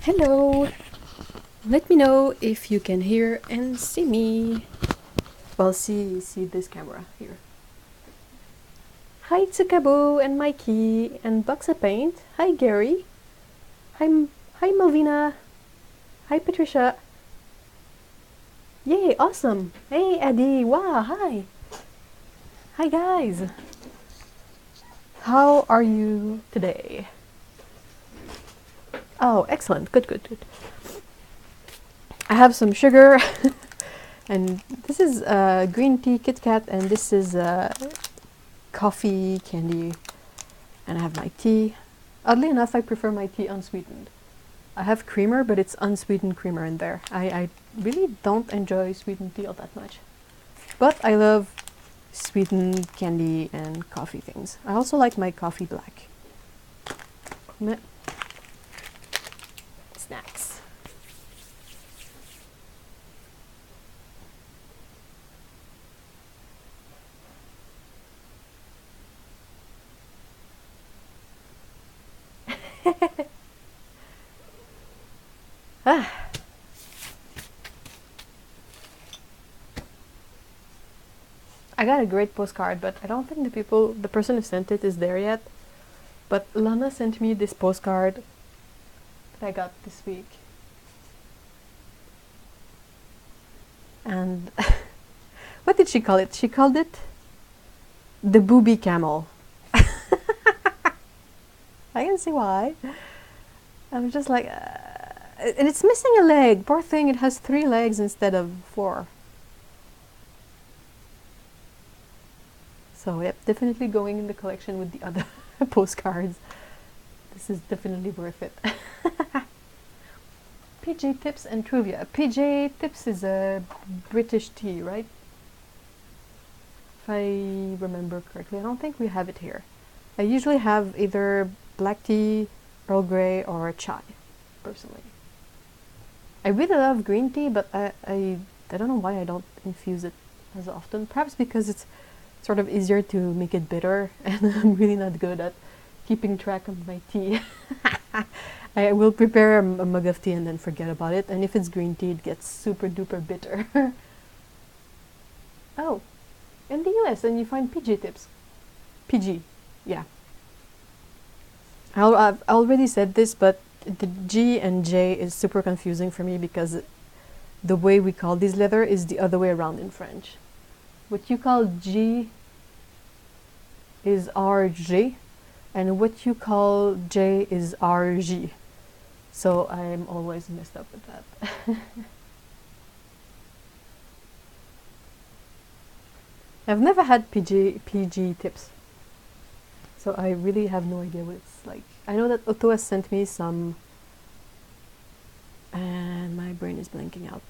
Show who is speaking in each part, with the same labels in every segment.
Speaker 1: Hello! Let me know if you can hear and see me. Well, see this camera here. Hi Tsukabo and Mikey and Box of Paint. Hi Gary. Hi Malvina. Hi Patricia. Yay, awesome. Hey Eddie. Wow, hi. Hi guys. How are you today? Oh, excellent. Good. I have some sugar and this is green tea Kit Kat and this is coffee candy and I have my tea. Oddly enough, I prefer my tea unsweetened. I have creamer, but it's unsweetened creamer in there. I really don't enjoy sweetened tea all that much. But I love sweetened candy and coffee things. I also like my coffee black. Meh. Snacks. Ah. I got a great postcard, but I don't think the person who sent it is there yet. But Lana sent me this postcard that I got this week. And what did she call it? She called it the booby camel. I can see why. I'm just like, and it's missing a leg. Poor thing, it has 3 legs instead of 4. So yep, definitely going in the collection with the other postcards. This is definitely worth it. PJ Tips and Trivia. PJ Tips is a British tea, right? If I remember correctly. I don't think we have it here. I usually have either black tea, Earl Grey, or chai, personally. I really love green tea, but I don't know why I don't infuse it as often. Perhaps because it's sort of easier to make it bitter, and I'm really not good at keeping track of my tea. I will prepare a mug of tea and then forget about it, and if it's green tea, it gets super duper bitter. Oh, in the US, and you find PG Tips. PG, yeah. I've already said this, but the G and J is super confusing for me because the way we call these letter is the other way around in French. What you call G is RG, and what you call J is RG. So I'm always messed up with that. I've never had PG Tips, so I really have no idea what it's like. I know that Otto has sent me some, and my brain is blanking out,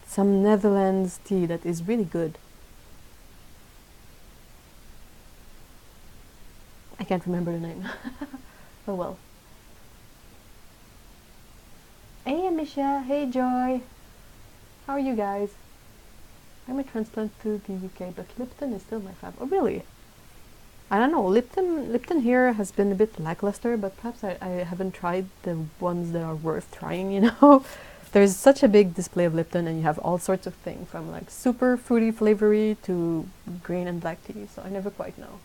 Speaker 1: some Netherlands tea that is really good. I can't remember the name. Oh well. Hey Amisha, hey Joy. How are you guys? I'm a transplant to the UK, but Lipton is still my fave. Oh really? I don't know, Lipton here has been a bit lackluster, but perhaps I haven't tried the ones that are worth trying, you know? There's such a big display of Lipton and you have all sorts of things, from like super fruity flavory to green and black tea, so I never quite know.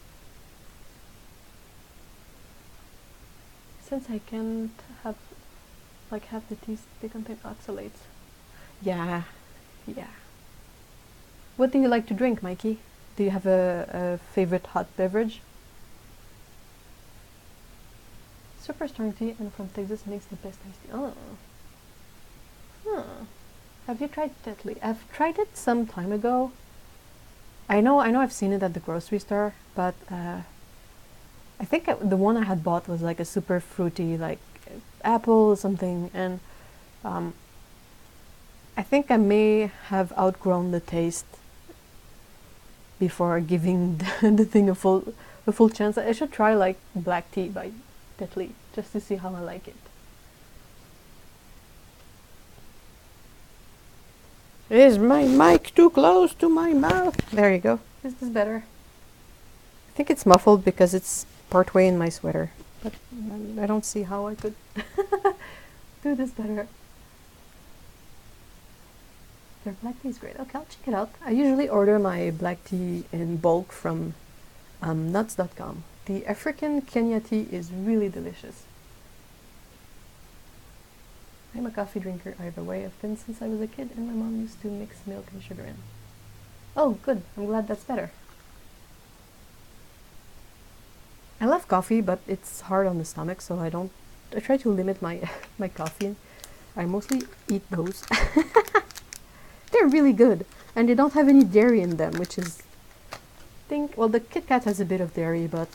Speaker 1: Since I can't have the teas, they contain oxalates. Yeah. What do you like to drink, Mikey? Do you have a favorite hot beverage? Super strong tea and from Texas makes the best iced tea. Oh. Huh. Have you tried Tetley? I've tried it some time ago. I know I've seen it at the grocery store, but I think the one I had bought was like a super fruity, like apple or something, and I think I may have outgrown the taste before giving the thing a full chance. I should try like black tea by Tetley just to see how I like it. Is my mic too close to my mouth? There you go. Is this better? I think it's muffled because it's partway in my sweater, but I don't see how I could do this better. Their black tea is great. Okay, I'll check it out. I usually order my black tea in bulk from nuts.com. The African Kenya tea is really delicious. I'm a coffee drinker either way. I've been since I was a kid, and my mom used to mix milk and sugar in. Oh, good. I'm glad that's better. I love coffee, but it's hard on the stomach, so I try to limit my my coffee. I mostly eat those. They're really good, and they don't have any dairy in them, which is, well, the Kit Kat has a bit of dairy, but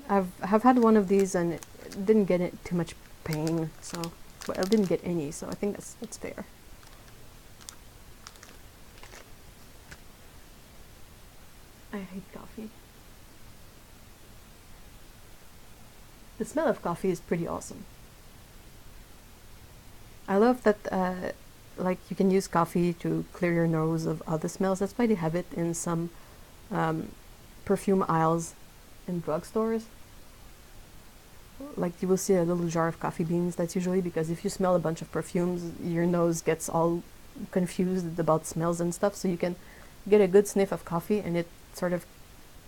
Speaker 1: I've had one of these and it didn't get it too much pain, so well, I didn't get any, so I think that's fair. I hate coffee. The smell of coffee is pretty awesome. I love that like you can use coffee to clear your nose of other smells. That's why they have it in some perfume aisles in drugstores. Like you will see a little jar of coffee beans. That's usually because if you smell a bunch of perfumes, your nose gets all confused about smells and stuff. So you can get a good sniff of coffee and it sort of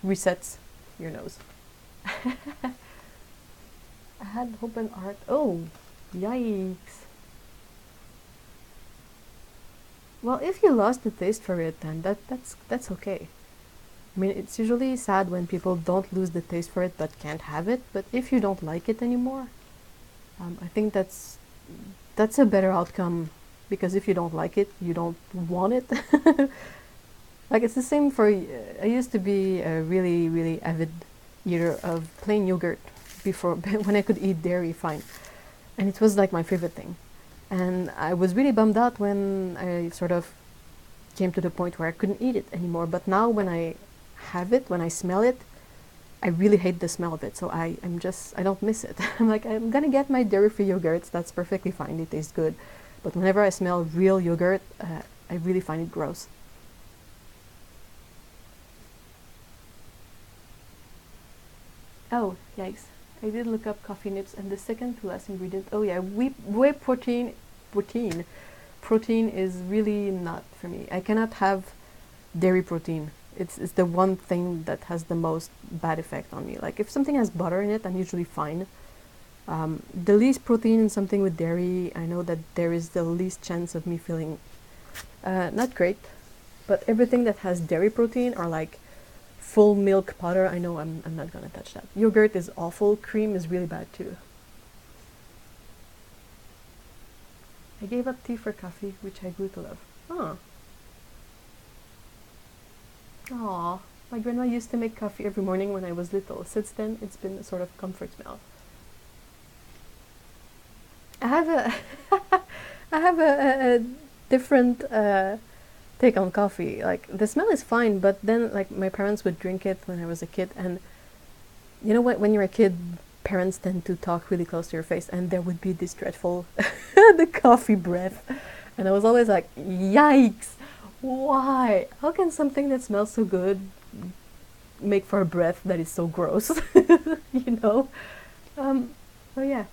Speaker 1: resets your nose. I had open art. Oh, yikes. Well, if you lost the taste for it, then that's okay. I mean, it's usually sad when people don't lose the taste for it but can't have it. But if you don't like it anymore, I think that's a better outcome, because if you don't like it, you don't want it. Like it's the same for. I used to be a really, really avid eater of plain yogurt before when I could eat dairy fine, and it was like my favorite thing. And I was really bummed out when I sort of came to the point where I couldn't eat it anymore. But now when I have it, when I smell it, I really hate the smell of it. So I don't miss it. I'm like, I'm gonna get my dairy-free yogurts. That's perfectly fine. They taste good. But whenever I smell real yogurt, I really find it gross. Oh, yikes. I did look up coffee nibs, and the second to last ingredient, oh yeah, whey protein is really not for me. I cannot have dairy protein. It's the one thing that has the most bad effect on me. Like if something has butter in it, I'm usually fine. The least protein in something with dairy, I know that there is the least chance of me feeling not great. But everything that has dairy protein, or like full milk powder, I know I'm not gonna touch that. Yogurt is awful. Cream is really bad too. I gave up tea for coffee, which I grew to love. Oh. Aww. My grandma used to make coffee every morning when I was little. Since then, it's been a sort of comfort smell. I have a I have a different take on coffee. Like the smell is fine, but then like my parents would drink it when I was a kid, and you know what, when you're a kid, parents tend to talk really close to your face, and there would be this dreadful the coffee breath, and I was always like, yikes, why, how can something that smells so good make for a breath that is so gross? You know. So yeah.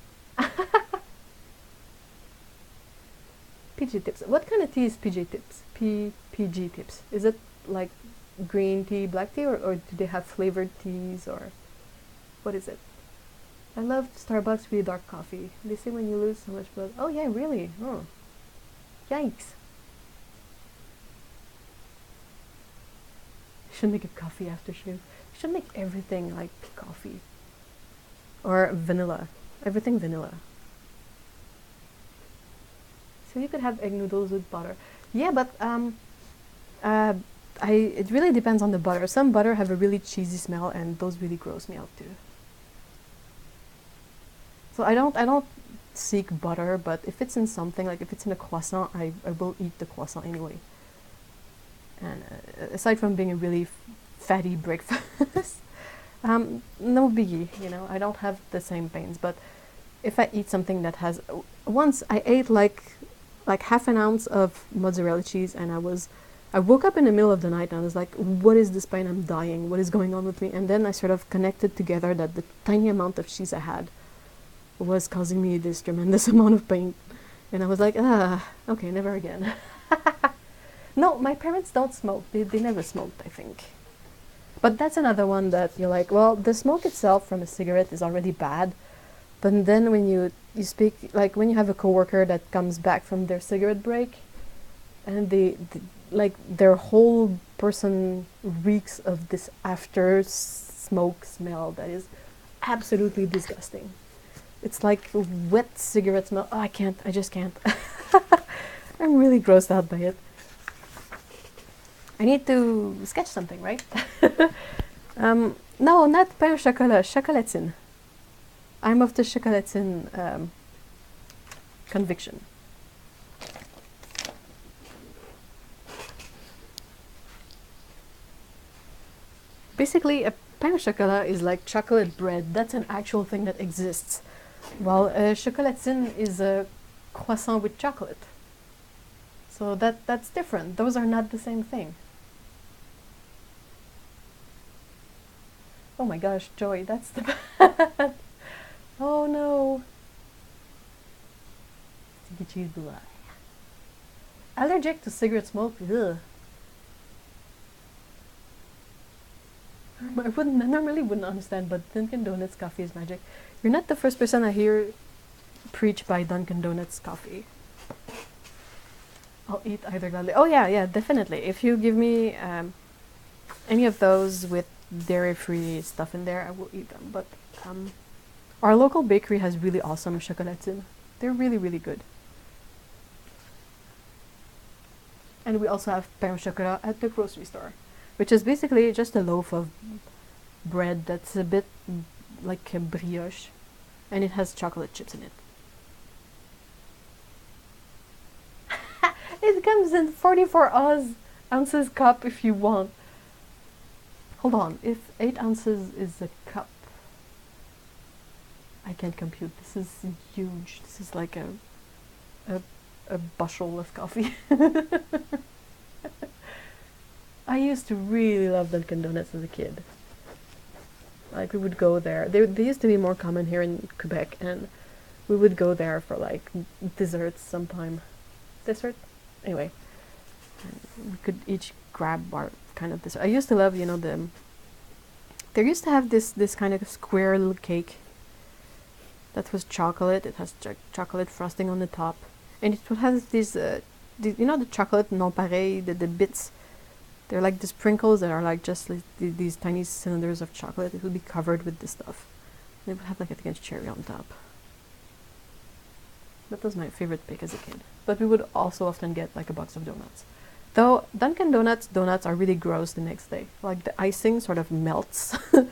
Speaker 1: PG tips. What kind of tea is PG tips? PG tips. Is it like green tea, black tea, or do they have flavored teas, or what is it? I love Starbucks really dark coffee. They say when you lose so much blood. Oh yeah, really? Oh. Yikes. You should make a coffee aftershave. You should make everything like coffee. Or vanilla. Everything vanilla. So you could have egg noodles with butter. Yeah, but it really depends on the butter. Some butter have a really cheesy smell, and those really gross me out too. So I don't seek butter, but if it's in something, like if it's in a croissant, I will eat the croissant anyway. And aside from being a really fatty breakfast, no biggie, you know, I don't have the same pains. But if I eat something that has, once I ate like half an ounce of mozzarella cheese, and I woke up in the middle of the night and I was like, what is this pain? I'm dying. What is going on with me? And then I sort of connected together that the tiny amount of cheese I had was causing me this tremendous amount of pain. And I was like, ah, okay, never again. No, my parents don't smoke. They never smoked, I think. But that's another one that you're like, well, the smoke itself from a cigarette is already bad. But then when you speak, like when you have a coworker that comes back from their cigarette break, and like their whole person reeks of this after smoke smell that is absolutely disgusting. It's like wet cigarette smell. Oh, I can't. I just can't. I'm really grossed out by it. I need to sketch something, right? No, not pain au chocolat. Chocolatine. I'm of the chocolatine conviction. Basically, a pain au chocolat is like chocolate bread. That's an actual thing that exists. While chocolatine is a croissant with chocolate. So that's different. Those are not the same thing. Oh my gosh, Joy, that's the bad. Oh no. Sticky cheese blood. Allergic to cigarette smoke? Ugh. I normally wouldn't understand, but Dunkin' Donuts coffee is magic. You're not the first person I hear preach by Dunkin' Donuts coffee. I'll eat either gladly. Oh yeah, definitely. If you give me any of those with dairy-free stuff in there, I will eat them. But our local bakery has really awesome chocolatine. They're really, really good. And we also have pain au chocolat at the grocery store, which is basically just a loaf of bread that's a bit like a brioche, and it has chocolate chips in it. It comes in 44 ounces cup if you want. Hold on, if 8 ounces is a cup, I can't compute. This is huge. This is like a bushel of coffee. I used to really love Dunkin' Donuts as a kid. Like we would go there. They used to be more common here in Quebec, and we would go there for like desserts sometime. Dessert? Anyway. We could each grab our kind of dessert. I used to love, there used to have this kind of square little cake that was chocolate. It has chocolate frosting on the top. And it has these, the chocolate non-pareil, the bits. They're like the sprinkles that are like just like these tiny cylinders of chocolate. It would be covered with this stuff. And it would have like, I think, a cherry on top. That was my favorite pick as a kid. But we would also often get like a box of donuts. Though Dunkin' donuts are really gross the next day. Like the icing sort of melts. It's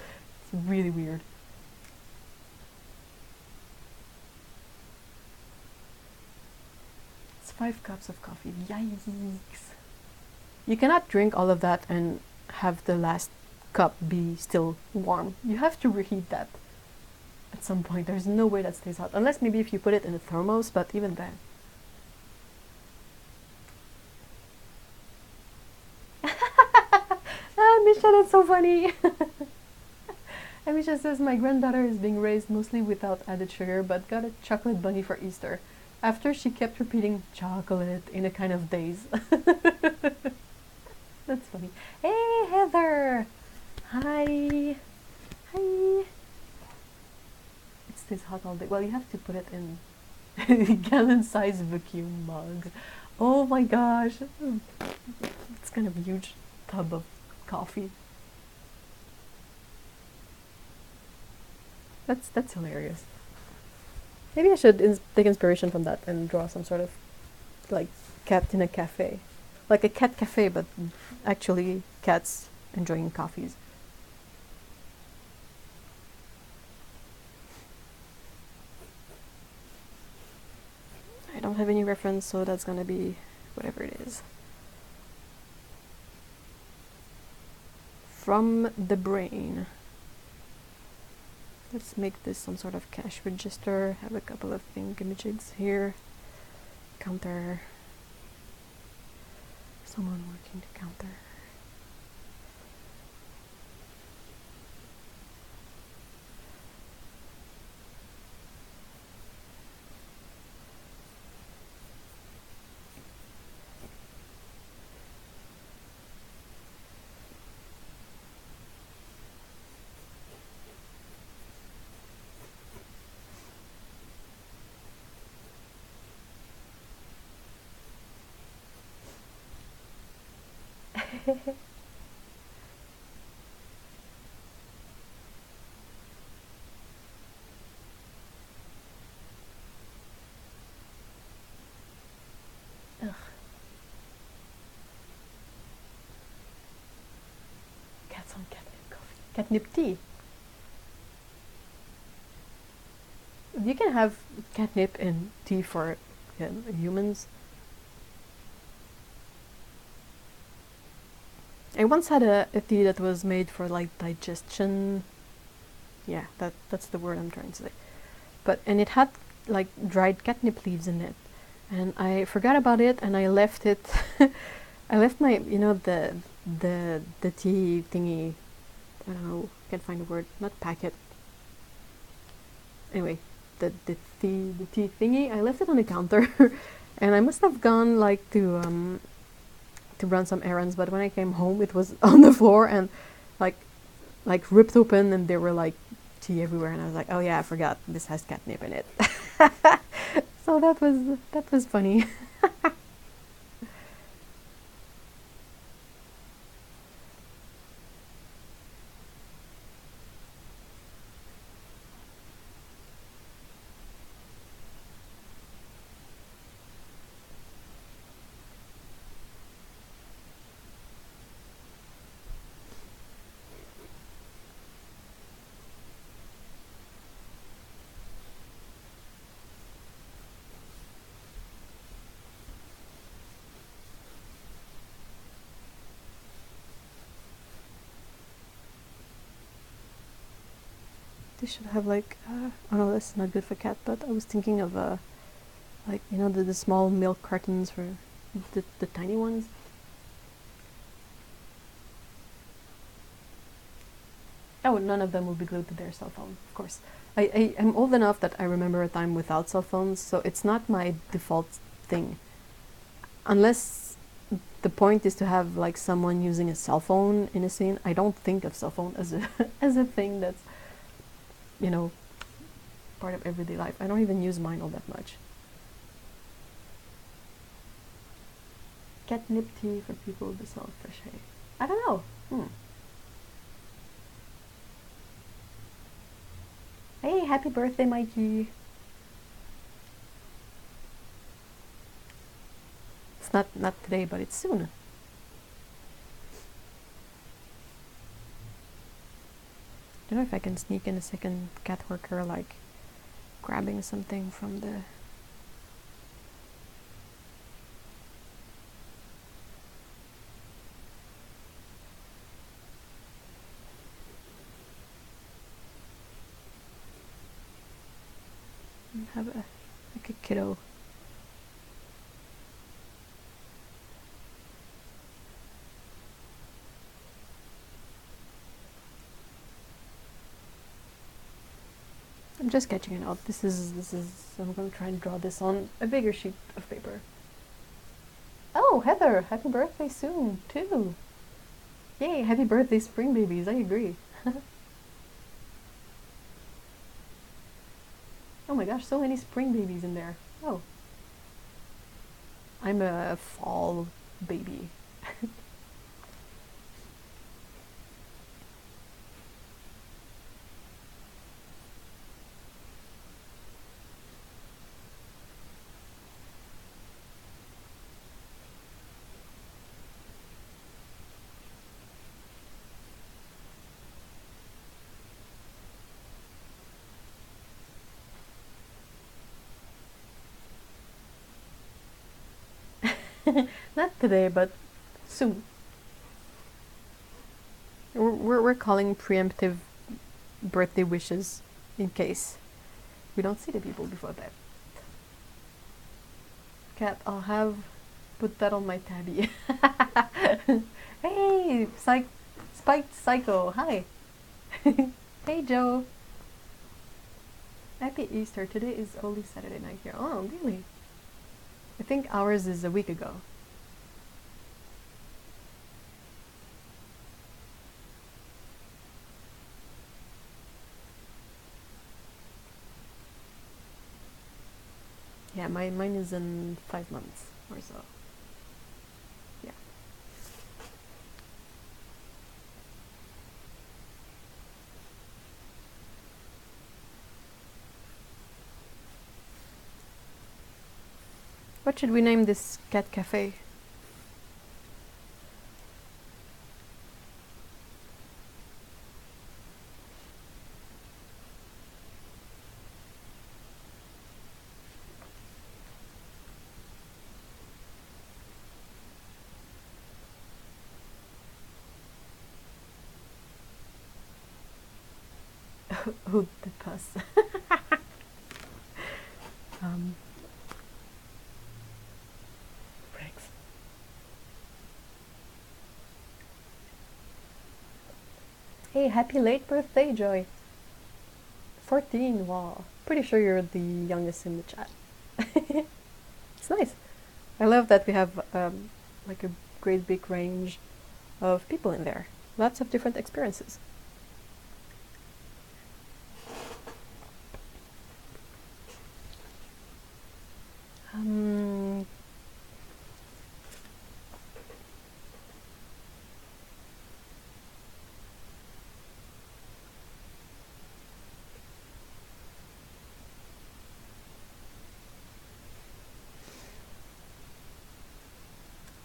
Speaker 1: really weird. It's 5 cups of coffee. Yikes. You cannot drink all of that and have the last cup be still warm. You have to reheat that at some point. There's no way that stays hot. Unless maybe if you put it in a thermos, but even then. Michelle, that's so funny. And Michelle says, my granddaughter is being raised mostly without added sugar, but got a chocolate bunny for Easter. After she kept repeating chocolate in a kind of daze. That's funny. Hey, Heather! Hi! Hi! It stays hot all day. Well, you have to put it in gallon-sized vacuum mug. Oh my gosh! It's kind of a huge tub of coffee. That's hilarious. Maybe I should take inspiration from that and draw some sort of like cat in a cafe. Like a cat cafe, but actually cats enjoying coffees. I don't have any reference, so that's gonna be whatever it is. From the brain. Let's make this some sort of cash register. Have a couple of thingamajigs here. Counter. Someone working the counter. Ugh. Cats on catnip coffee. Catnip tea. You can have catnip and tea for humans. I once had a tea that was made for like digestion. Yeah, that's the word I'm trying to say. And it had like dried catnip leaves in it, and I forgot about it, and I left it. I left my, the tea thingy. I don't know. Can't find the word. Not packet. Anyway, the tea thingy. I left it on the counter, and I must have gone like to run some errands. But when I came home, it was on the floor and like ripped open, and there were like tea everywhere. And I was like, oh yeah, I forgot this has catnip in it. So that was funny. They should have like, oh no, that's not good for cat, but I was thinking of like, the small milk cartons for the tiny ones. Oh, none of them will be glued to their cell phone, of course. I am old enough that I remember a time without cell phones, so it's not my default thing. Unless the point is to have like someone using a cell phone in a scene, I don't think of cell phone as a as a thing that's, part of everyday life. I don't even use mine all that much. Catnip tea for people with the smell of fresh hay. I don't know. Hey, happy birthday, Mikey. It's not today, but it's soon. I don't know if I can sneak in a second cat worker, like grabbing something from the... have like a kiddo. I'm just sketching it out. This is I'm gonna try and draw this on a bigger sheet of paper. Oh, Heather, happy birthday soon too. Yay, happy birthday, spring babies. I agree. Oh my gosh, so many spring babies in there. Oh. I'm a fall baby. Not today, but soon. We're calling preemptive birthday wishes in case we don't see the people before that. Cat, I'll have put that on my tabby. Hey, Spiked Psycho, hi. Hey Joe. Happy Easter. Today is only Saturday night here. Oh, really? I think ours is a week ago. Yeah, mine is in 5 months or so. Yeah. What should we name this cat cafe? Oh, the bus. Bricks. Hey, happy late birthday, Joy. 14, wow. Pretty sure you're the youngest in the chat. It's nice. I love that we have like a great big range of people in there. Lots of different experiences.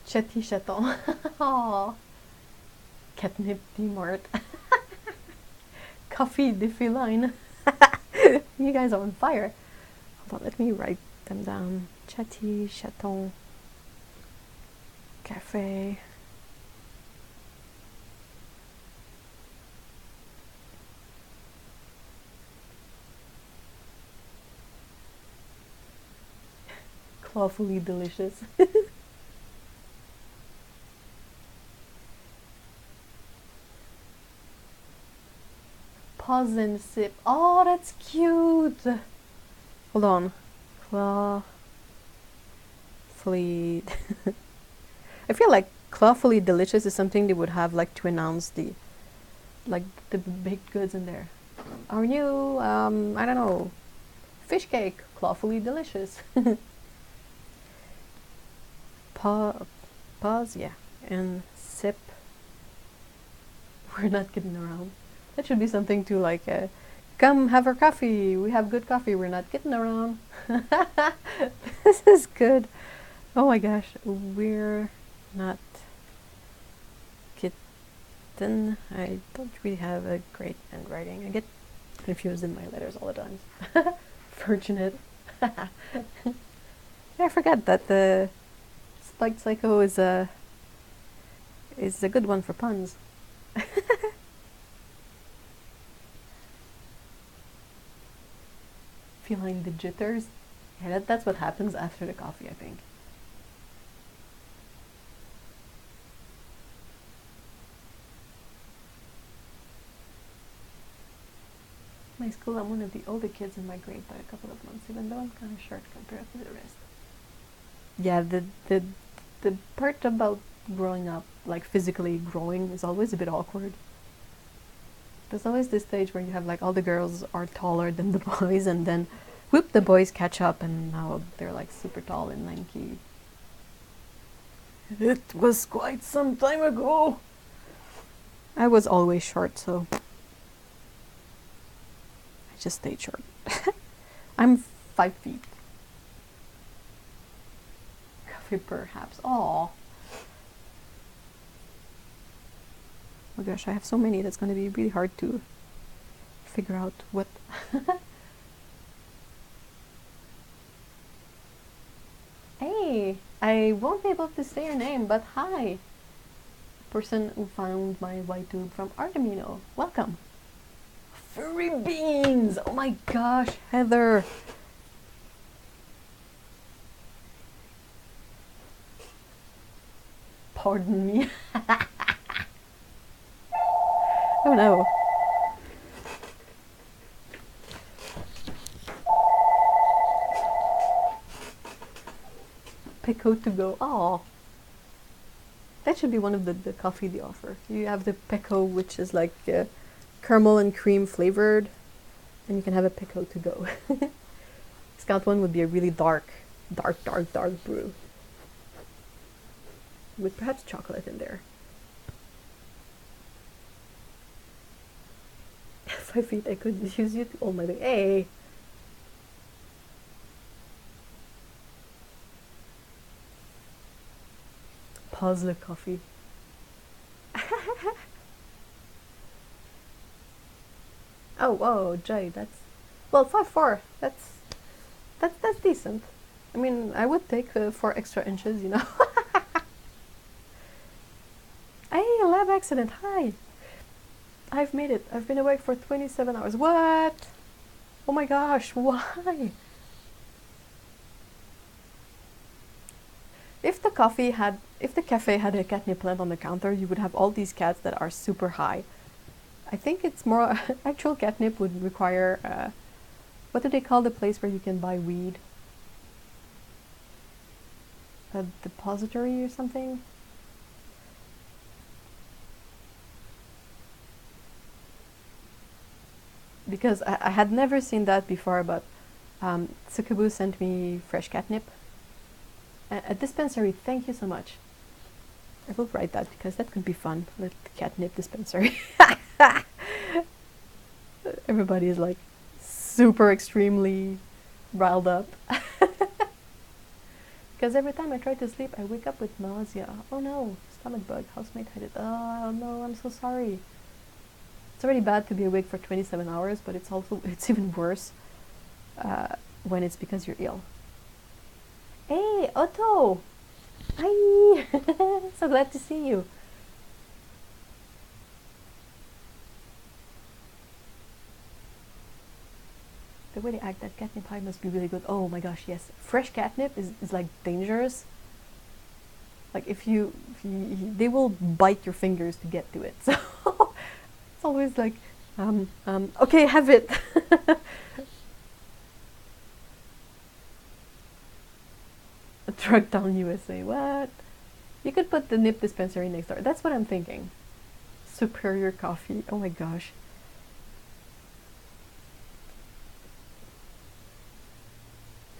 Speaker 1: Chatty chaton. Aww. Catnip Mart. Coffee de feline. You guys are on fire. Hold on, let me write them down. Chatty chaton. Cafe. Clawfully delicious. Pause and sip. Oh, that's cute. Hold on. Clawfully. I feel like clawfully delicious is something they would have like to announce the baked goods in there. Our new I don't know, fish cake, clawfully delicious. Pause, yeah, and sip. We're not kidding around. That should be something to like, come have our coffee. We have good coffee. We're not kidding around. This is good. Oh my gosh, we're not kidding. I don't really have a great handwriting. I get confused in my letters all the time. Fortunate. I forgot that the Spiked Psycho is a good one for puns. Feeling the jitters. Yeah, that's what happens after the coffee, I think. My school, I'm one of the older kids in my grade by a couple of months, even though I'm kind of short compared to the rest. Yeah, the part about growing up, like physically growing, is always a bit awkward. There's always this stage where you have like all the girls are taller than the boys, and then whoop, the boys catch up, and now they're like super tall and lanky. It was quite some time ago. I was always short, so I just stayed short. I'm 5 feet. Coffee perhaps. Aww. Oh gosh, I have so many that's going to be really hard to figure out what. Hey, I won't be able to say your name, but hi. Person who found my YTube from Archambault. Welcome. Furry beans! Oh my gosh, Heather. Pardon me. Oh no. Pico to go. Oh, that should be one of the coffee they offer. You have the Pico, which is like caramel and cream flavored, and you can have a Pico to go. Scout one would be a really dark brew with perhaps chocolate in there. 5 feet, I could use you to hold my leg. Hey! pause the coffee. Oh, Jay, that's well 5'4". That's decent. I mean, I would take 4 extra inches, you know. Hey, lab accident. Hi. I've made it. I've been awake for 27 hours. What? Oh my gosh, why? If the cafe had a catnip plant on the counter, you would have all these cats that are super high. I think it's more actual catnip would require what do they call the place where you can buy weed? A depository or something? Because I had never seen that before, but Sukubu sent me fresh catnip. A dispensary, thank you so much. I will write that because that could be fun. The catnip dispensary. Everybody is like super extremely riled up. Because every time I try to sleep, I wake up with nausea. Oh no, stomach bug, housemate had it. Oh no, I'm so sorry. It's already bad to be awake for 27 hours, but it's even worse when it's because you're ill. Hey, Otto! Hi! So glad to see you. The way they act, that catnip pie must be really good. Oh my gosh, yes. Fresh catnip is like dangerous. Like if you they will bite your fingers to get to it. So it's always like, okay, have it. Truck down USA. What? You could put the nip dispensary next door. That's what I'm thinking. Superior coffee. Oh my gosh.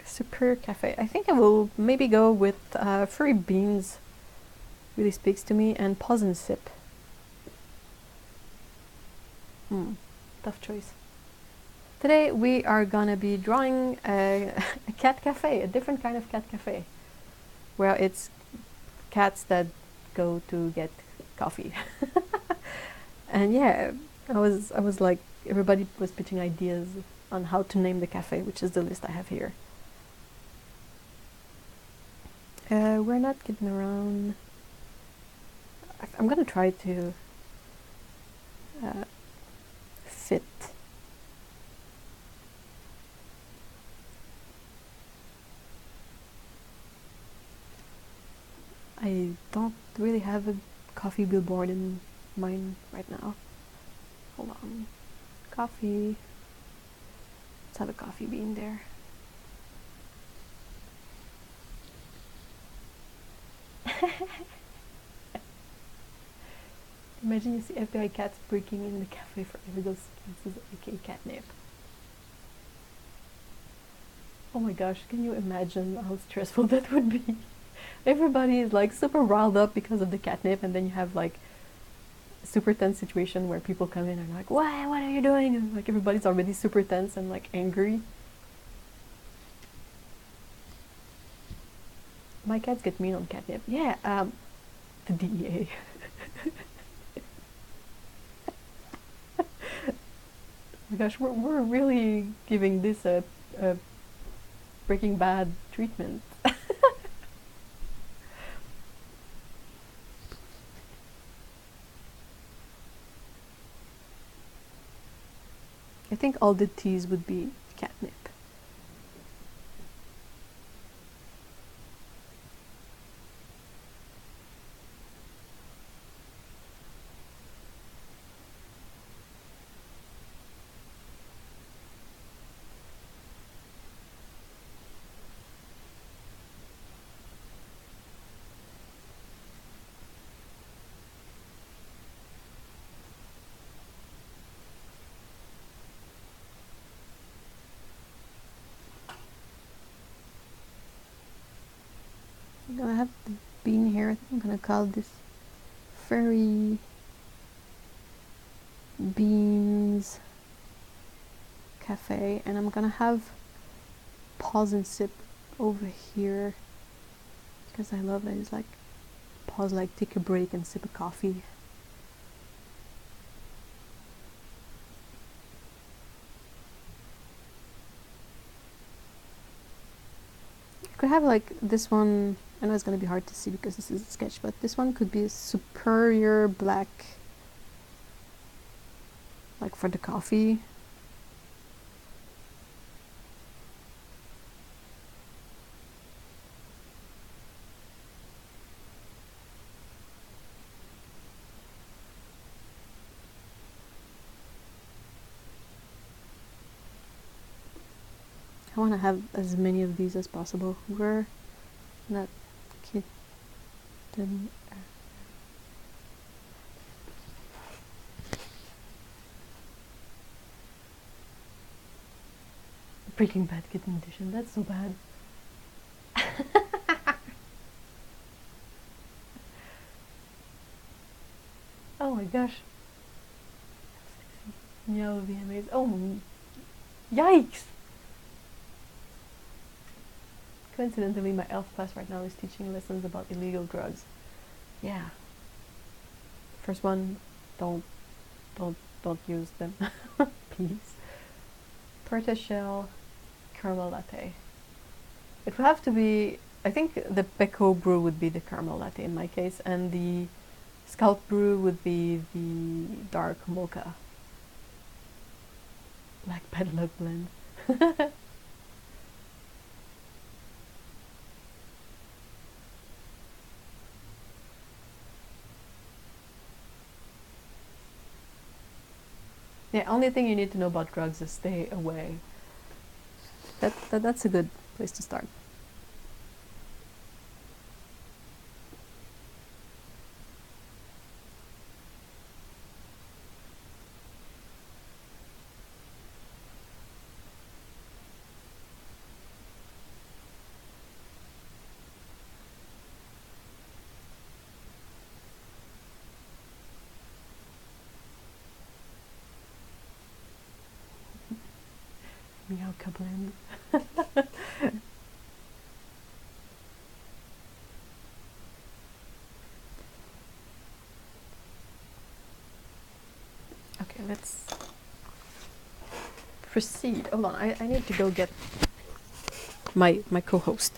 Speaker 1: Superior cafe. I think I will maybe go with furry beans. Really speaks to me, and pause and sip. Tough choice. Today we are gonna be drawing a cat cafe, a different kind of cat cafe, where it's cats that go to get coffee. And yeah, I was like, everybody was pitching ideas on how to name the cafe, which is the list I have here. We're not getting around. I'm gonna try to fit. I don't really have a coffee billboard in mind right now. Hold on. Coffee. Let's have a coffee bean there. Imagine you see FBI cats breaking in the cafe for illegal substances, aka catnip. Oh my gosh, can you imagine how stressful that would be? Everybody is like super riled up because of the catnip, and then you have like a super tense situation where people come in and are like, what are you doing? And like everybody's already super tense and like angry. My cats get mean on catnip. Yeah, the DEA. Oh my gosh, we're really giving this a Breaking Bad treatment. I think all the teas would be catnip. I'm gonna have the bean here. I think I'm gonna call this Fairy Beans Cafe, and I'm gonna have pause and sip over here because I love that it's like pause, like take a break and sip a coffee. You could have like this one. I know it's gonna be hard to see because this is a sketch, but this one could be a superior black, like for the coffee. I want to have as many of these as possible. We're not kidding. Breaking Bad Kitten Edition. That's so bad. Oh my gosh. Yeah, would be amazing. Oh, yikes! Coincidentally, my elf class right now is teaching lessons about illegal drugs. Yeah. First one, don't use them, please. Tortoise shell, caramel latte. It would have to be. I think the Pecco brew would be the caramel latte in my case, and the Scout brew would be the dark mocha. Black Peddler blend. The only thing you need to know about drugs is stay away. That's a good place to start. Meow kablam. Okay, let's proceed. Hold on, I need to go get my co-host.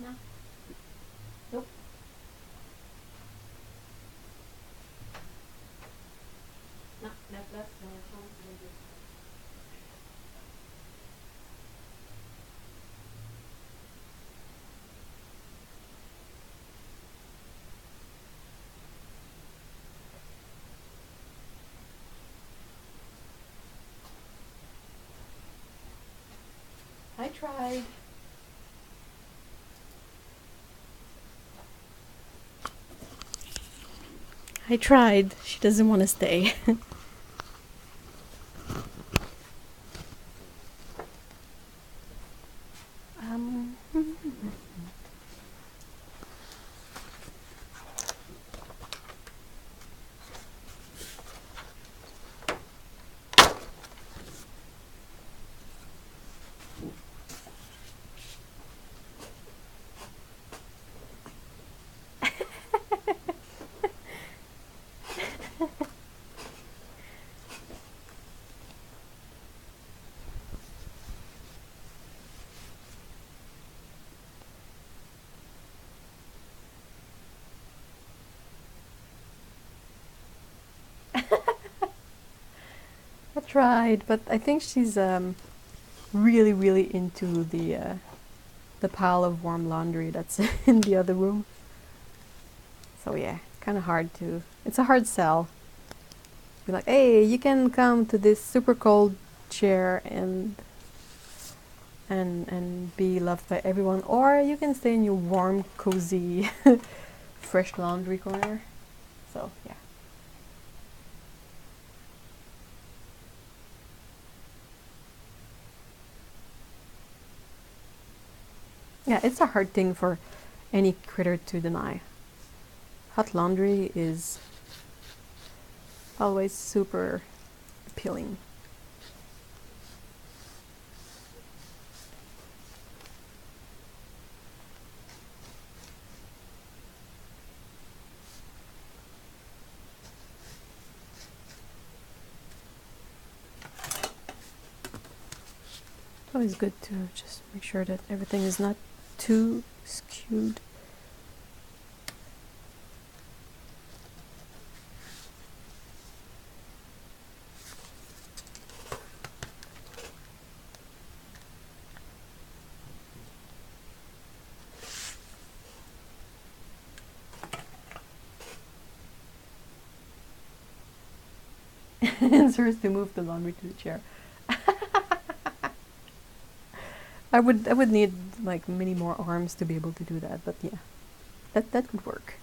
Speaker 1: No. Nope. No, that's I tried. I tried. She doesn't want to stay. um. tried, but I think she's really, really into the pile of warm laundry that's in the other room. So yeah, kind of hard to. It's a hard sell. Be like, hey, you can come to this super cold chair and be loved by everyone, or you can stay in your warm, cozy, fresh laundry corner. So yeah. Yeah, it's a hard thing for any critter to deny. Hot laundry is always super appealing. It's always good to just make sure that everything is not too skewed. Answers to move the laundry to the chair. I would need like many more arms to be able to do that, but yeah, that could work.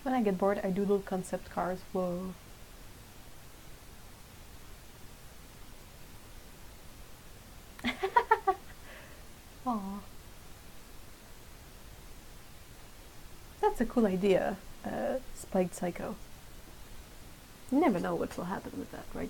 Speaker 1: When I get bored, I doodle concept cars. Whoa. Aw. That's a cool idea, Spiked Psycho. You never know what will happen with that, right?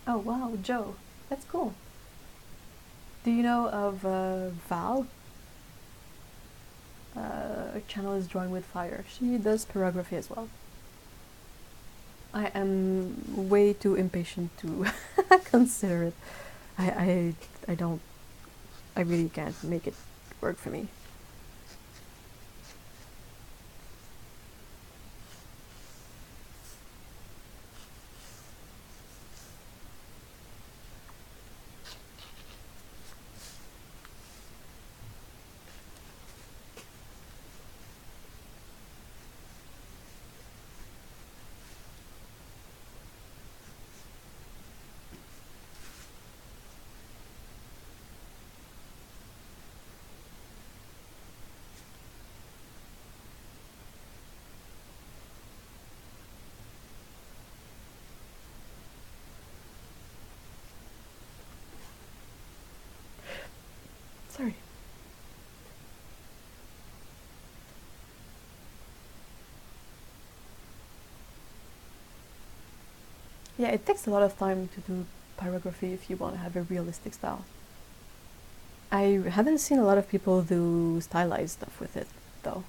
Speaker 1: Oh wow, Joe. That's cool. Do you know of Val? Her channel is Drawing with Fire. She does pyrography as well. I am way too impatient to consider it. I don't. I really can't make it work for me. Yeah, it takes a lot of time to do pyrography if you want to have a realistic style. I haven't seen a lot of people do stylized stuff with it, though.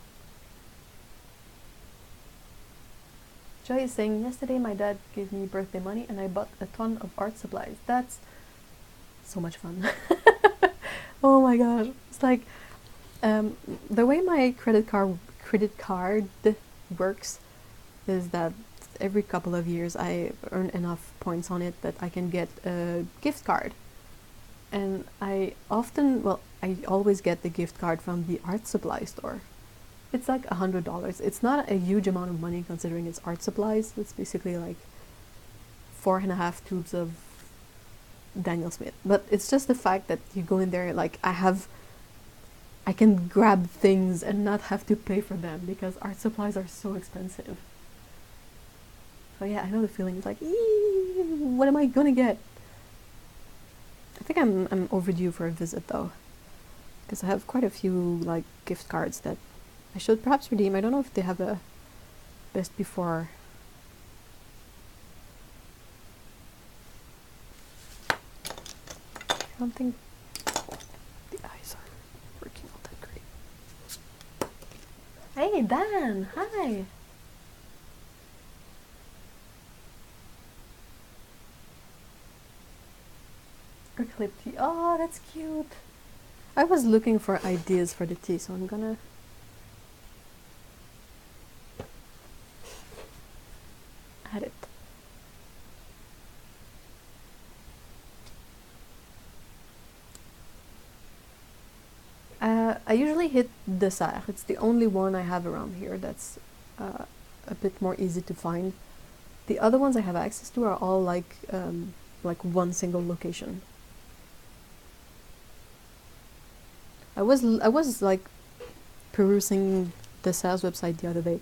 Speaker 1: Joy is saying, yesterday my dad gave me birthday money and I bought a ton of art supplies. That's so much fun. Oh my gosh. It's like, the way my credit card works is that every couple of years I earn enough points on it that I can get a gift card. And I always get the gift card from the art supply store. It's like $100. It's not a huge amount of money considering it's art supplies. It's basically like 4.5 tubes of Daniel Smith. But it's just the fact that you go in there, like I can grab things and not have to pay for them because art supplies are so expensive. So yeah, I know the feeling. It's like, what am I gonna get? I think I'm overdue for a visit though, because I have quite a few like gift cards that I should perhaps redeem. I don't know if they have a best before. I don't think the eyes are working all that great. Hey Dan, hi. Recollet tea. Oh, that's cute. I was looking for ideas for the tea, so I'm gonna add it. I usually hit the Serre. It's the only one I have around here that's a bit more easy to find. The other ones I have access to are all like one single location. I was like perusing the Serre's website the other day.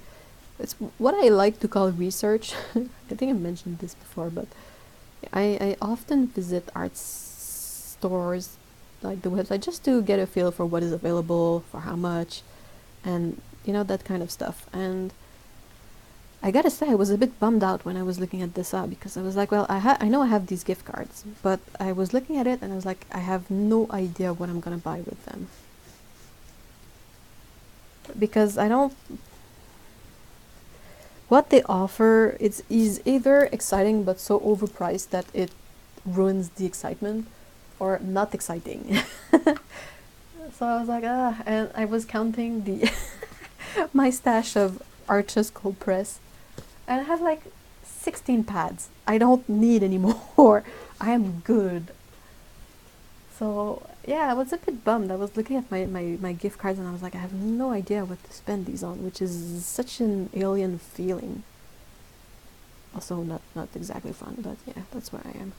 Speaker 1: It's what I like to call research. I think I mentioned this before, but I often visit art stores like the website just to get a feel for what is available, for how much, and you know, that kind of stuff. And I gotta say, I was a bit bummed out when I was looking at this because I was like, well, I know I have these gift cards, but I was looking at it and I was like, I have no idea what I'm gonna buy with them. Because I don't... What they offer is either exciting but so overpriced that it ruins the excitement, or not exciting. So I was like, and I was counting the my stash of Arches cold press, and I have like 16 pads. I don't need any more. I am good. So yeah, I was a bit bummed. I was looking at my gift cards and I was like, I have no idea what to spend these on, which is such an alien feeling. Also not exactly fun, but yeah, that's where I am.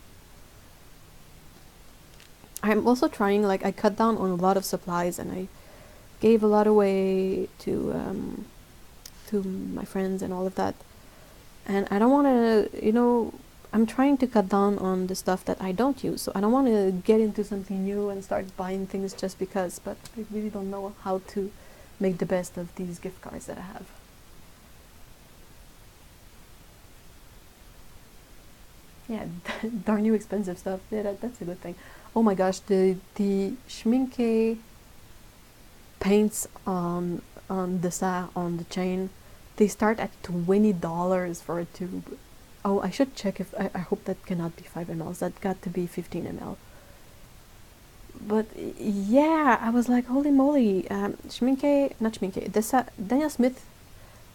Speaker 1: I'm also trying, like, I cut down on a lot of supplies and I gave a lot away to my friends and all of that. And I don't want to, you know, I'm trying to cut down on the stuff that I don't use. So I don't want to get into something new and start buying things just because, but I really don't know how to make the best of these gift cards that I have. Yeah, darn you expensive stuff. Yeah, that's a good thing. Oh my gosh, the Schminke paints on the Serre on the chain, they start at $20 for a tube. Oh, I should check if I hope that cannot be 5 ml. That got to be 15 ml. But yeah, I was like, holy moly! Daniel Smith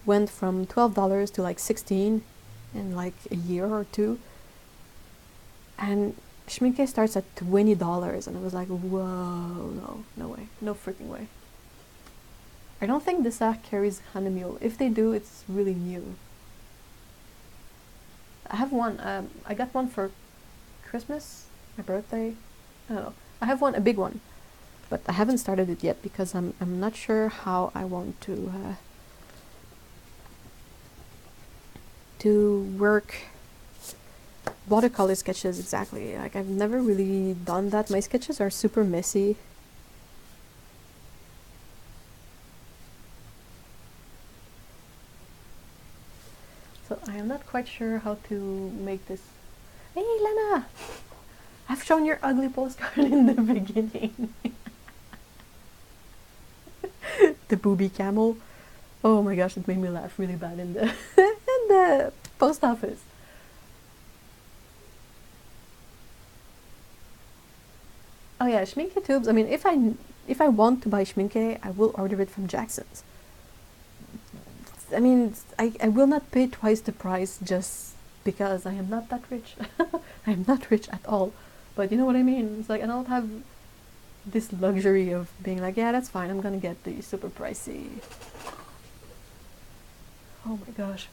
Speaker 1: went from $12 to like 16 in like a year or two, and Schminke starts at $20, and I was like, whoa, no way, no freaking way. I don't think the Serre carries honey mule. If they do, it's really new. I have one. I got one for Christmas, my birthday. I don't know. I have one, a big one, but I haven't started it yet because I'm not sure how I want to work watercolor sketches exactly. Like, I've never really done that. My sketches are super messy. So I am not quite sure how to make this Hey, Lena! I've shown your ugly postcard in the beginning. The booby camel. Oh my gosh, it made me laugh really bad in the in the post office. Oh yeah, schminke tubes. I mean, if I want to buy schminke, I will order it from Jackson's. I mean, I will not pay twice the price just because I am not that rich. I am not rich at all. But you know what I mean? It's like I don't have this luxury of being like, yeah, that's fine, I'm gonna get the super pricey. Oh my gosh.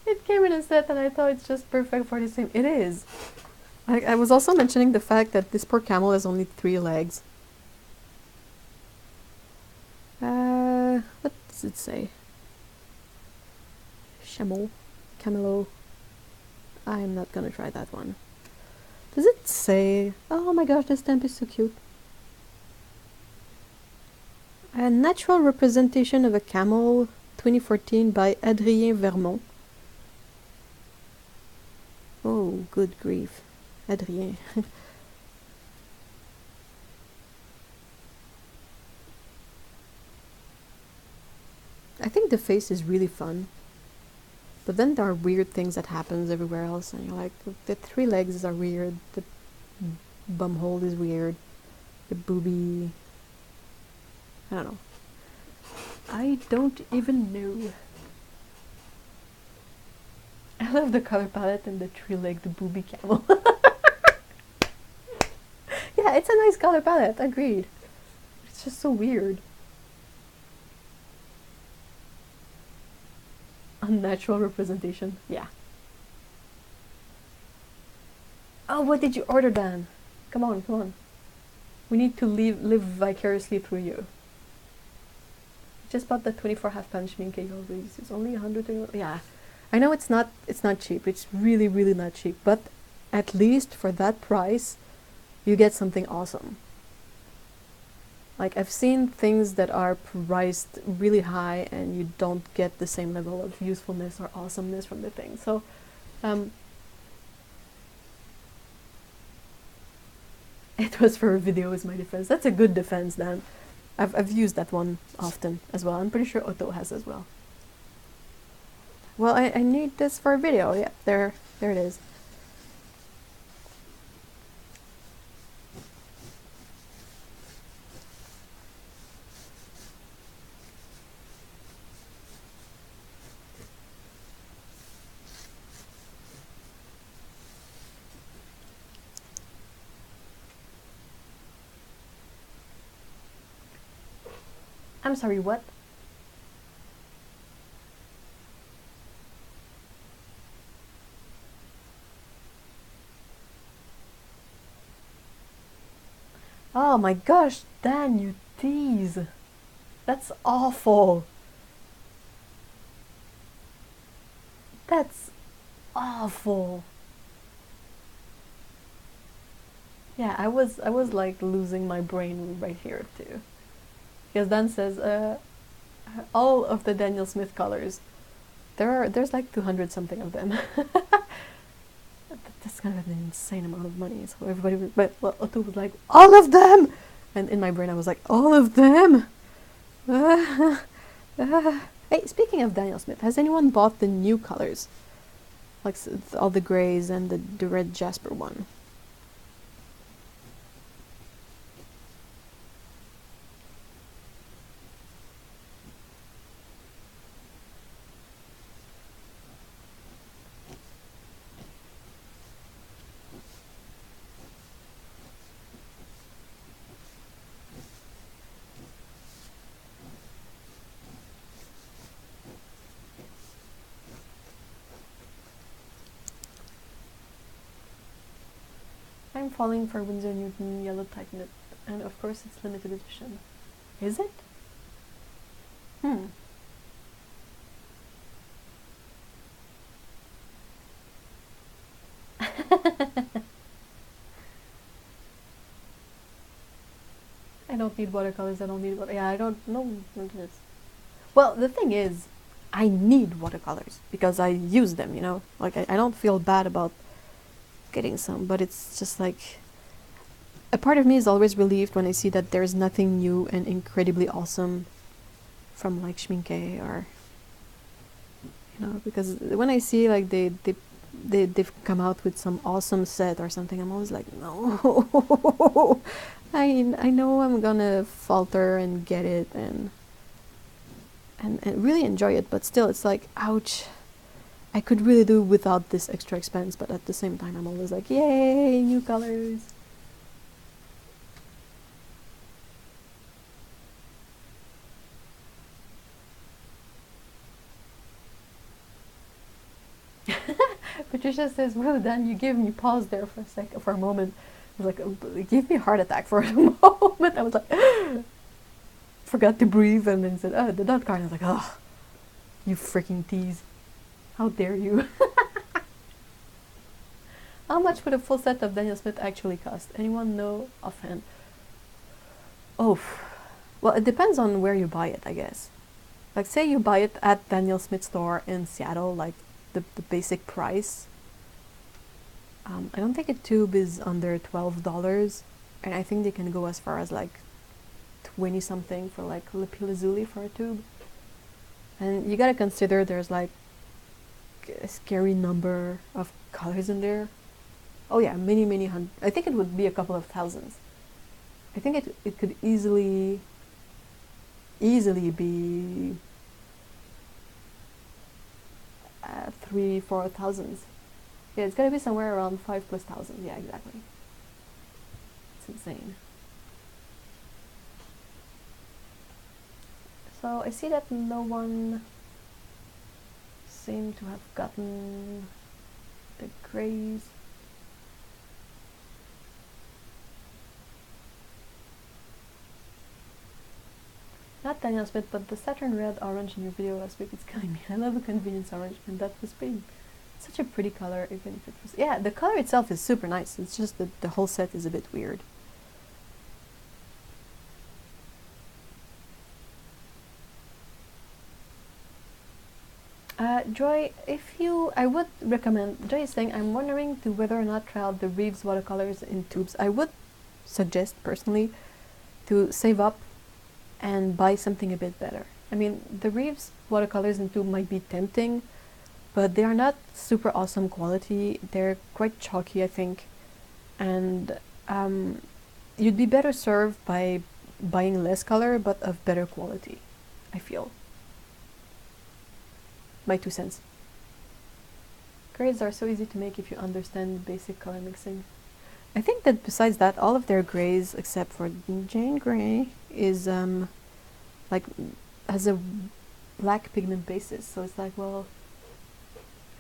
Speaker 1: It came in a set and I thought it's just perfect for the same. It is. I was also mentioning the fact that this poor camel has only 3 legs. What does it say? Chameau? Camelo? I'm not gonna try that one. Does it say... Oh my gosh, this stamp is so cute. A natural representation of a camel, 2014 by Adrien Vermont. Oh, good grief. Adrien. I think the face is really fun. But then there are weird things that happens everywhere else, and you're like, the 3 legs are weird, the bum hole is weird, the booby... I don't know. I don't even know. I love the color palette and the 3-legged booby camel. Yeah, it's a nice color palette, agreed. It's just so weird. Unnatural representation, yeah. Oh, what did you order, Dan? Come on, come on. We need to live vicariously through you. Just bought the 24 half pan schminke you always. It's only 130. Yeah, I know it's not cheap. It's really not cheap. But at least for that price, you get something awesome. Like, I've seen things that are priced really high and you don't get the same level of usefulness or awesomeness from the thing. So, it was for a video is my defense. That's a good defense, Dan. I've used that one often as well. I'm pretty sure Otto has as well. Well, I need this for a video. Yeah, there it is. I'm sorry, what? Oh my gosh, Dan, you tease. That's awful. That's awful. Yeah, I was like losing my brain right here too. Because Dan says, all of the Daniel Smith colors. There's like 200 something of them. That's kind of an insane amount of money. So everybody, but well, Otto was like, all of them! And in my brain I was like, all of them? Hey, speaking of Daniel Smith, has anyone bought the new colors? Like all the grays and the red jasper one? I'm falling for Winsor Newton Yellow Titanite, and of course it's limited edition. Is it? I don't need watercolors. I don't need yeah, I don't know. Well, the thing is, I need watercolors because I use them, you know? Like, I don't feel bad about getting some, but it's just like, a part of me is always relieved when I see that there's nothing new and incredibly awesome from like Schminke or, you know, because when I see like they've come out with some awesome set or something, I'm always like, no. I know I'm gonna falter and get it and really enjoy it, but still it's like, ouch. I could really do without this extra expense, but at the same time I'm always like, yay, new colors. Patricia says, well done, you gave me pause there for a moment. I was like, oh, it gave me a heart attack for a moment. I was like, forgot to breathe, and then said, oh, the dot card. I was like, oh, you freaking tease. How dare you? How much would a full set of Daniel Smith actually cost? Anyone know offhand? Oh, well, it depends on where you buy it, I guess. Like, say you buy it at Daniel Smith store in Seattle, like the basic price. I don't think a tube is under $12, and I think they can go as far as like 20 something for like Lipi Lazuli for a tube. And you gotta consider there's like a scary number of colors in there. Oh yeah, many hundred. I think it would be a couple of thousands. I think it could easily be 3-4 thousands. Yeah, it's gotta be somewhere around 5+ thousand. Yeah, exactly. It's insane. So I see that no one seemed to have gotten the grays. Not Daniel Smith, but the Saturn Red Orange in your video last week, it's killing me. I love a convenience orange, and that was pretty. Such a pretty color, even if it was... Yeah, the color itself is super nice. It's just that the whole set is a bit weird. Joy, I would recommend, Joy is saying, I'm wondering to whether or not try out the Reeves watercolors in tubes. I would suggest, personally, to save up and buy something a bit better. I mean, the Reeves watercolors in tube might be tempting, but they are not super awesome quality. They're quite chalky, I think, and you'd be better served by buying less color, but of better quality, I feel. My 2 cents. Grades are so easy to make if you understand basic color mixing. I think that besides that, all of their grays, except for Jane Grey, is like has a black pigment basis. So it's like, well,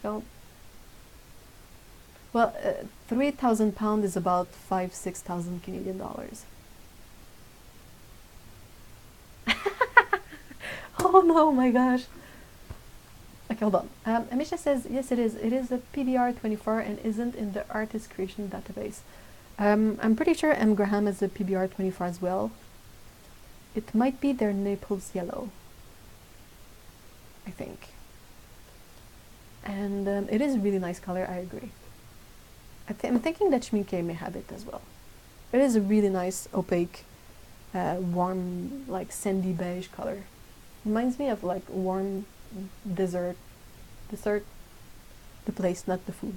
Speaker 1: don't. Well, 3,000 pound is about 5,000-6,000 Canadian dollars. Oh no, my gosh. Okay, hold on. Amisha says, yes, it is. It is a PBR24 and isn't in the artist creation database. I'm pretty sure M. Graham is a PBR24 as well. It might be their Naples Yellow, I think. And it is a really nice color, I agree. I'm thinking that Schminke may have it as well. It is a really nice, opaque, warm, like sandy beige color. Reminds me of like warm dessert, the place, not the food.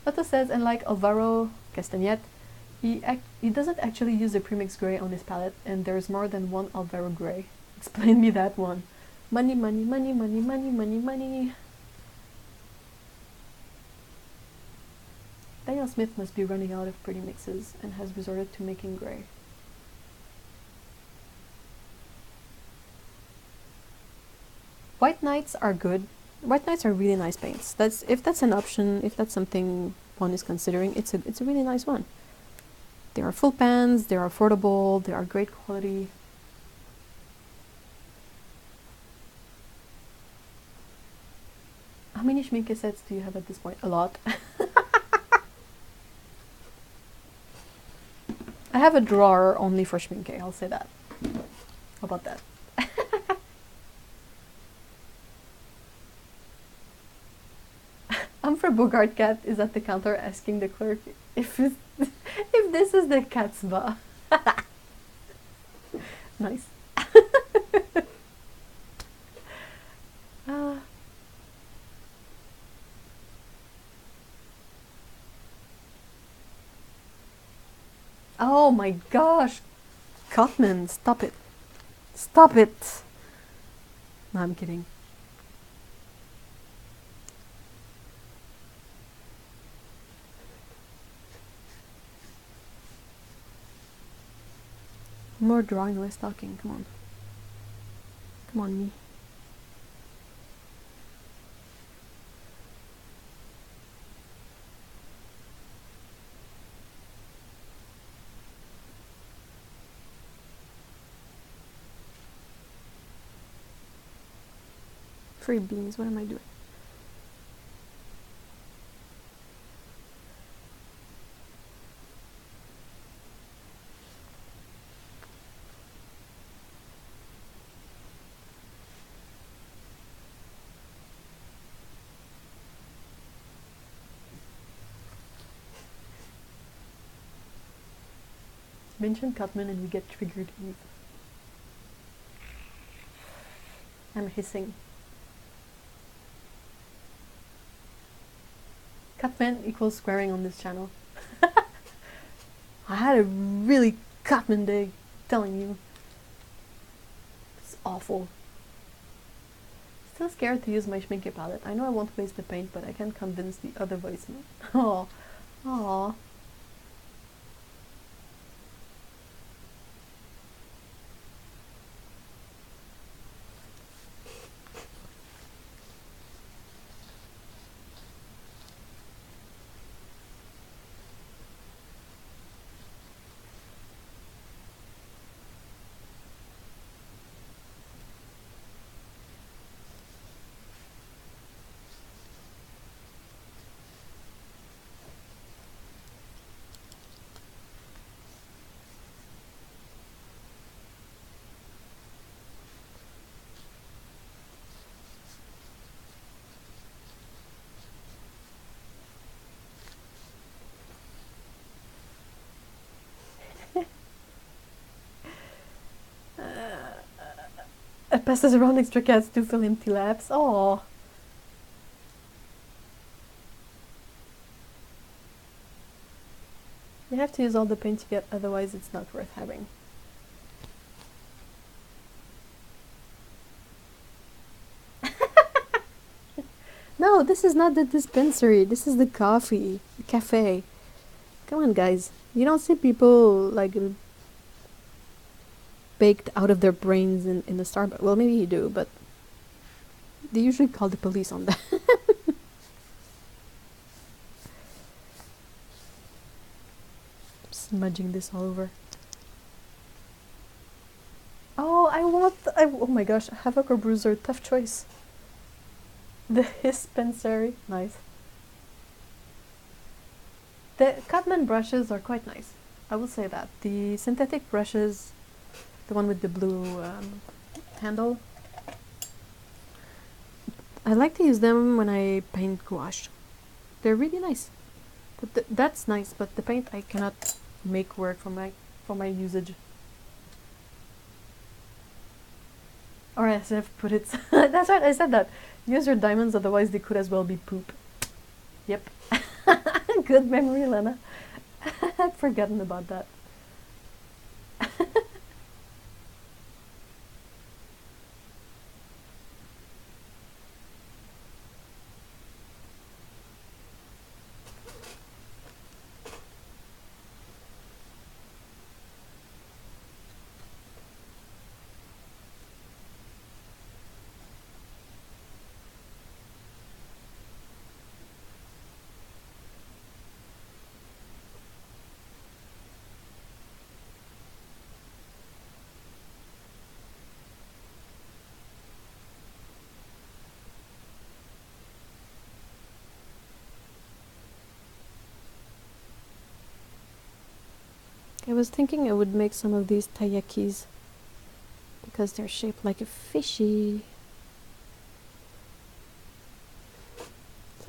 Speaker 1: Otto says, and like Alvaro Castagnet, he doesn't actually use a premix gray on his palette, and there's more than one Alvaro gray. Explain me that one. Money, money, money, money, money, money, money. Daniel Smith must be running out of pretty mixes and has resorted to making gray. White Knights are good. White Knights are really nice paints. If that's an option, if that's something one is considering, it's a really nice one. They are full pans, they are affordable, they are great quality. How many Schminke sets do you have at this point? A lot. I have a drawer only for schminke, I'll say that. How about that? Humphrey Bogart cat is at the counter asking the clerk if if this is the cat spa. Nice. uh, oh my gosh, Cotman, stop it. Stop it! No, I'm kidding. More drawing, less talking, come on. Come on, me. Free beans, what am I doing? Mention Cutman and we get triggered Eve. I'm hissing. Cutman equals squaring on this channel. I had a really Cutman day, telling you. It's awful. Still scared to use my schminke palette. I know I won't waste the paint, but I can't convince the other voicemail. Oh, aww. It passes around extra cats to fill empty laps. Aww. You have to use all the paint you get, otherwise it's not worth having. No, this is not the dispensary. This is the coffee. The cafe. Come on, guys. You don't see people like baked out of their brains in the Starbucks. Well, maybe you do, but they usually call the police on that. Smudging this all over. Oh, oh my gosh, Havoc or Bruiser, tough choice. The dispensary, nice. The Cutman brushes are quite nice. I will say that. The synthetic brushes, the one with the blue handle, I like to use them when I paint gouache. They're really nice. But that's nice, but the paint I cannot make work for my usage. Or as I've put it, that's right, I said that. Use your diamonds, otherwise they could as well be poop. Yep. Good memory, Lena. I'd forgotten about that. I was thinking I would make some of these taiyakis because they're shaped like a fishy.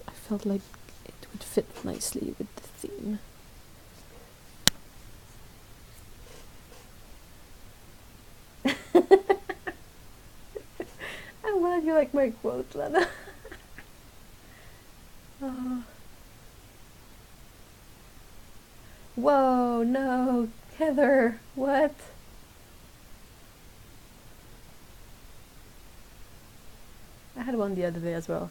Speaker 1: I felt like it would fit nicely with the theme. I'm glad you like my quote, Lana. Oh. Whoa, no, Heather, what? I had one the other day as well.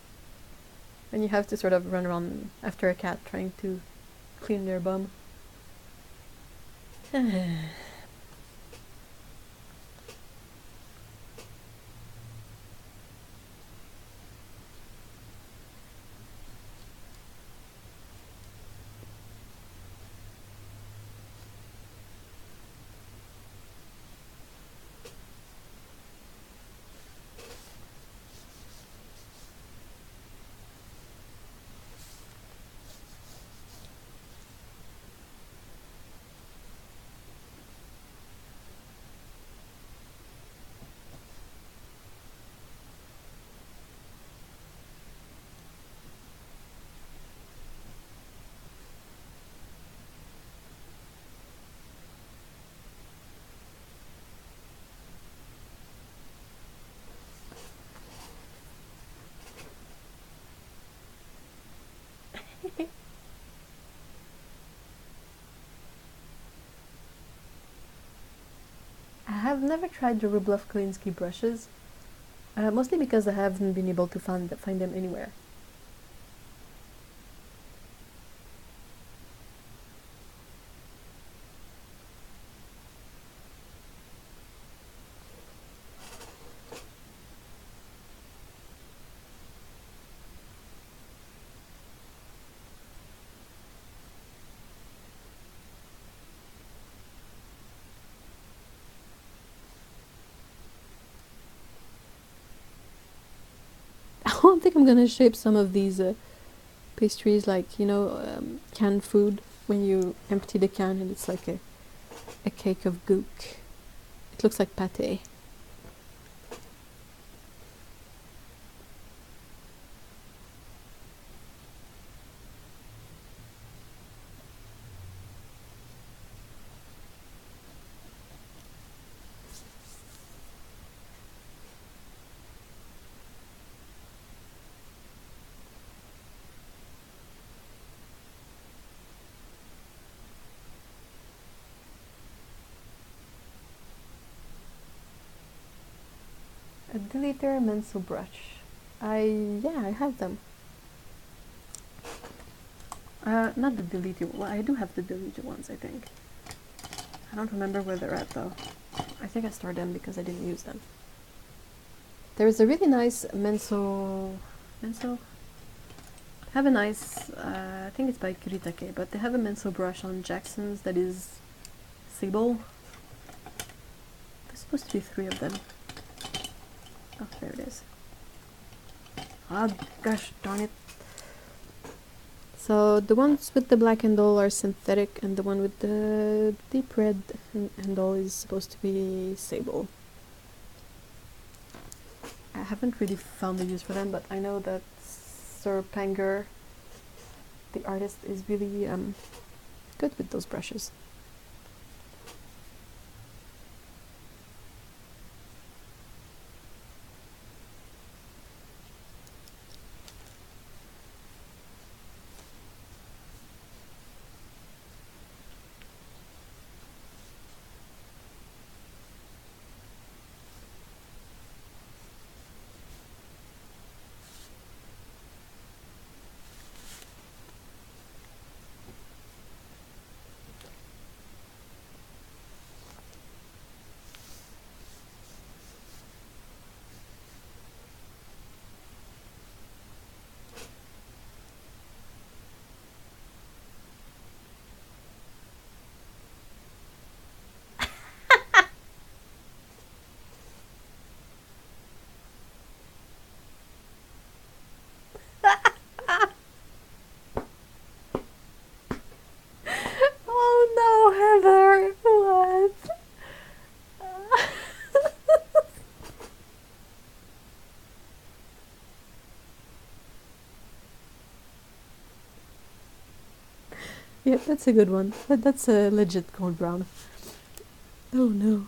Speaker 1: And you have to sort of run around after a cat trying to clean their bum. I have never tried the Rublev Kolinsky brushes, mostly because I haven't been able to find them anywhere. I don't think I'm gonna shape some of these pastries like, you know, canned food when you empty the can and it's like a cake of gook. It looks like pate. A deleter Menso brush. Yeah, I have them. Not the deleted. Well, I do have the deleted ones, I think. I don't remember where they're at though. I think I stored them because I didn't use them. There is a really nice Menso. Have a nice. I think it's by Kuritake, but they have a Menso brush on Jackson's that is sable. There's supposed to be 3 of them. Oh, there it is. Ah, gosh darn it. So the ones with the black handle are synthetic, and the one with the deep red handle is supposed to be sable. I haven't really found a use for them, but I know that Sir Panger, the artist, is really good with those brushes. Yeah, that's a good one. That's a legit gold brown. Oh no.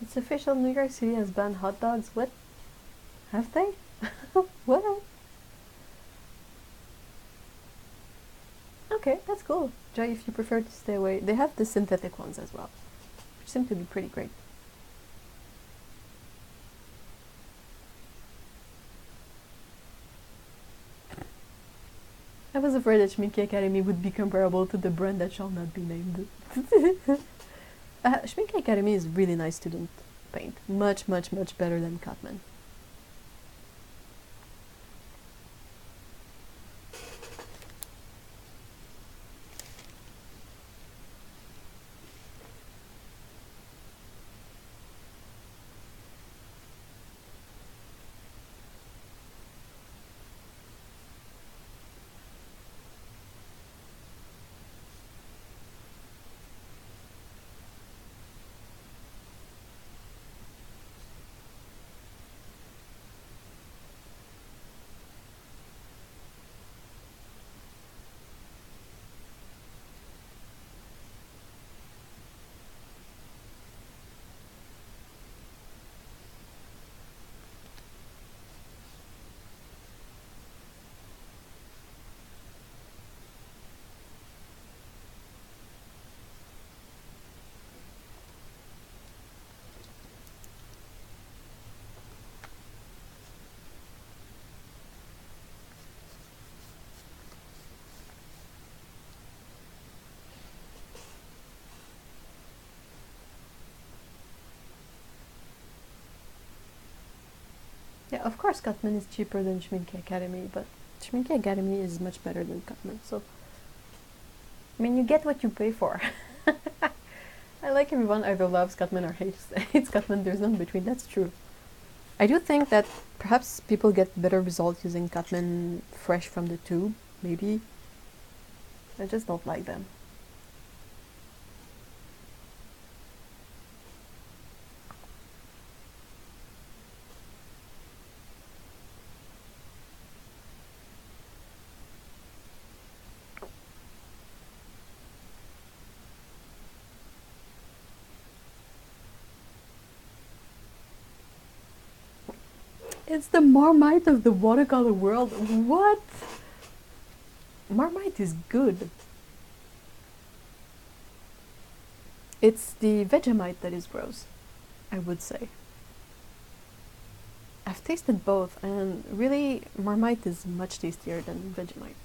Speaker 1: It's official, New York City has banned hot dogs. What? Have they? What? Okay, that's cool. Joy, if you prefer to stay away, they have the synthetic ones as well, which seem to be pretty great. I was afraid that Schminke Academy would be comparable to the brand that shall not be named. Schminke Academy is really nice student paint. Much, much, much better than Cotman. Yeah, of course Cotman is cheaper than Schminke Academy, but Schminke Academy is much better than Cotman, so... I mean, you get what you pay for. I like everyone either loves Cotman or hates Cotman, there's none between, that's true. I do think that perhaps people get better results using Cotman fresh from the tube, maybe. I just don't like them. It's the Marmite of the watercolor world. What? Marmite is good. It's the Vegemite that is gross, I would say. I've tasted both, and really, Marmite is much tastier than Vegemite.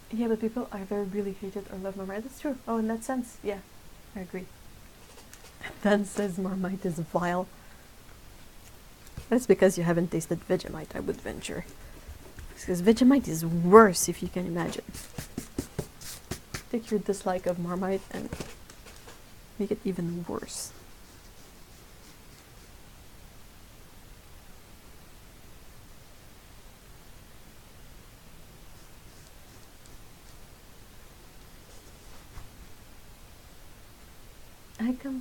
Speaker 1: Yeah, but people either really hate it or love Marmite. That's true. Oh, in that sense, yeah, I agree. Dan says Marmite is vile. That's because you haven't tasted Vegemite, I would venture. Because Vegemite is worse, if you can imagine. Take your dislike of Marmite and make it even worse.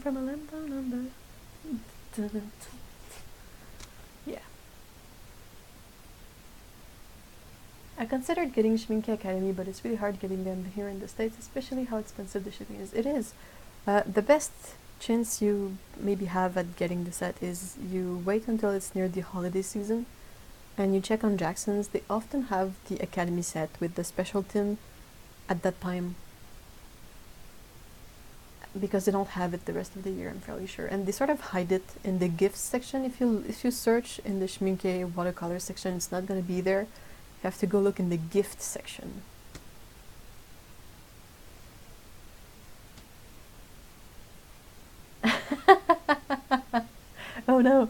Speaker 1: from a lamp down under. Yeah. I considered getting Schminke Academy, but it's really hard getting them here in the States, especially how expensive the shipping is. It is. The best chance you maybe have at getting the set is you wait until it's near the holiday season and you check on Jackson's. They often have the Academy set with the special tin at that time because they don't have it the rest of the year, I'm fairly sure. And they sort of hide it in the gifts section. If you search in the Schminke watercolor section, it's not going to be there. You have to go look in the gift section. Oh no,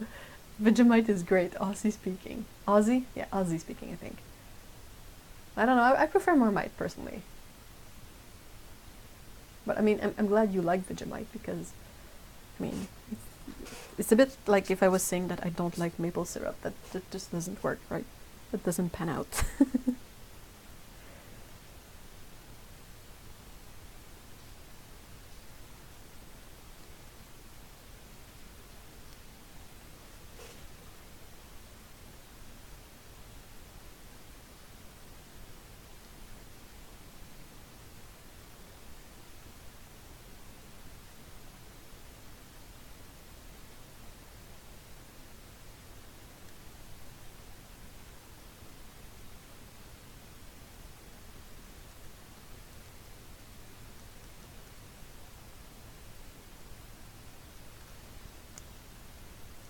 Speaker 1: Vegemite is great. Aussie speaking. Aussie? Yeah, Aussie speaking, I think. I don't know, I prefer Marmite personally. But I mean, I'm glad you like Vegemite because, I mean, it's a bit like if I was saying that I don't like maple syrup. That just doesn't work, right? That doesn't pan out.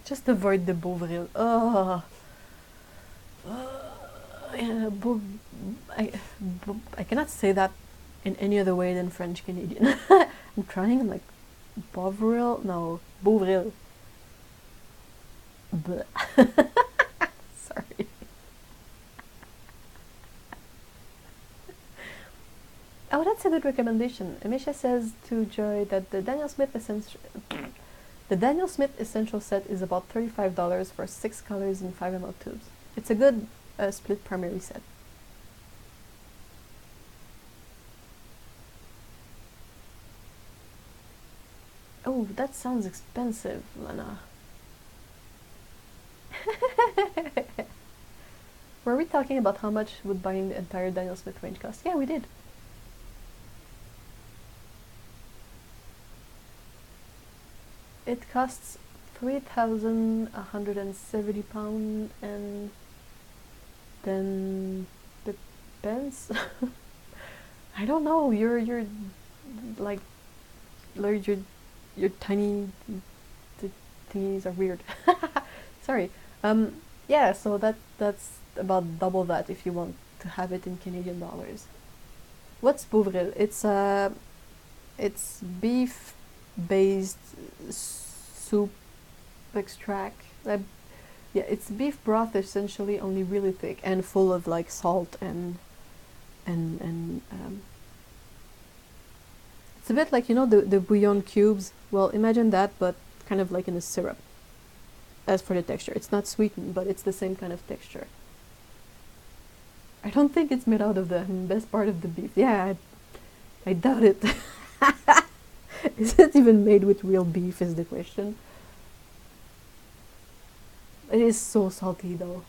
Speaker 1: Just avoid the Beauvril. Oh. Yeah, I cannot say that in any other way than French Canadian. I'm trying. I'm like Beauvril. No, Beauvril. Sorry. Oh, that's a good recommendation. Amisha says to Joy that the Daniel Smith Essential set is about $35 for 6 colors in 5 ml tubes. It's a good split primary set. Oh, that sounds expensive, Lena. Were we talking about how much would buying the entire Daniel Smith range cost? Yeah, we did. It costs £3,170 and then depends. I don't know. You're like your tiny thingies are weird. Sorry. Yeah. So that's about double that if you want to have it in Canadian dollars. What's Beauvril? It's beef based soup extract. Yeah, it's beef broth essentially, only really thick and full of like salt and it's a bit like, you know, the bouillon cubes. Well, imagine that, but kind of like in a syrup. As for the texture, it's not sweetened, but it's the same kind of texture. I don't think it's made out of the best part of the beef. Yeah, I doubt it. Is it even made with real beef is the question. It is so salty though.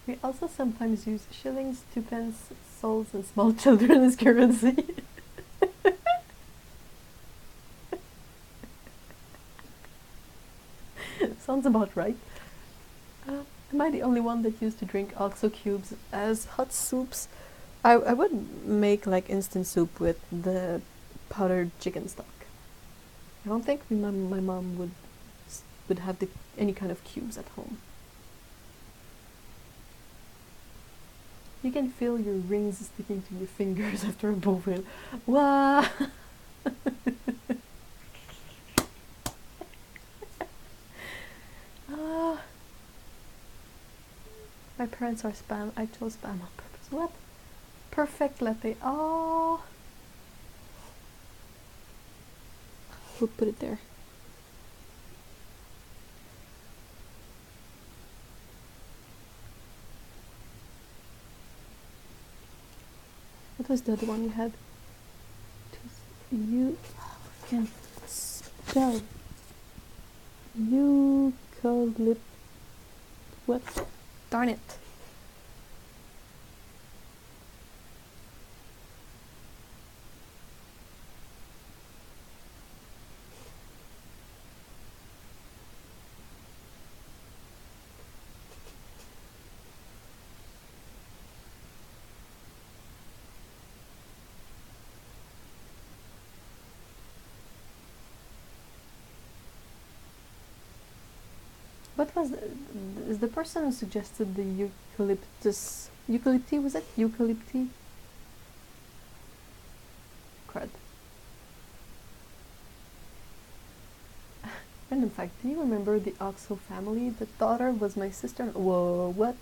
Speaker 1: We also sometimes use shillings, 2 pence, souls, and small children as currency. sounds about right. Am I the only one that used to drink OXO cubes as hot soups? I would make like instant soup with the powdered chicken stock. I don't think my mom would have any kind of cubes at home. You can feel your rings sticking to your fingers after a bowl. Wow! My parents are spam. I chose spam on purpose. What? Perfect latte. Oh! We'll put it there. What was the other one we had? You can spell eucalypt. What? Darn it. What was is the person who suggested the eucalyptus? Eucalypti? Was it eucalypti? Crud. Random fact, do you remember the OXO family? The daughter was my sister. Whoa, what?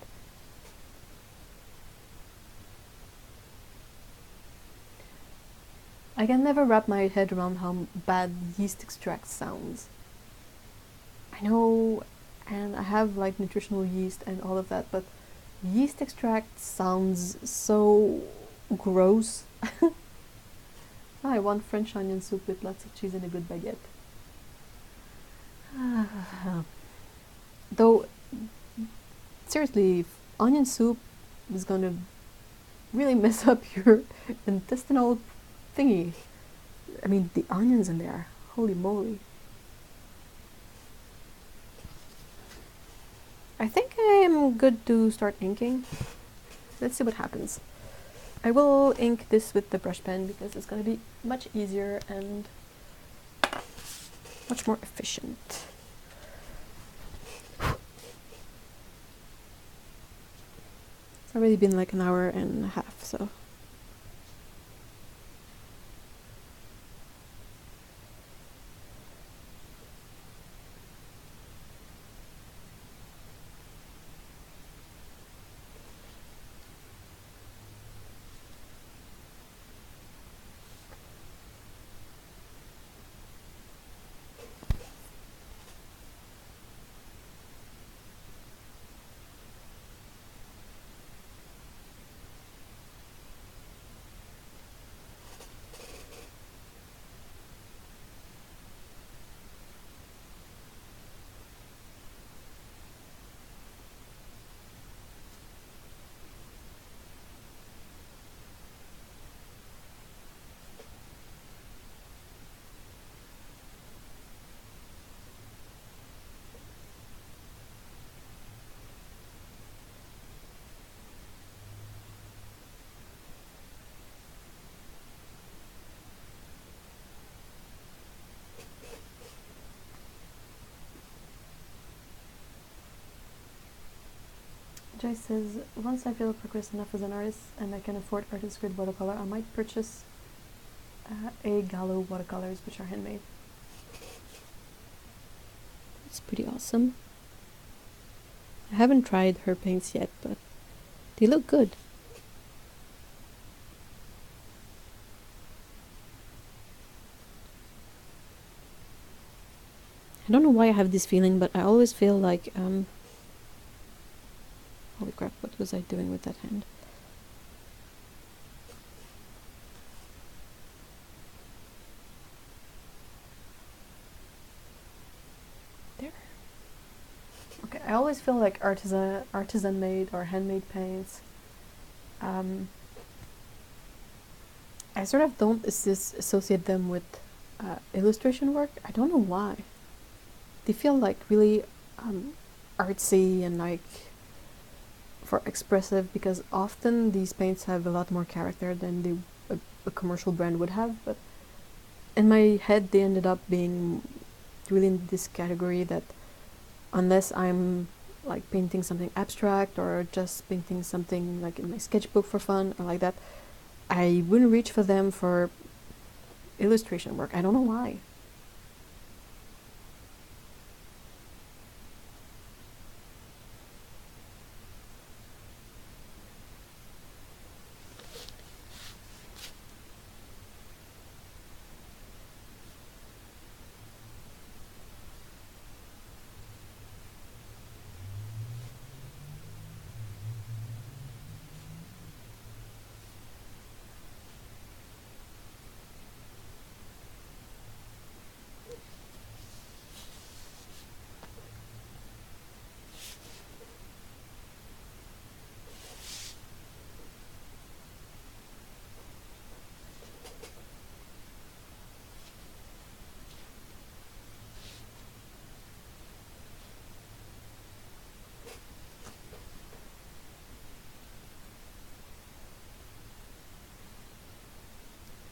Speaker 1: I can never wrap my head around how bad yeast extract sounds. I know, and I have like nutritional yeast and all of that, but yeast extract sounds so gross. I want French onion soup with lots of cheese and a good baguette. Though, seriously, onion soup is gonna really mess up your intestinal thingy. I mean, the onions in there, holy moly. I think I am good to start inking. Let's see what happens. I will ink this with the brush pen because it's going to be much easier and much more efficient. It's already been like an hour and a half, so. Jay says, once I feel progressed enough as an artist and I can afford artist grade watercolor, I might purchase a Gallo watercolors, which are handmade. It's pretty awesome. I haven't tried her paints yet, but they look good. I don't know why I have this feeling, but I always feel like holy crap, what was I doing with that hand? There. Okay, I always feel like artisan made or handmade paints. I sort of don't associate them with illustration work. I don't know why. They feel like really artsy and like for expressive, because often these paints have a lot more character than a commercial brand would have, but in my head they ended up being really in this category that unless I'm like painting something abstract or just painting something like in my sketchbook for fun or like that, I wouldn't reach for them for illustration work. I don't know why.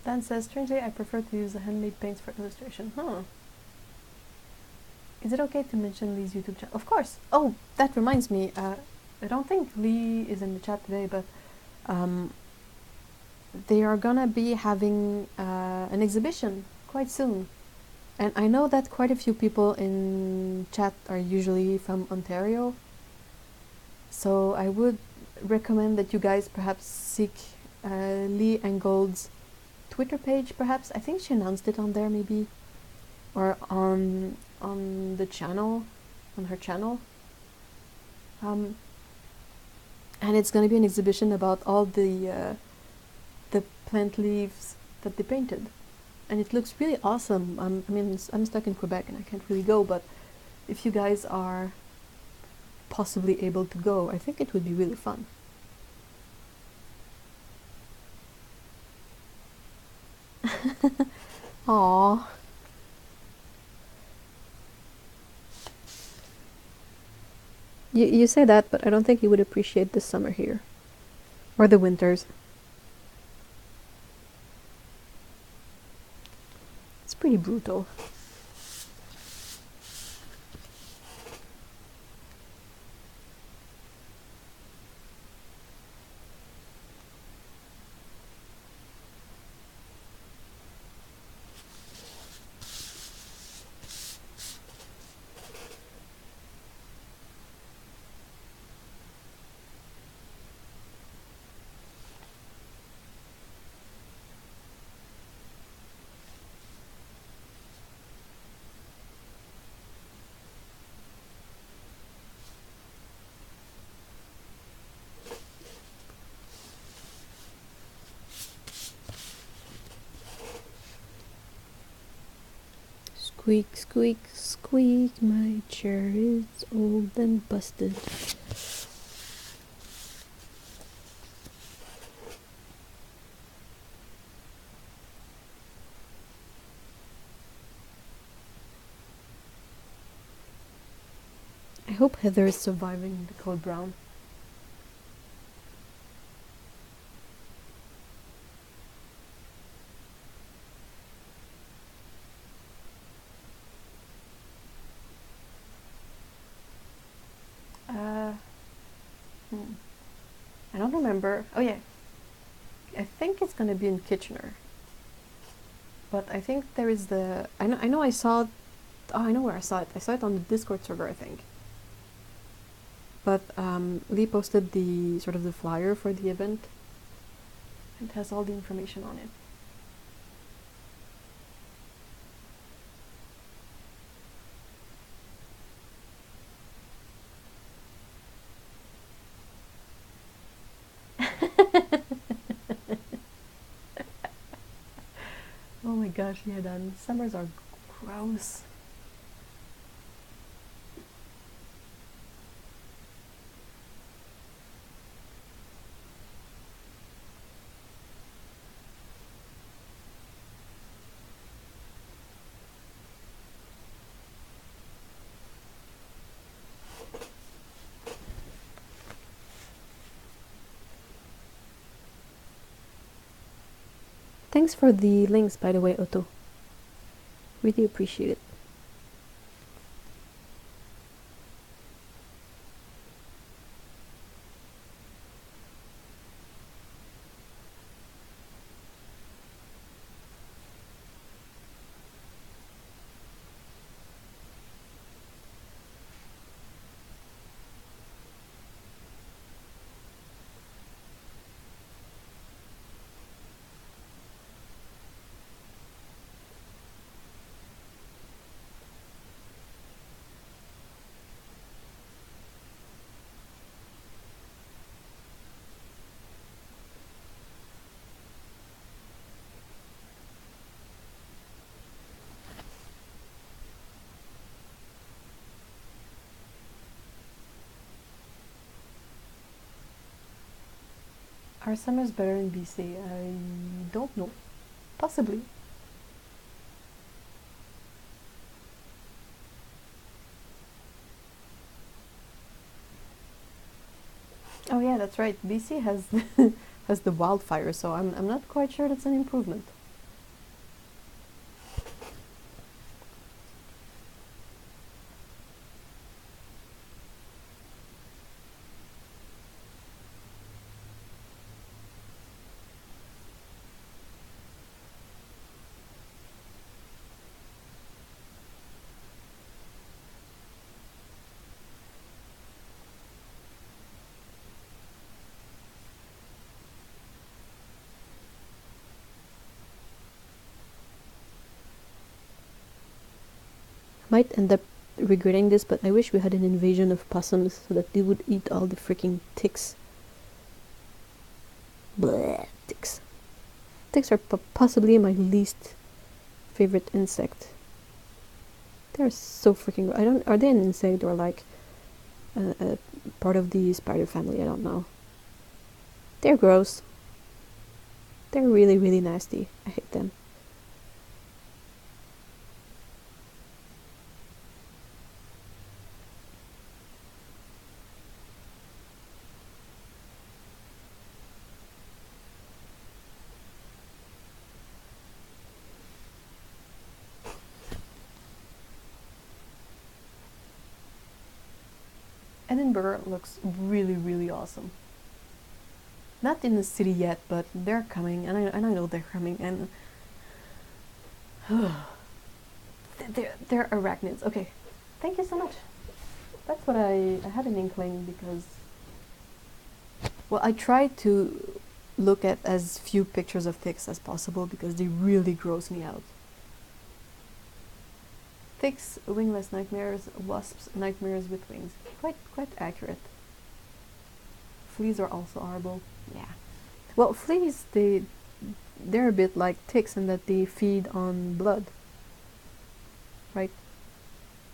Speaker 1: Dan says, strangely, I prefer to use the handmade paints for illustration. Huh. Is it okay to mention Lee's YouTube channel? Of course. Oh, that reminds me. I don't think Lee is in the chat today, but they are gonna be having an exhibition quite soon. And I know that quite a few people in chat are usually from Ontario. So I would recommend that you guys perhaps seek Lee Engold's Twitter page, perhaps. I think she announced it on there, maybe, or on the channel, on her channel. And it's going to be an exhibition about all the plant leaves that they painted, and it looks really awesome. I mean, I'm stuck in Quebec and I can't really go, but if you guys are possibly able to go, I think it would be really fun. Aww. You say that, but I don't think you would appreciate the summer here. Or the winters. It's pretty brutal. Squeak, squeak, squeak, my chair is old and busted. I hope Heather is surviving the code brown. I don't remember. Oh yeah, I think it's gonna be in Kitchener. But I think there is the. I know. I saw. Oh, I know where I saw it. I saw it on the Discord server, I think. But Lee posted the sort of the flyer for the event. It has all the information on it. Oh my gosh, yeah, Dan. Summers are gross. Thanks for the links, by the way, Otto. Really appreciate it. Are summers better in BC? I don't know. Possibly. Oh yeah, that's right. BC has has the wildfire, so I'm not quite sure that's an improvement. Might end up regretting this, but I wish we had an invasion of possums so that they would eat all the freaking ticks. Bleh, ticks. Ticks are possibly my least favorite insect. They're so freaking. I don't. Are they an insect or like a part of the spider family? I don't know. They're gross. They're really, really nasty. I hate them. Edinburgh looks really, really awesome. Not in the city yet, but they're coming, and I know they're coming, and they're arachnids. Okay, thank you so much. That's what I had an inkling because, well, I try to look at as few pictures of ticks as possible because they really gross me out. Ticks, wingless nightmares, wasps, nightmares with wings. Quite accurate. Fleas are also horrible. Yeah. Well, fleas, they're a bit like ticks in that they feed on blood. Right?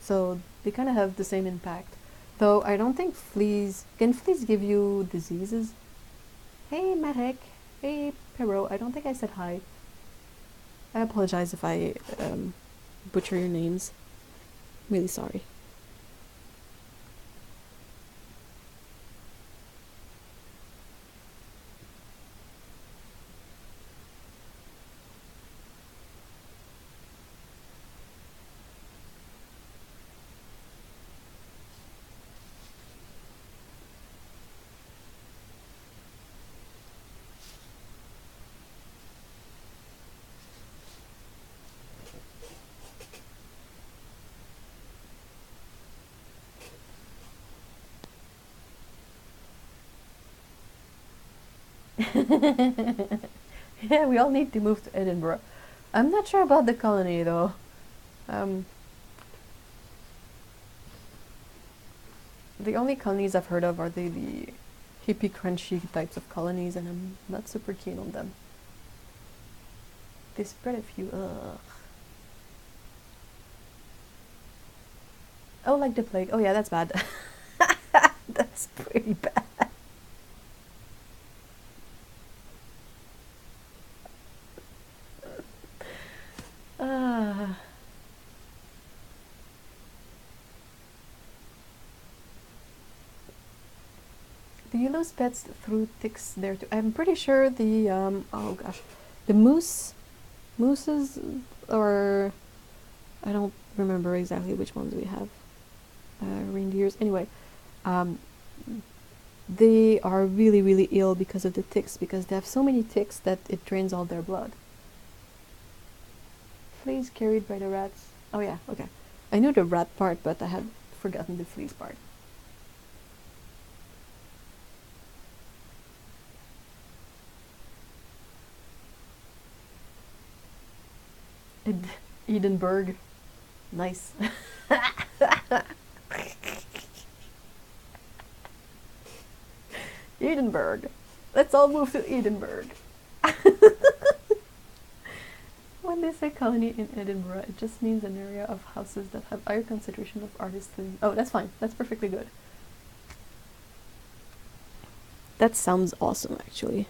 Speaker 1: So they kind of have the same impact. Though I don't think fleas... Can fleas give you diseases? Hey, Matek. Hey, Perot. I don't think I said hi. I apologize if I butcher your names. I'm really sorry. Yeah, we all need to move to Edinburgh. I'm not sure about the colony though. The only colonies I've heard of are the hippie crunchy types of colonies, and I'm not super keen on them. They spread a few. Ugh. Oh, like the plague. Oh yeah, that's bad. That's pretty bad. Do you lose pets through ticks there too? I'm pretty sure the oh gosh, The mooses, or I don't remember exactly which ones we have. Reindeers. Anyway, um, they are really, really ill because of the ticks, because they have so many ticks that it drains all their blood. Fleas carried by the rats. Oh yeah, okay. I knew the rat part, but I had forgotten the fleas part. Edinburgh. Nice. Edinburgh. Let's all move to Edinburgh. When they say colony in Edinburgh, it just means an area of houses that have higher concentration of artists living. Oh, that's fine. That's perfectly good. That sounds awesome, actually.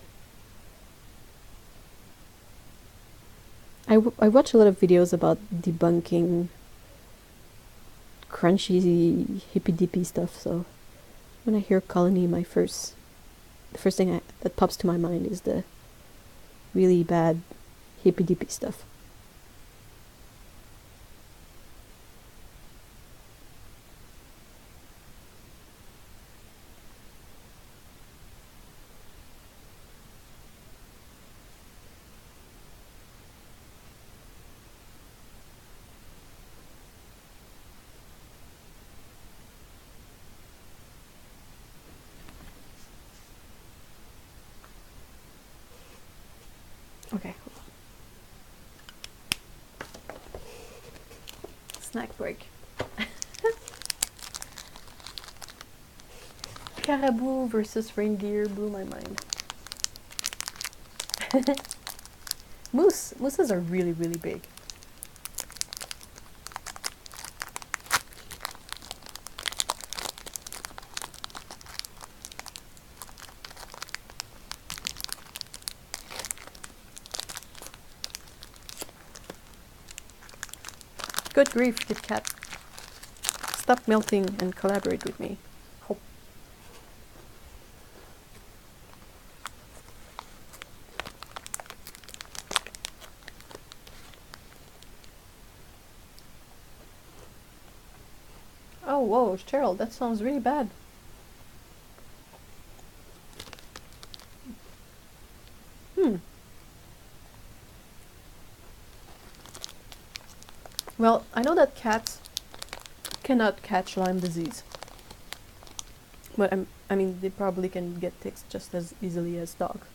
Speaker 1: I watch a lot of videos about debunking crunchy hippy dippy stuff, so when I hear colony, the first thing that pops to my mind is the really bad hippy dippy stuff. Okay. Snack break. Caribou versus reindeer blew my mind. Mooses are really, really big. Good grief, Kit Kat. Stop melting and collaborate with me. Hope. Oh, whoa, Cheryl, that sounds really bad. Well, I know that cats cannot catch Lyme disease. But I mean, they probably can get ticks just as easily as dogs.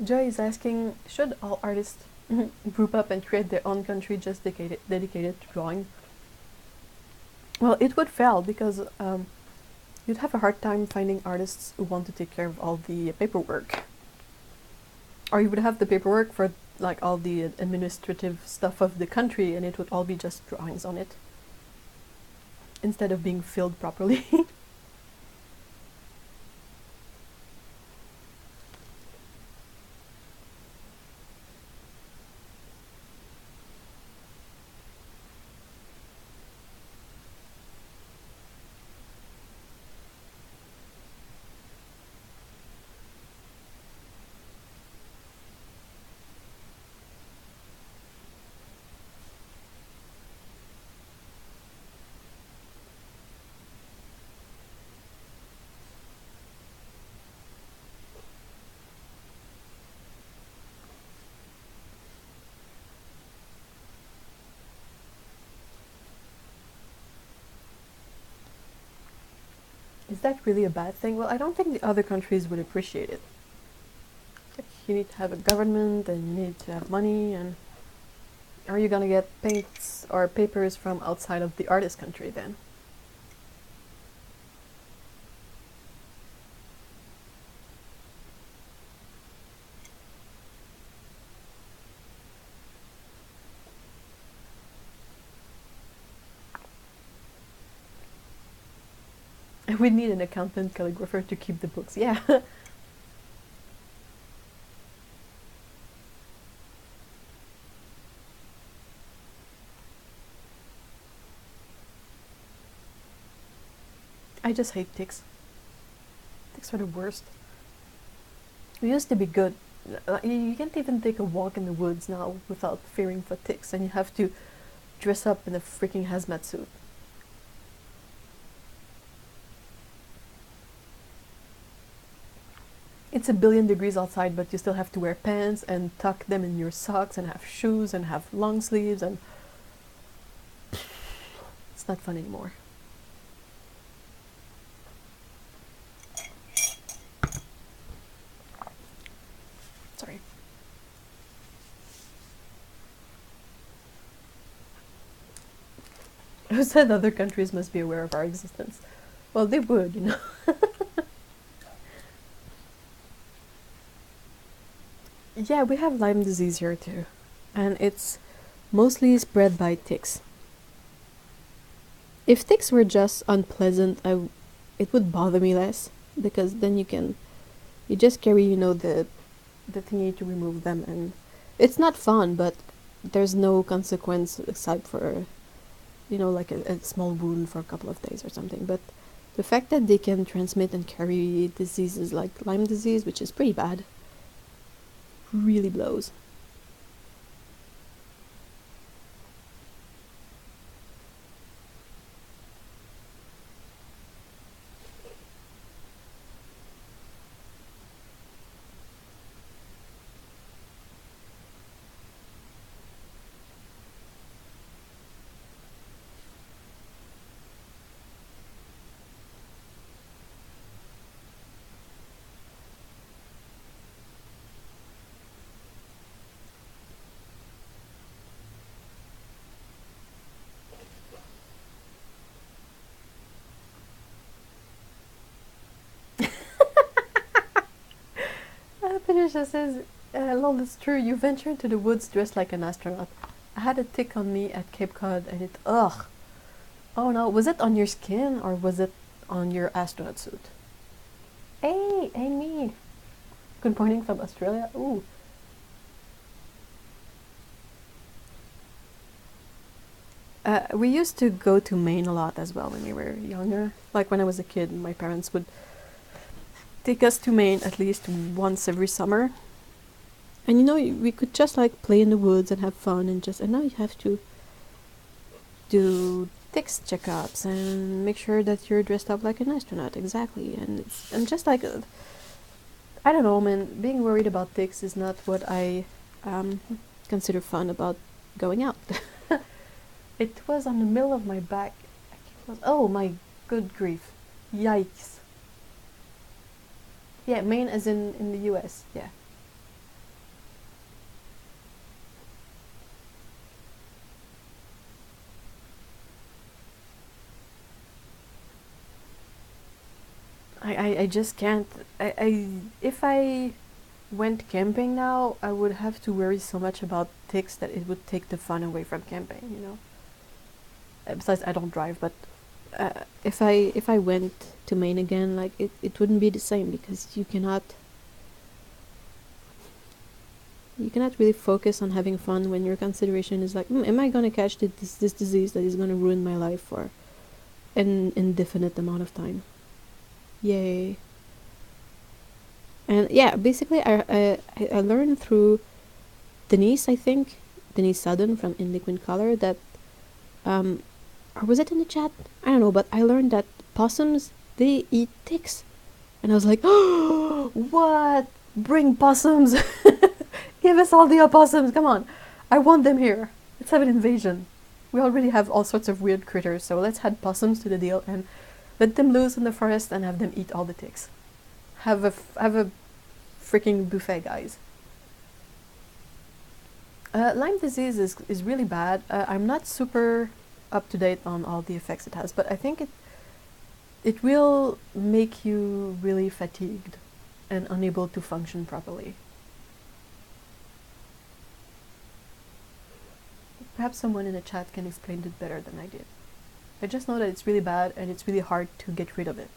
Speaker 1: Joy is asking, should all artists group up and create their own country just dedicated to drawing? Well, it would fail because you'd have a hard time finding artists who want to take care of all the paperwork. Or you would have the paperwork for like all the administrative stuff of the country, and it would all be just drawings on it instead of being filled properly. Is that really a bad thing? Well, I don't think the other countries would appreciate it. Like, you need to have a government, and you need to have money, and are you gonna get paints or papers from outside of the artist country then? We need an accountant calligrapher to keep the books. Yeah. I just hate ticks. Ticks are the worst. We used to be good. You can't even take a walk in the woods now without fearing for ticks, and you have to dress up in a freaking hazmat suit. It's a billion degrees outside, but you still have to wear pants and tuck them in your socks and have shoes and have long sleeves, and it's not fun anymore. Sorry. Who said other countries must be aware of our existence? Well, they would, you know. Yeah, we have Lyme disease here too, and it's mostly spread by ticks. If ticks were just unpleasant, it would bother me less, because then you just carry, you know, the thingy to remove them, and it's not fun, but there's no consequence aside for, you know, like a small wound for a couple of days or something. But the fact that they can transmit and carry diseases like Lyme disease, which is pretty bad, really blows. Patricia says, lol, it's true, you venture into the woods dressed like an astronaut. I had a tick on me at Cape Cod and it, ugh. Oh no, was it on your skin or was it on your astronaut suit? Hey, Amy. Good morning from Australia. Ooh. We used to go to Maine a lot as well when we were younger. Like when I was a kid, my parents would take us to Maine at least once every summer. And you know, we could just like play in the woods and have fun and now you have to do ticks checkups and make sure that you're dressed up like an astronaut. Exactly. And I'm just like, I don't know, man, being worried about ticks is not what I consider fun about going out. It was on the middle of my back. Oh my good grief. Yikes. Yeah, Maine as in the US, yeah. I just can't. If I went camping now, I would have to worry so much about ticks that it would take the fun away from camping, you know. Besides, I don't drive, but if I went to Maine again, like it wouldn't be the same because you cannot really focus on having fun when your consideration is like, am I gonna catch this disease that is gonna ruin my life for an indefinite amount of time? Yay. And yeah, basically I learned through Denise, I think, Denise Sudden from In Liquid Color, that or was it in the chat? I don't know, but I learned that possums, they eat ticks. And I was like, oh, what? Bring possums! Give us all the opossums, come on. I want them here. Let's have an invasion. We already have all sorts of weird critters, so let's add possums to the deal and let them loose in the forest and have them eat all the ticks. Have a freaking buffet, guys. Lyme disease is really bad. I'm not super up to date on all the effects it has, but I think it will make you really fatigued and unable to function properly. Perhaps someone in the chat can explain it better than I did. I just know that it's really bad and it's really hard to get rid of it.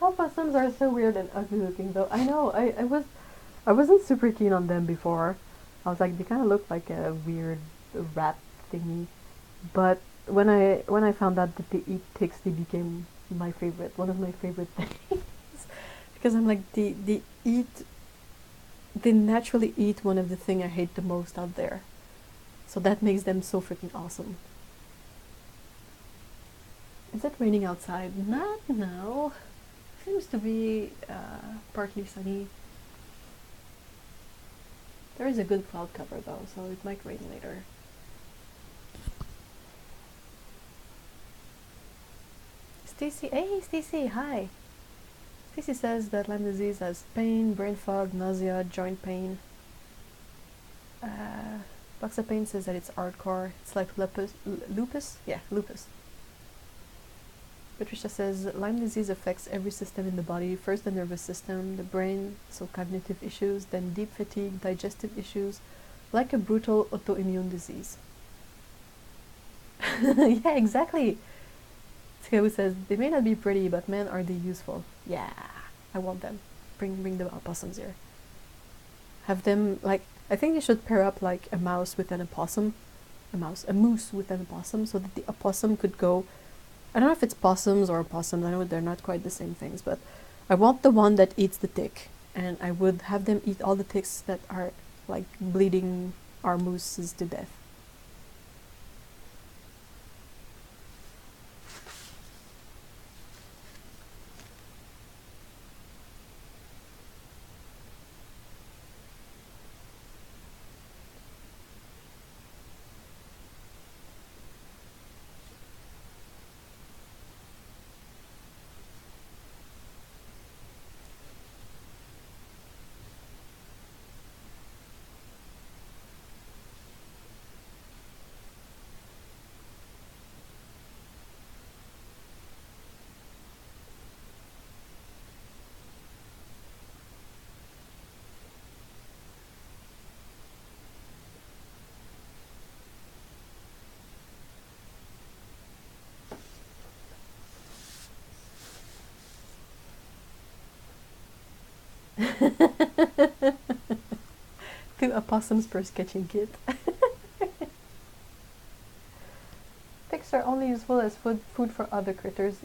Speaker 1: Opossums are so weird and ugly looking though. I know, I wasn't super keen on them before. I was like, they kinda look like a weird rat thingy. But when I found out that they eat ticks, they became my favorite, one of my favorite things. Because I'm like, they naturally eat one of the things I hate the most out there. So that makes them so freaking awesome. Is it raining outside? Not now. Seems to be partly sunny. There is a good cloud cover though, so it might rain later. Stacy, hey Stacy, hi. Stacy says that Lyme disease has pain, brain fog, nausea, joint pain. Pain says that it's hardcore. It's like lupus? Yeah, lupus. Patricia says Lyme disease affects every system in the body. First the nervous system, the brain, so cognitive issues, then deep fatigue, digestive issues, like a brutal autoimmune disease. Yeah, exactly. Skabu says they may not be pretty, but man, are they useful? Yeah, I want them. Bring the opossums here. Have them like I think they should pair up like a mouse with an opossum, a moose with an opossum, so that the opossum could go. I don't know if it's possums or opossums. I know they're not quite the same things, but I want the one that eats the tick, and I would have them eat all the ticks that are like bleeding our mooses to death. Two opossums per sketching kit. Ticks are only useful as food for other critters.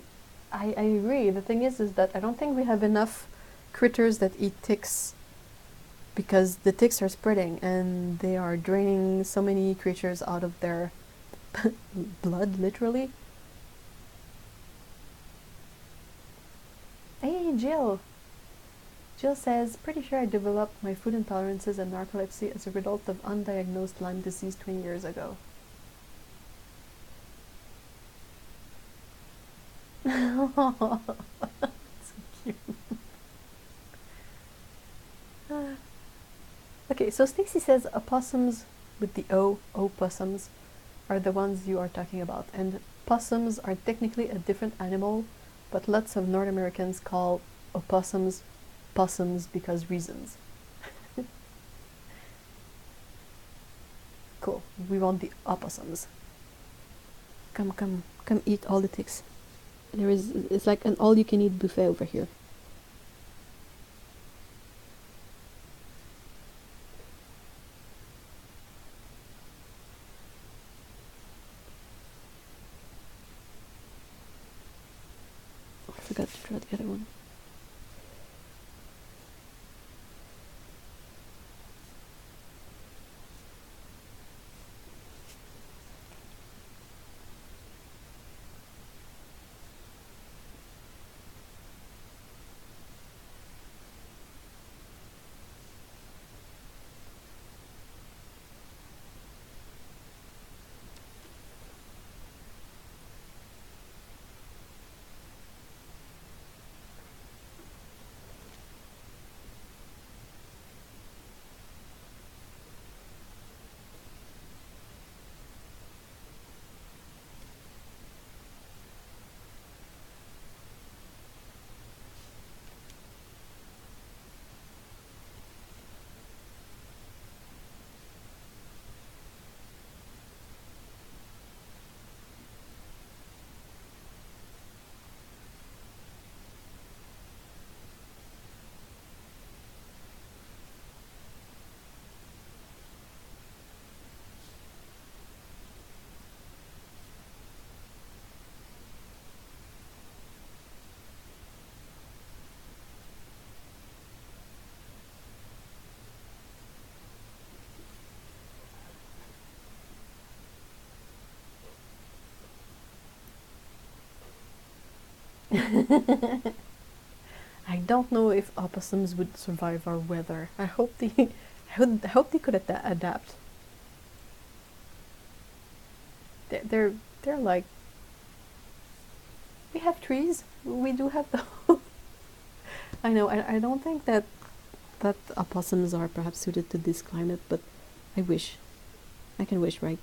Speaker 1: I agree. The thing is that I don't think we have enough critters that eat ticks, because the ticks are spreading and they are draining so many creatures out of their blood, literally. Hey, Jill! Jill says, pretty sure I developed my food intolerances and narcolepsy as a result of undiagnosed Lyme disease 20 years ago. So cute. Okay, so Stacy says opossums with the opossums, are the ones you are talking about. And possums are technically a different animal, but lots of North Americans call opossums possums because reasons. Cool. We want the opossums. Come eat all the ticks. It's like an all-you-can-eat buffet over here. I forgot to try the other one. I don't know if opossums would survive our weather. I hope they, I hope they could adapt. They're like, we have trees. We do have those. I know. I don't think that opossums are perhaps suited to this climate, but I wish. I can wish, right?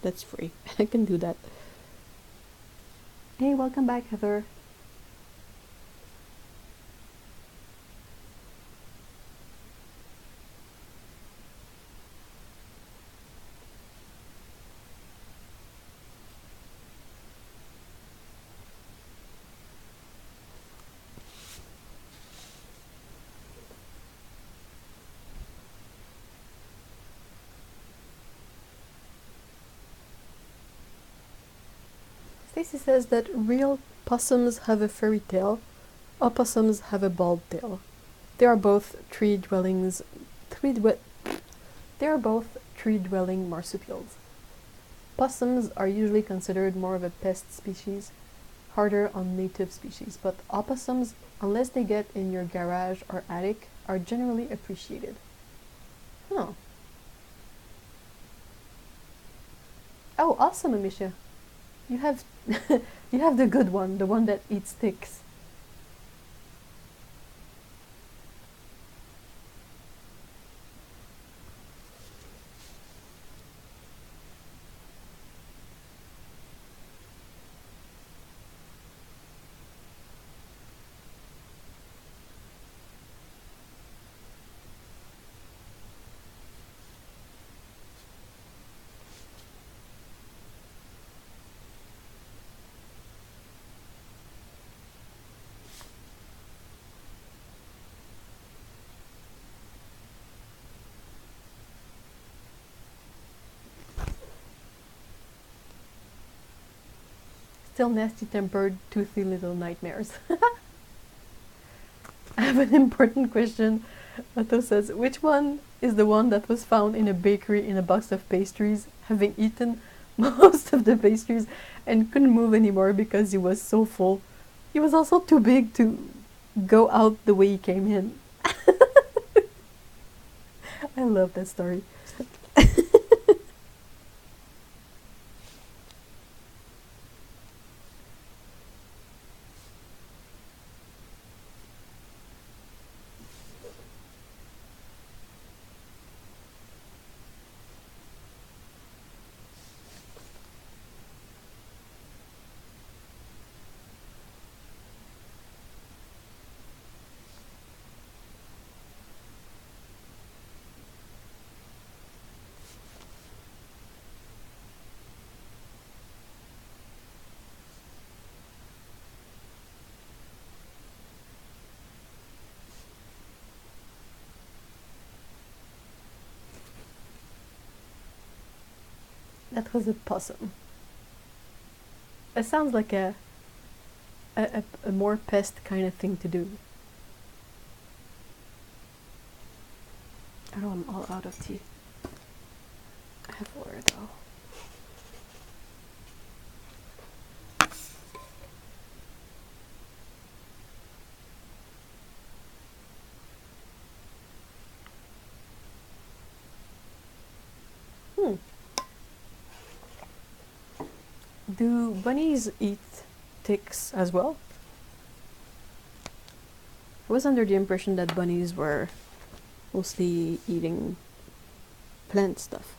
Speaker 1: That's free. I can do that. Hey, welcome back, Heather. Stacy says that real possums have a furry tail, opossums have a bald tail. They are both tree-dwelling marsupials. Possums are usually considered more of a pest species, harder on native species, but opossums, unless they get in your garage or attic, are generally appreciated. Oh. Oh, awesome, Amisha. You have you have the good one, the one that eats sticks. Still nasty-tempered, toothy little nightmares. I have an important question. Otto says, which one is the one that was found in a bakery in a box of pastries, having eaten most of the pastries and couldn't move anymore because he was so full? He was also too big to go out the way he came in. I love that story. That was a possum. It sounds like a more pest kind of thing to do. Oh, I'm all out of tea. I have water though. Do bunnies eat ticks as well? I was under the impression that bunnies were mostly eating plant stuff.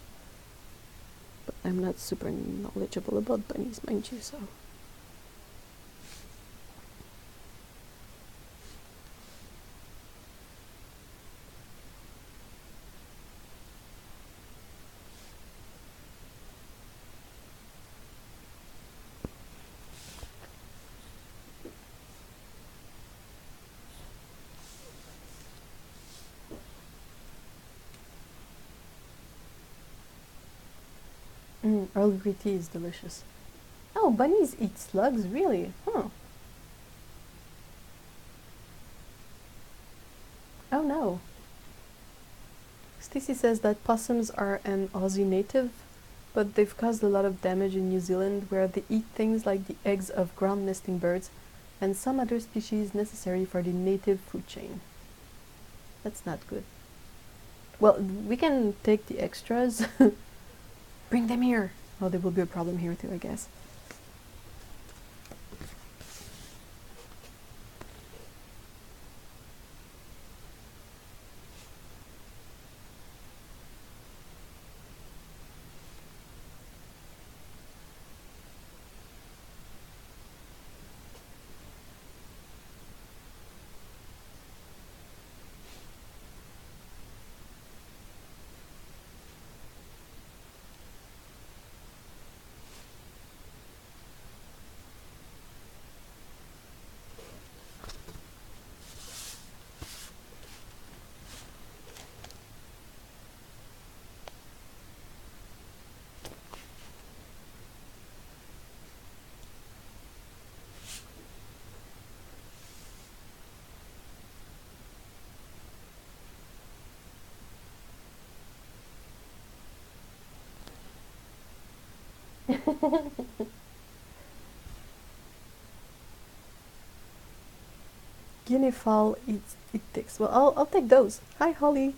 Speaker 1: But I'm not super knowledgeable about bunnies, mind you, so... Earl Grey tea is delicious. Oh, bunnies eat slugs, really? Huh. Oh no. Stacy says that possums are an Aussie native, but they've caused a lot of damage in New Zealand where they eat things like the eggs of ground nesting birds, and some other species necessary for the native food chain. That's not good. Well, we can take the extras. Bring them here. Oh, there will be a problem here too, I guess. Guinea fowl eats ticks. Well, I'll take those. Hi, Holly.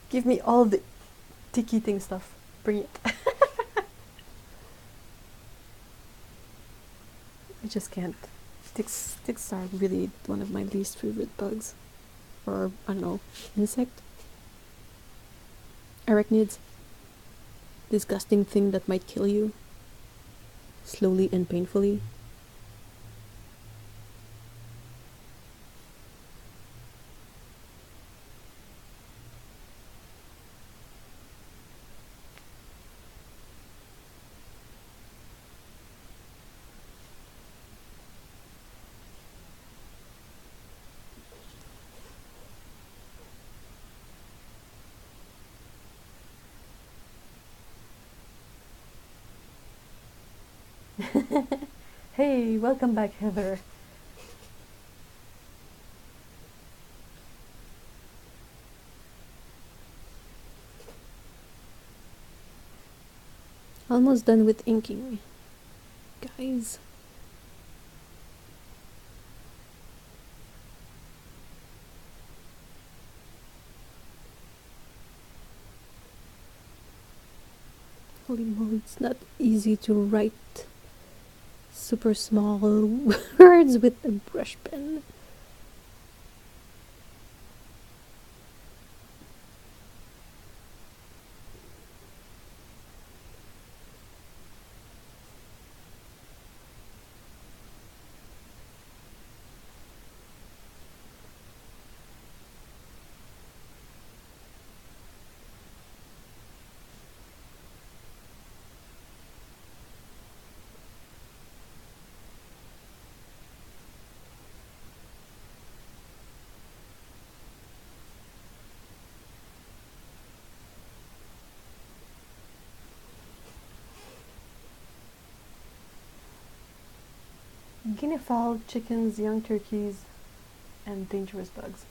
Speaker 1: Give me all the tick eating stuff. Bring it. I just can't. Ticks are really one of my least favorite bugs. Or, I don't know, insect? Arachnids. Disgusting thing that might kill you. Slowly and painfully. Hey, welcome back, Heather. Almost done with inking, guys. Holy moly, it's not easy to write super small words with a brush pen. Guinea fowl, chickens, young turkeys, and dangerous bugs.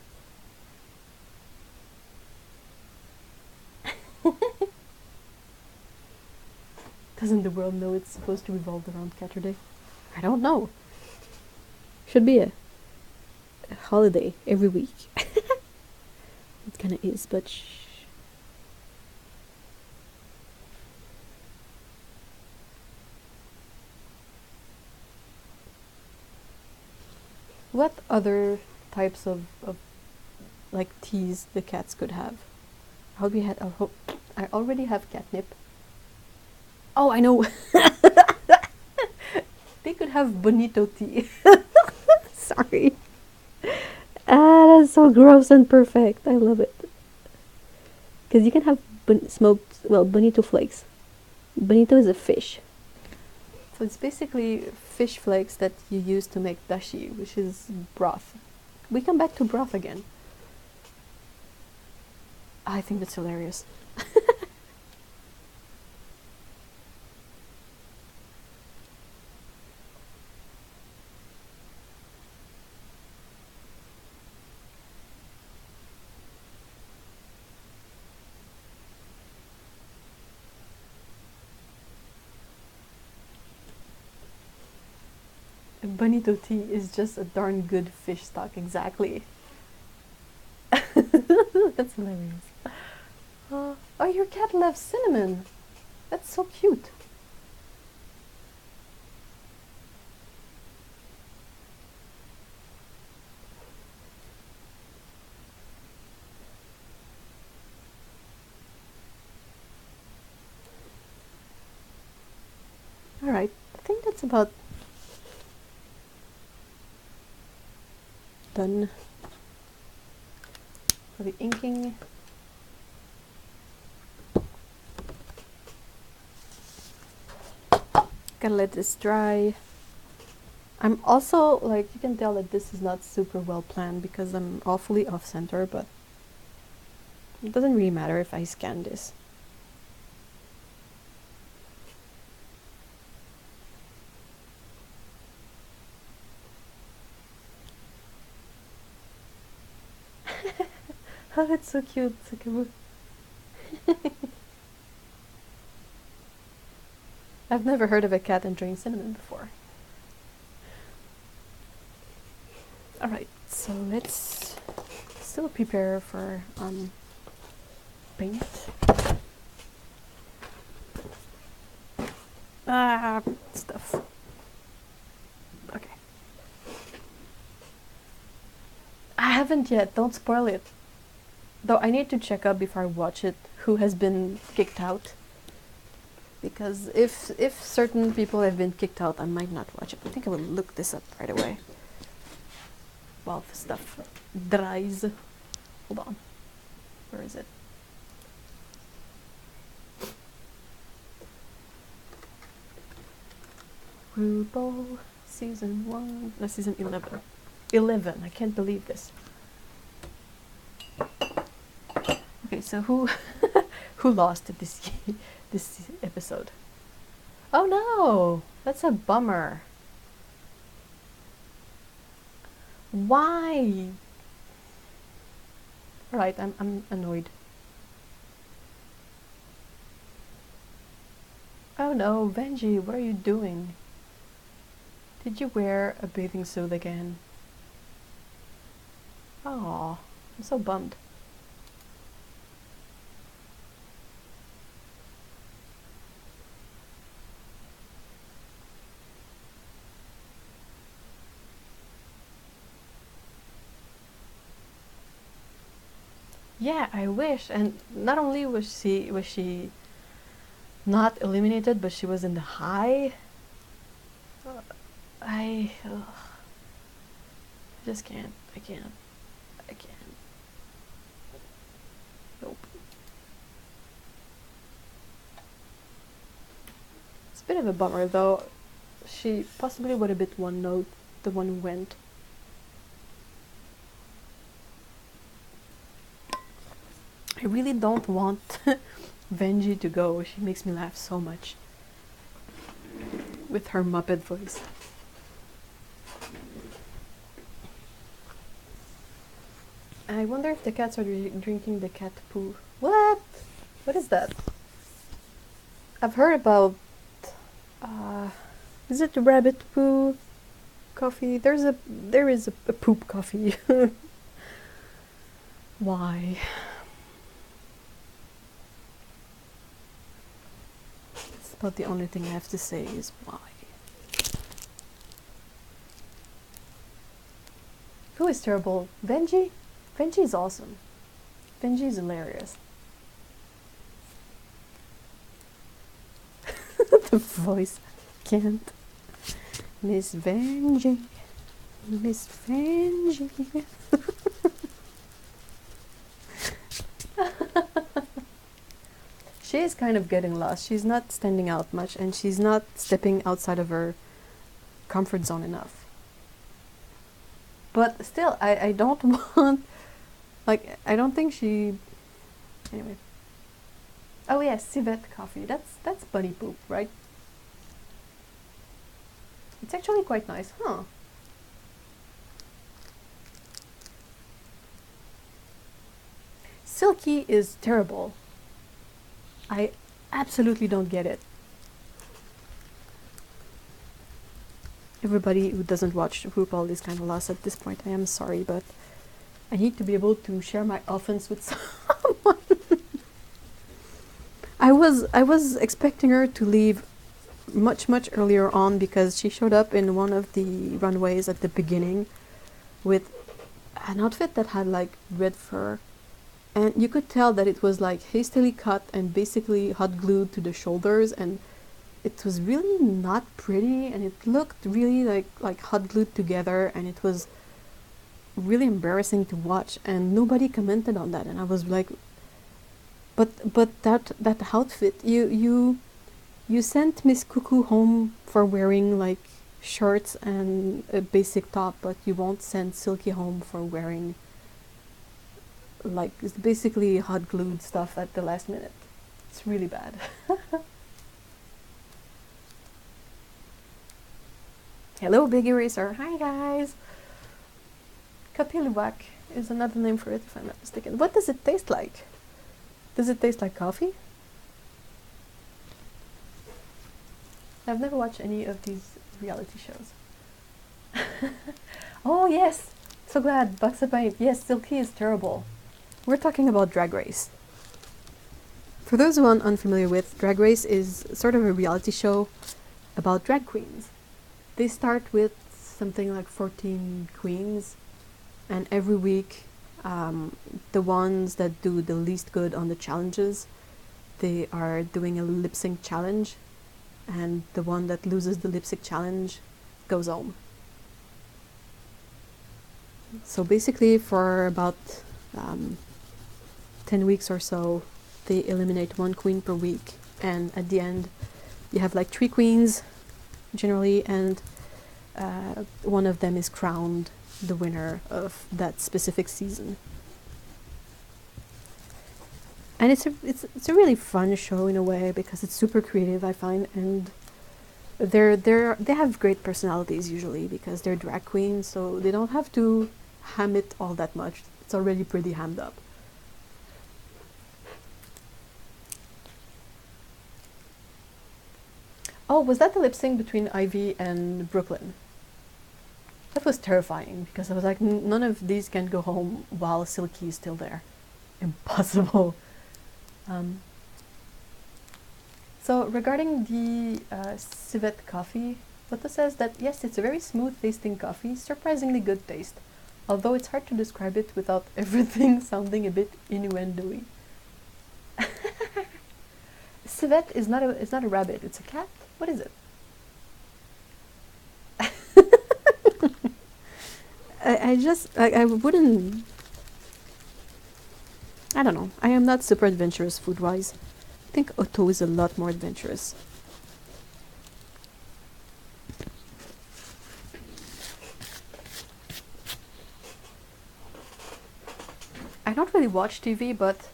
Speaker 1: Doesn't the world know it's supposed to revolve around Caturday? I don't know. Should be a holiday every week. It kinda is, but what other types of like teas the cats could have? I already have catnip. Oh, I know. They could have bonito tea. Sorry. That's so gross and perfect. I love it. Because you can have smoked, bonito flakes. Bonito is a fish. So it's basically fish flakes that you use to make dashi, which is broth. We come back to broth again. I think that's hilarious. Bonito tea is just a darn good fish stock, exactly. That's hilarious. Oh, your cat loves cinnamon. That's so cute. Alright, I think that's about done for the inking. Gotta let this dry. I'm also, like, you can tell that this is not super well planned because I'm awfully off center, but it doesn't really matter if I scan this. Oh, that's so cute, Sukabu. I've never heard of a cat enjoying cinnamon before. Alright, so let's still prepare for paint. Stuff. Okay. I haven't yet, don't spoil it. Though I need to check up before I watch it who has been kicked out. Because if certain people have been kicked out, I might not watch it. I think I will look this up right away. While the stuff dries. Hold on. Where is it? RuPaul season 1. No, season 11. 11. I can't believe this. Okay, so who who lost this this episode? Oh no, that's a bummer. Why? Alright, I'm annoyed. Oh no, Benji, what are you doing? Did you wear a bathing suit again? Oh, I'm so bummed. Yeah, I wish. And not only was she not eliminated, but she was in the high. I just can't. I can't. Nope. It's a bit of a bummer though. She possibly would have been one note, the one who went. I really don't want Benji to go. She makes me laugh so much with her Muppet voice. I wonder if the cats are drinking the cat poo. What? What is that? I've heard about is it rabbit poo coffee? There is a poop coffee. Why? That's about the only thing I have to say is why. Who is terrible? Benji? Benji is awesome. Benji is hilarious. The voice can't. Miss Benji. Miss Benji. She is kind of getting lost. She's not standing out much and she's not stepping outside of her comfort zone enough. But still, I don't want... Like, I don't think she... Anyway. Oh yeah, civet coffee. That's bunny poop, right? It's actually quite nice, huh? Silky is terrible. I absolutely don't get it. Everybody who doesn't watch RuPaul is kind of lost at this point. I am sorry, but I need to be able to share my offense with someone. I was expecting her to leave much earlier on because she showed up in one of the runways at the beginning with an outfit that had like red fur, and you could tell that it was like hastily cut and basically hot glued to the shoulders, and it was really not pretty, and it looked really like hot glued together, and it was really embarrassing to watch, and nobody commented on that, and I was like, but that outfit, you sent Miss Cuckoo home for wearing like shorts and a basic top, but you won't send Silky home for wearing like it's basically hot glued stuff at the last minute. It's really bad. Hello, Big Eraser. Hi, guys. Kapiluwak is another name for it, if I'm not mistaken. What does it taste like? Does it taste like coffee? I've never watched any of these reality shows. Oh, yes. So glad. Box of Paint. Yes, Silky is terrible. We're talking about Drag Race. For those who are unfamiliar with, Drag Race is sort of a reality show about drag queens. They start with something like 14 queens, and every week the ones that do the least good on the challenges, they are doing a lip sync challenge, and the one that loses the lip sync challenge goes home. So basically for about 10 weeks or so, they eliminate one queen per week, and at the end you have like 3 queens generally, and one of them is crowned the winner of that specific season. And it's a really fun show in a way because it's super creative, I find, and they have great personalities usually because they're drag queens, so they don't have to ham it all that much. It's already pretty hammed up. Oh, was that the lip sync between Ivy and Brooklyn? That was terrifying because I was like, none of these can go home while Silky is still there. Impossible. So regarding the civet coffee, Lotta says that yes, it's a very smooth tasting coffee, surprisingly good taste, although it's hard to describe it without everything sounding a bit innuendo-y. Civet is not a rabbit, it's a cat. What is it? I wouldn't. I don't know. I am not super adventurous food-wise. I think Otto is a lot more adventurous. I don't really watch TV, but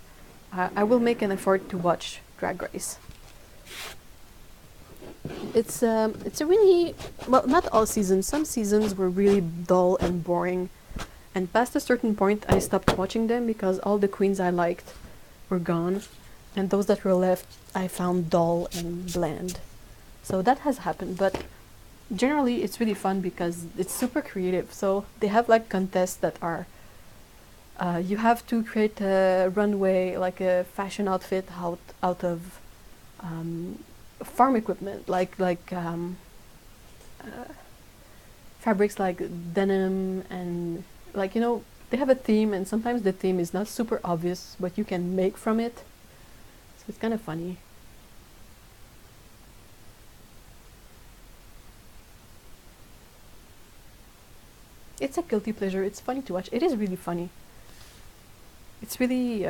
Speaker 1: I will make an effort to watch Drag Race. It's a really, well, not all seasons. Some seasons were really dull and boring, and past a certain point I stopped watching them because all the queens I liked were gone, and those that were left I found dull and bland. So that has happened, but generally it's really fun because it's super creative. So they have like contests that are you have to create a runway, like a fashion outfit out of farm equipment, like fabrics like denim, and like, you know, they have a theme, and sometimes the theme is not super obvious what you can make from it. So it's kind of funny. It's a guilty pleasure. It's funny to watch. It is really funny. It's really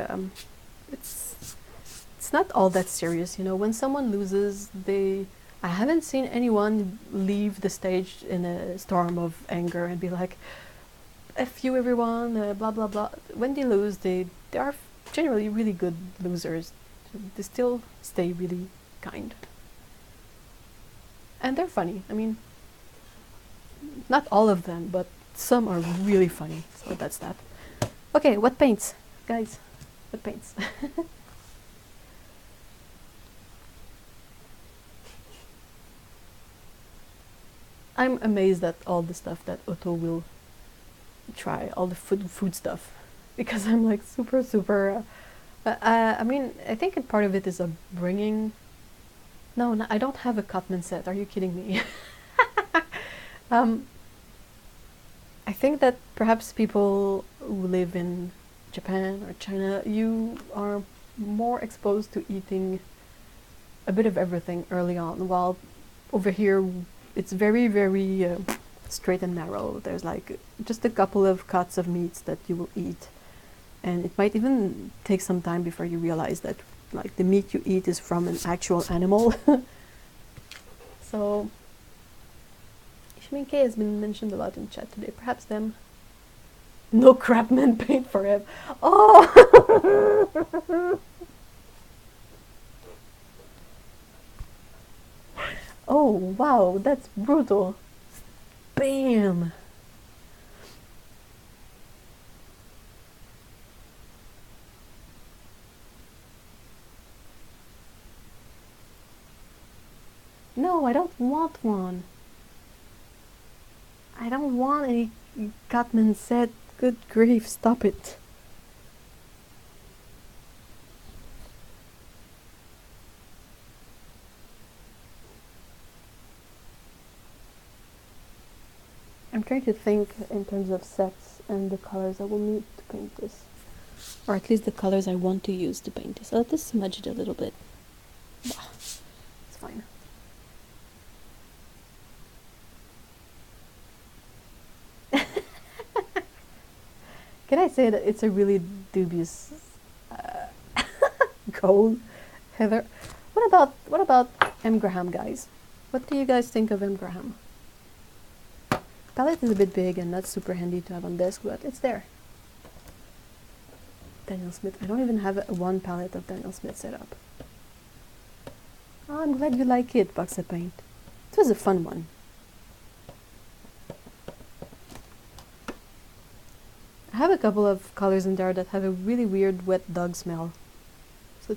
Speaker 1: it's not all that serious, you know. When someone loses, I haven't seen anyone leave the stage in a storm of anger and be like, F you everyone, blah blah blah. When they lose, they are generally really good losers. They still stay really kind. And they're funny. I mean, not all of them, but some are really funny. So that's that. Okay, what paints? Guys, what paints? I'm amazed at all the stuff that Otto will try, all the food stuff, because I'm like super. I mean, I think part of it is upbringing. No, I don't have a Cotman set. Are you kidding me? I think that perhaps people who live in Japan or China, you are more exposed to eating a bit of everything early on, while over here it's very straight and narrow. There's like just a couple of cuts of meats that you will eat, and it might even take some time before you realize that like the meat you eat is from an actual animal. So Ishminke has been mentioned a lot in chat today. Perhaps them. No crapman paid for him. Oh! Oh, wow, that's brutal. Bam! No, I don't want one. I don't want any Catman set. Good grief, stop it. I'm trying to think in terms of sets and the colors I will need to paint this. Or at least the colors I want to use to paint this. I'll just smudge it a little bit. It's fine. Can I say that it's a really dubious goal, Heather? What about M. Graham, guys? What do you guys think of M. Graham? Palette is a bit big and not super handy to have on desk, but it's there. Daniel Smith. I don't even have one palette of Daniel Smith set up. Oh, I'm glad you like it, Boxa Paint. It was a fun one. I have a couple of colors in there that have a really weird wet dog smell. So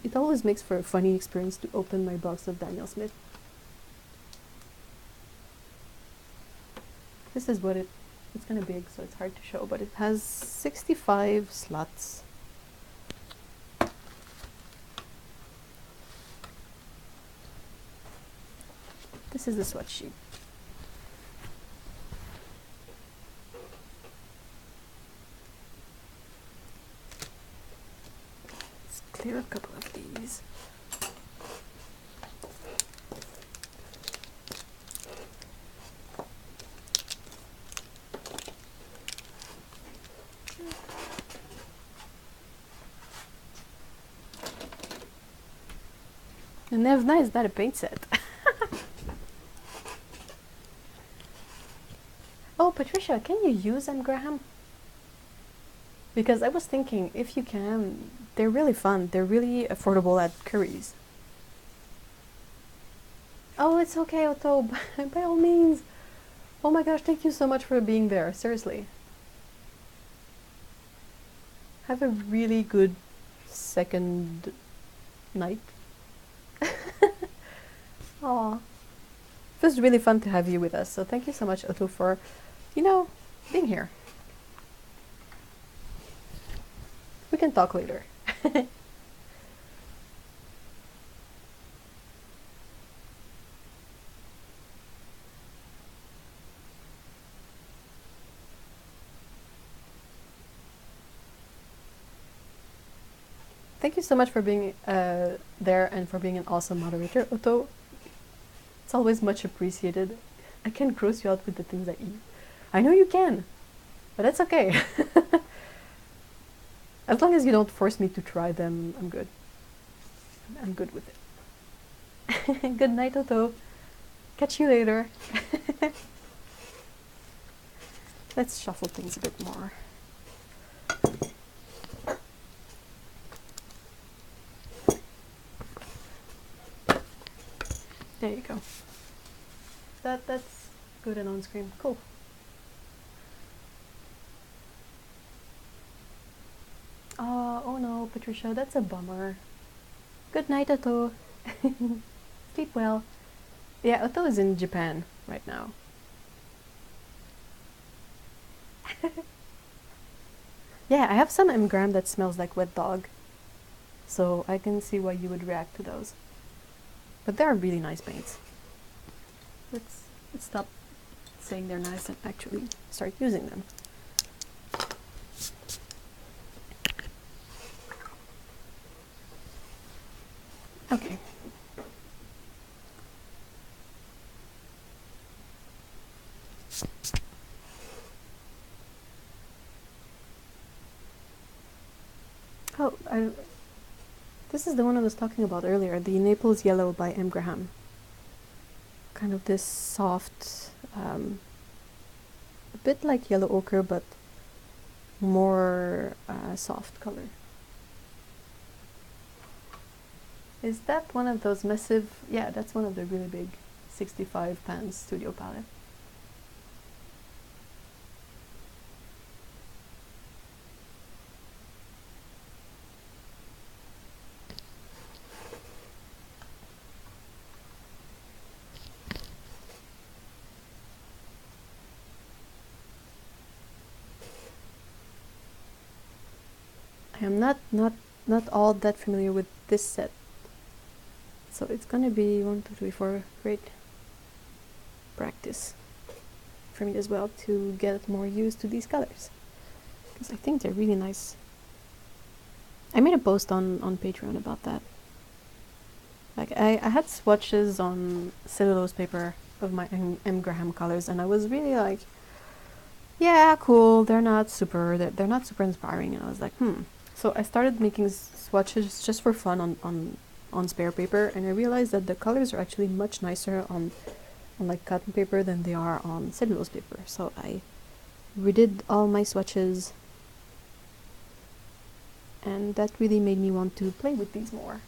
Speaker 1: it always makes for a funny experience to open my box of Daniel Smith. This is what it's kind of big, so it's hard to show, but it has 65 slots. This is the swatch sheet. Let's clear a couple of these. And Nevna is not a paint set. Oh, Patricia, can you use M. Graham? Because I was thinking, if you can, they're really fun. They're really affordable at Curry's. Oh, it's okay, Otto. By all means. Oh my gosh, thank you so much for being there. Seriously. Have a really good second night. Aw. It was really fun to have you with us. So thank you so much, Otto, for, being here. We can talk later. Thank you so much for being there and for being an awesome moderator, Otto. It's always much appreciated. I can gross you out with the things I eat. I know you can, but that's okay. As long as you don't force me to try them, I'm good. I'm good with it. Good night, Otto. Catch you later. Let's shuffle things a bit more. There you go. That's good and on screen. Cool. Oh no, Patricia, that's a bummer. Good night, Otto. Sleep well. Yeah, Otto is in Japan right now. Yeah, I have some M-gram that smells like wet dog, so I can see why you would react to those. But they are really nice paints. Let's stop saying they're nice and actually start using them. Okay. Oh, this is the one I was talking about earlier, the Naples Yellow by M. Graham. Kind of this soft, a bit like yellow ochre, but more soft color. Is that one of those massive? Yeah, that's one of the really big 65 pan studio palette. I am not all that familiar with this set, so it's gonna be 1, 2, 3, 4 great practice for me as well to get more used to these colors, because I think they're really nice. I made a post on Patreon about that. Like I had swatches on cellulose paper of my M. Graham colors, and I was really like, yeah, cool. They're not super inspiring, and I was like, So I started making swatches just for fun on spare paper, and I realized that the colors are actually much nicer on like cotton paper than they are on cellulose paper. So I redid all my swatches, and that really made me want to play with these more.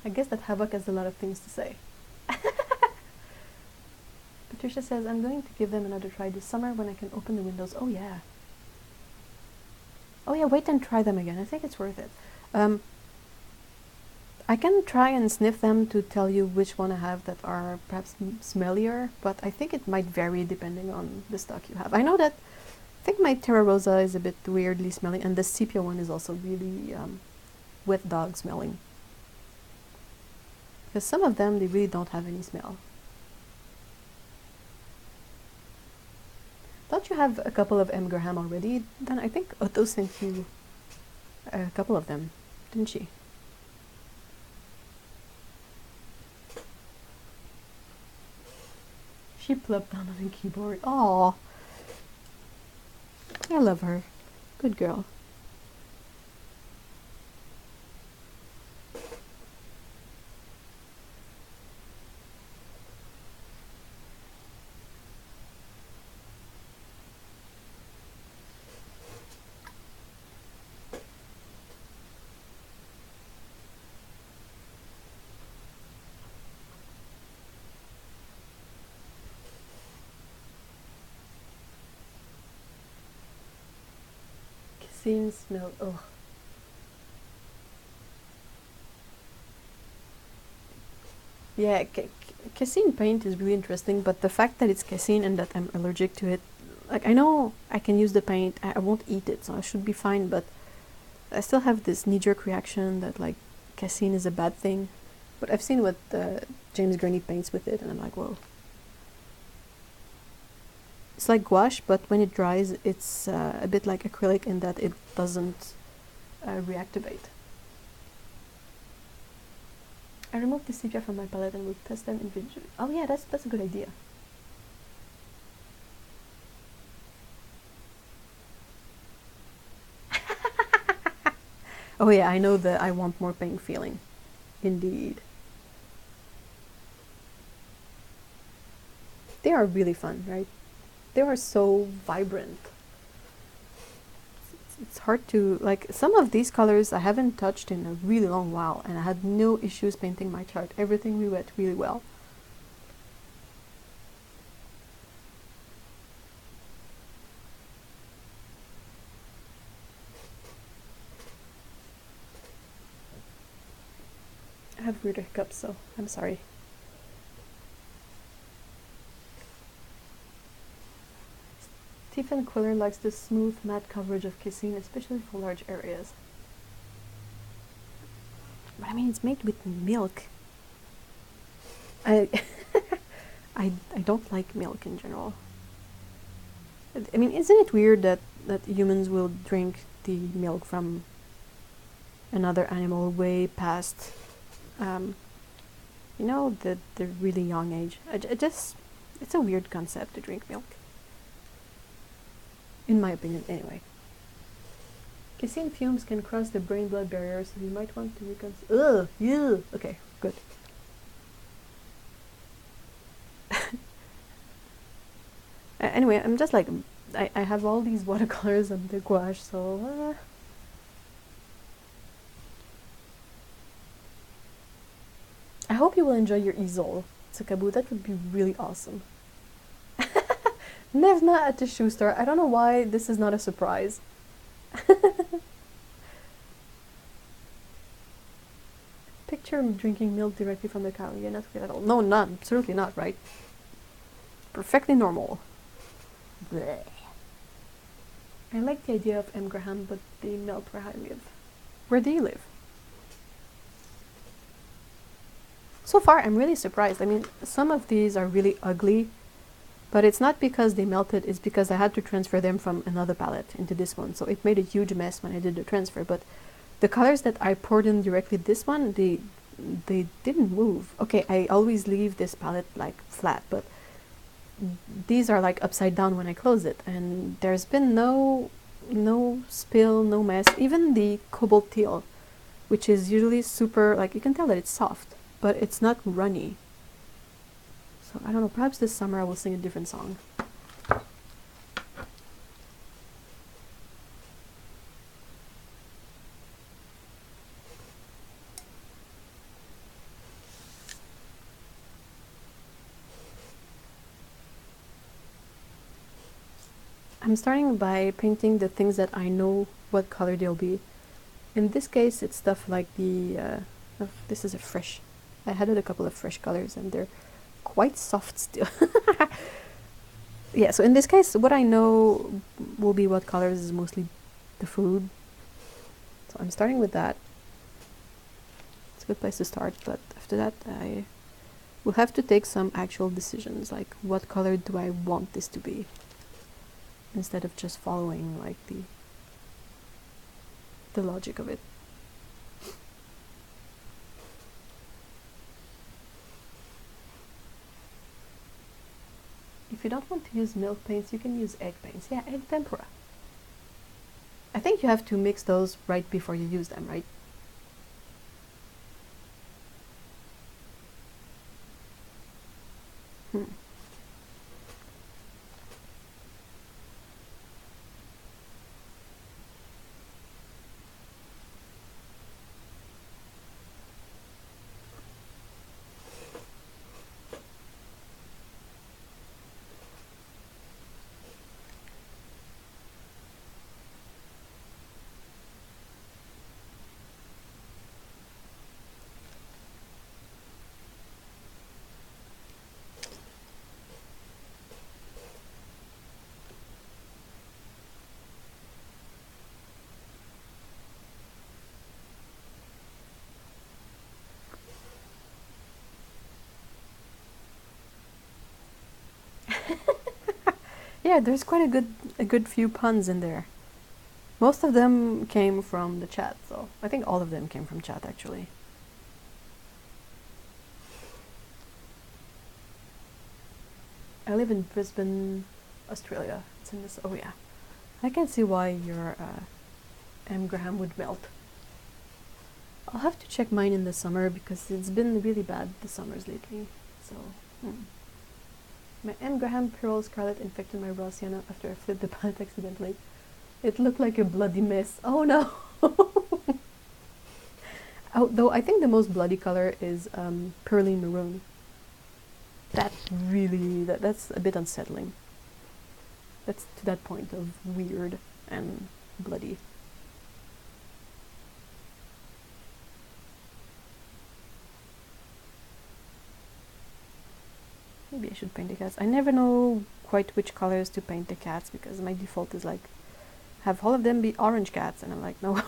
Speaker 1: I guess that Havoc has a lot of things to say. Patricia says, I'm going to give them another try this summer when I can open the windows. Oh yeah. Oh yeah, wait and try them again. I think it's worth it. I can try and sniff them to tell you which one I have that are perhaps smellier, but I think it might vary depending on the stock you have. I know that I think my Terra Rosa is a bit weirdly smelling, and the sepia one is also really wet dog smelling. Because some of them, they really don't have any smell. Don't you have a couple of M. Graham already? Then I think Otto sent you a couple of them, didn't she? She plopped down on the keyboard. Aww. I love her. Good girl. Cassine smell. Oh. Yeah, cassine paint is really interesting, but the fact that it's cassine and that I'm allergic to it, like I know I can use the paint, I won't eat it, so I should be fine, but I still have this knee-jerk reaction that like cassine is a bad thing. But I've seen what James Gurney paints with it, and I'm like, whoa. It's like gouache, but when it dries, it's a bit like acrylic in that it doesn't reactivate. I removed the sepia from my palette and will test them individually. Oh yeah, that's a good idea. Oh yeah, I know that I want more paint feeling. Indeed. They are really fun, right? They are so vibrant. It's hard to, like, some of these colors I haven't touched in a really long while, and I had no issues painting my chart. Everything went really well. I have weird hiccups, so I'm sorry. Stephen Quiller likes the smooth, matte coverage of casein, especially for large areas. But I mean, it's made with milk. I I don't like milk in general. I mean, isn't it weird that humans will drink the milk from another animal way past, you know, the really young age? It's a weird concept to drink milk. In my opinion, anyway. Casein fumes can cross the brain-blood barrier, so you might want to reconsider. Ugh, yeah. Okay, good. Anyway, I'm just like, I have all these watercolors and the gouache, so I hope you will enjoy your easel, Tsukabu. That would be really awesome. Nevna at the shoe store. I don't know why this is not a surprise. Picture drinking milk directly from the cow. You're not weird at all. No, not absolutely not, right? Perfectly normal. Blech. I like the idea of M. Graham, but they melt where I live. Where do you live? So far, I'm really surprised. I mean, some of these are really ugly, but it's not because they melted, it's because I had to transfer them from another palette into this one. So it made a huge mess when I did the transfer, but the colors that I poured in directly this one, they didn't move. Okay, I always leave this palette like flat, but these are like upside down when I close it, and there's been no spill, no mess. Even the cobalt teal, which is usually super, like, you can tell that it's soft, but it's not runny. So I don't know, perhaps this summer I will sing a different song. I'm starting by painting the things that I know what color they'll be. In this case, it's stuff like the, oh, this is a fresh, I added a couple of fresh colors and they're quite soft still. Yeah, so in this case, what I know will be what colors is mostly the food. So I'm starting with that. It's a good place to start, but after that I will have to take some actual decisions, like what color do I want this to be, instead of just following like the logic of it. If you don't want to use milk paints, you can use egg paints. Yeah, egg tempera. I think you have to mix those right before you use them, right? Yeah, there's quite a good few puns in there. Most of them came from the chat, so I think all of them came from chat actually. I live in Brisbane, Australia. It's in this. Oh yeah, I can see why your M. Graham would melt. I'll have to check mine in the summer because it's been really bad the summers lately. So. My M. Graham Pearl Scarlet infected my raw sienna after I flipped the palette accidentally. It looked like a bloody mess. Oh no! Oh, though I think the most bloody color is pearly maroon. That's really, that's a bit unsettling. That's to that point of weird and bloody. Maybe I should paint the cats. I never know quite which colors to paint the cats because my default is like have all of them be orange cats, and I'm like, no.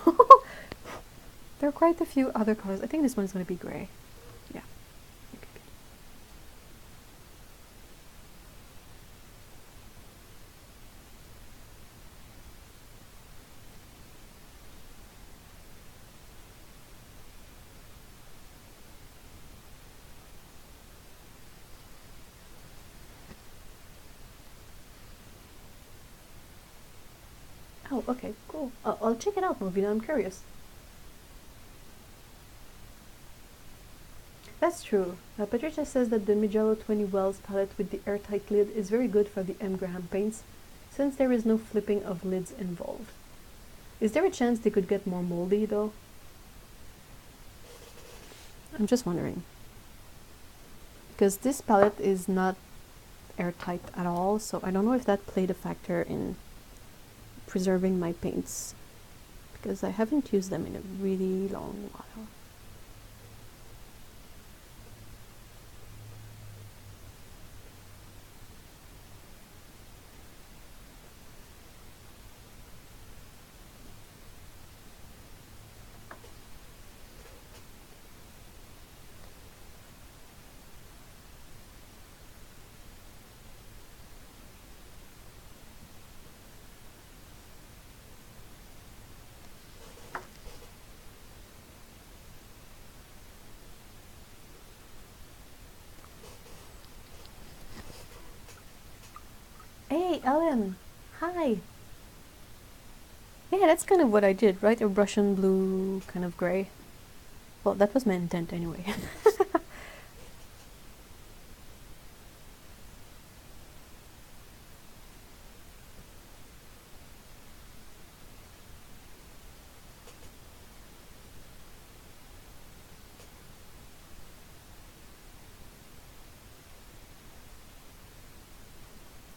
Speaker 1: There are quite a few other colors. I think this one's going to be gray. Yeah. Okay. Oh, okay, cool. I'll check it out, Movina. I'm curious. That's true. Patricia says that the Mijello 20 Wells palette with the airtight lid is very good for the M. Graham paints, since there is no flipping of lids involved. Is there a chance they could get more moldy, though? I'm just wondering. Because this palette is not airtight at all, so I don't know if that played a factor in preserving my paints, because I haven't used them in a really long while. Hey, Ellen! Hi! Yeah, that's kind of what I did, right? A Russian blue, kind of gray. Well, that was my intent anyway.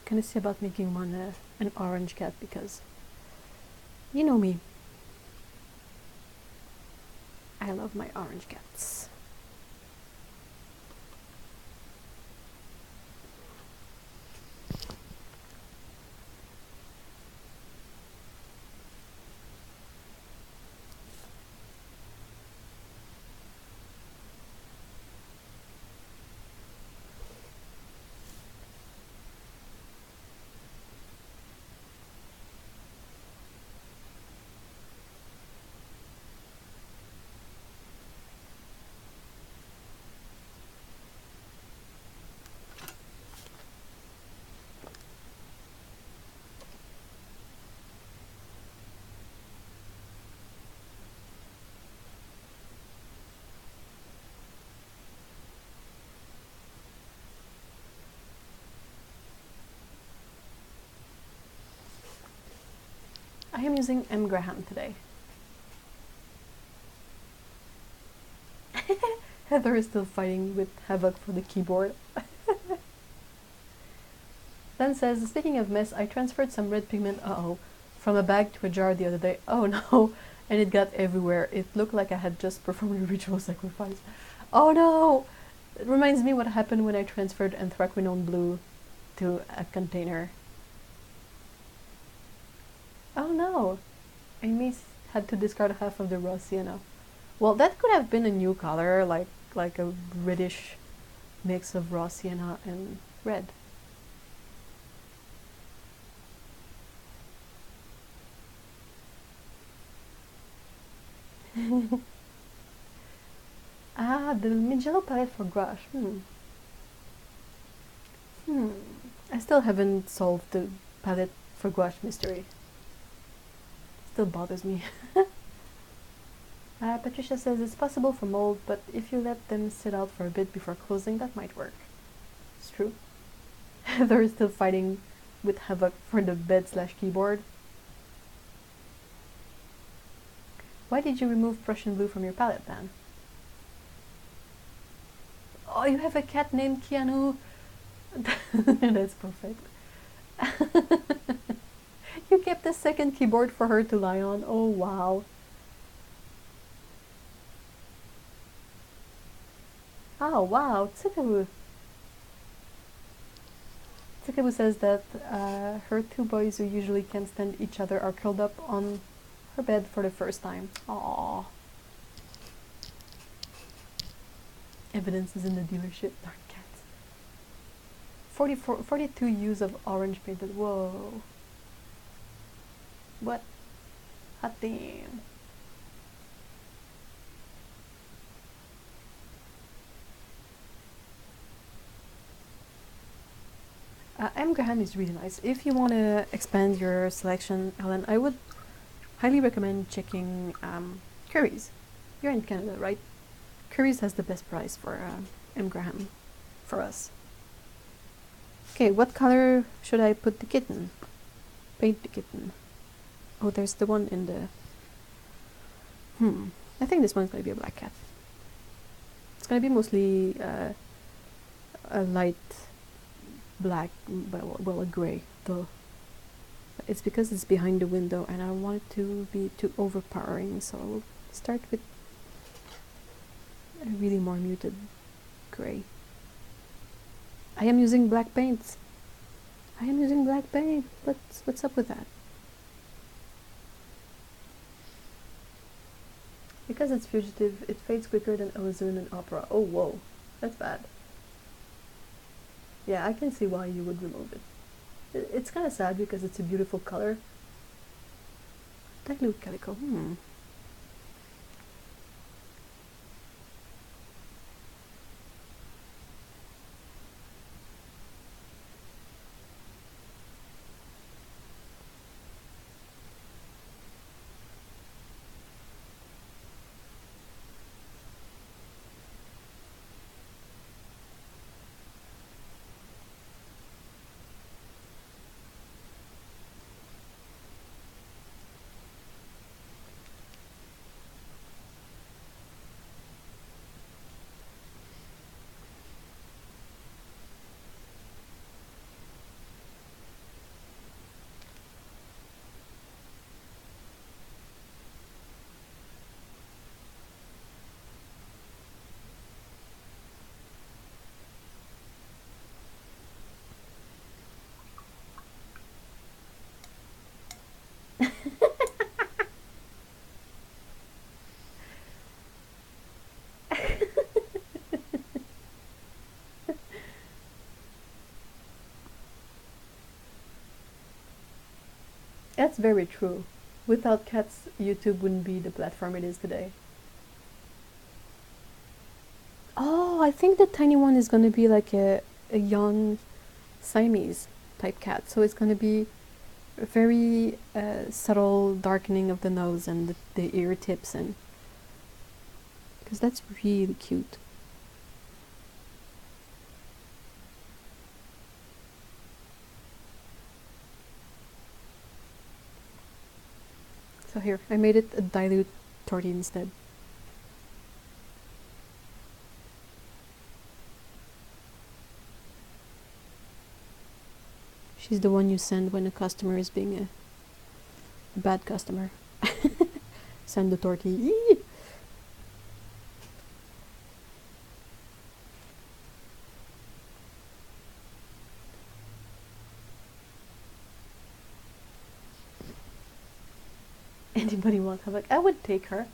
Speaker 1: Gonna see about making one an orange cat, because you know me. I love my orange cats. I am using M. Graham today. Heather is still fighting with Havoc for the keyboard. Then says, speaking of mess, I transferred some red pigment, from a bag to a jar the other day. Oh no! And it got everywhere. It looked like I had just performed a ritual sacrifice. Oh no! It reminds me what happened when I transferred anthraquinone blue to a container. Oh no! Amy had to discard half of the raw sienna. Well, that could have been a new color, like a reddish mix of raw sienna and red. Ah, the Mijello palette for gouache. I still haven't solved the palette for gouache mystery. Still bothers me. Patricia says it's possible for mold, but if you let them sit out for a bit before closing, that might work. It's true. They're still fighting with Havoc for the bed/keyboard. Why did you remove Prussian blue from your palette then? Oh, you have a cat named Keanu. That's perfect. You kept the second keyboard for her to lie on. Oh wow. Oh wow, Tsukaru. Jessica who says that her two boys who usually can't stand each other are curled up on her bed for the first time. Aww. Evidence is in the dealership. Darn cats. 42 use of orange painted. Whoa. What? Hot damn. M. Graham is really nice. If you want to expand your selection, Helen, I would highly recommend checking Curry's. You're in Canada, right? Curry's has the best price for M. Graham for us. Okay, what color should I put the kitten? Paint the kitten. Oh, there's the one in the... I think this one's going to be a black cat. It's going to be mostly a light black, well, a grey, though. It's because it's behind the window and I don't want it to be too overpowering, so I'll start with a really more muted grey. I am using black paint. I am using black paint. What's up with that? Because it's fugitive, it fades quicker than alizarin and opera. Oh, whoa. That's bad. Yeah, I can see why you would remove it. It's kind of sad because it's a beautiful color. Dilute calico. That's very true. Without cats, YouTube wouldn't be the platform it is today. Oh, I think the tiny one is going to be like a young Siamese type cat. So it's going to be a very subtle darkening of the nose and the ear tips, and because that's really cute. So here, I made it a dilute torty instead. She's the one you send when a customer is being a bad customer. Send the torty. Anybody want her? Like, I would take her.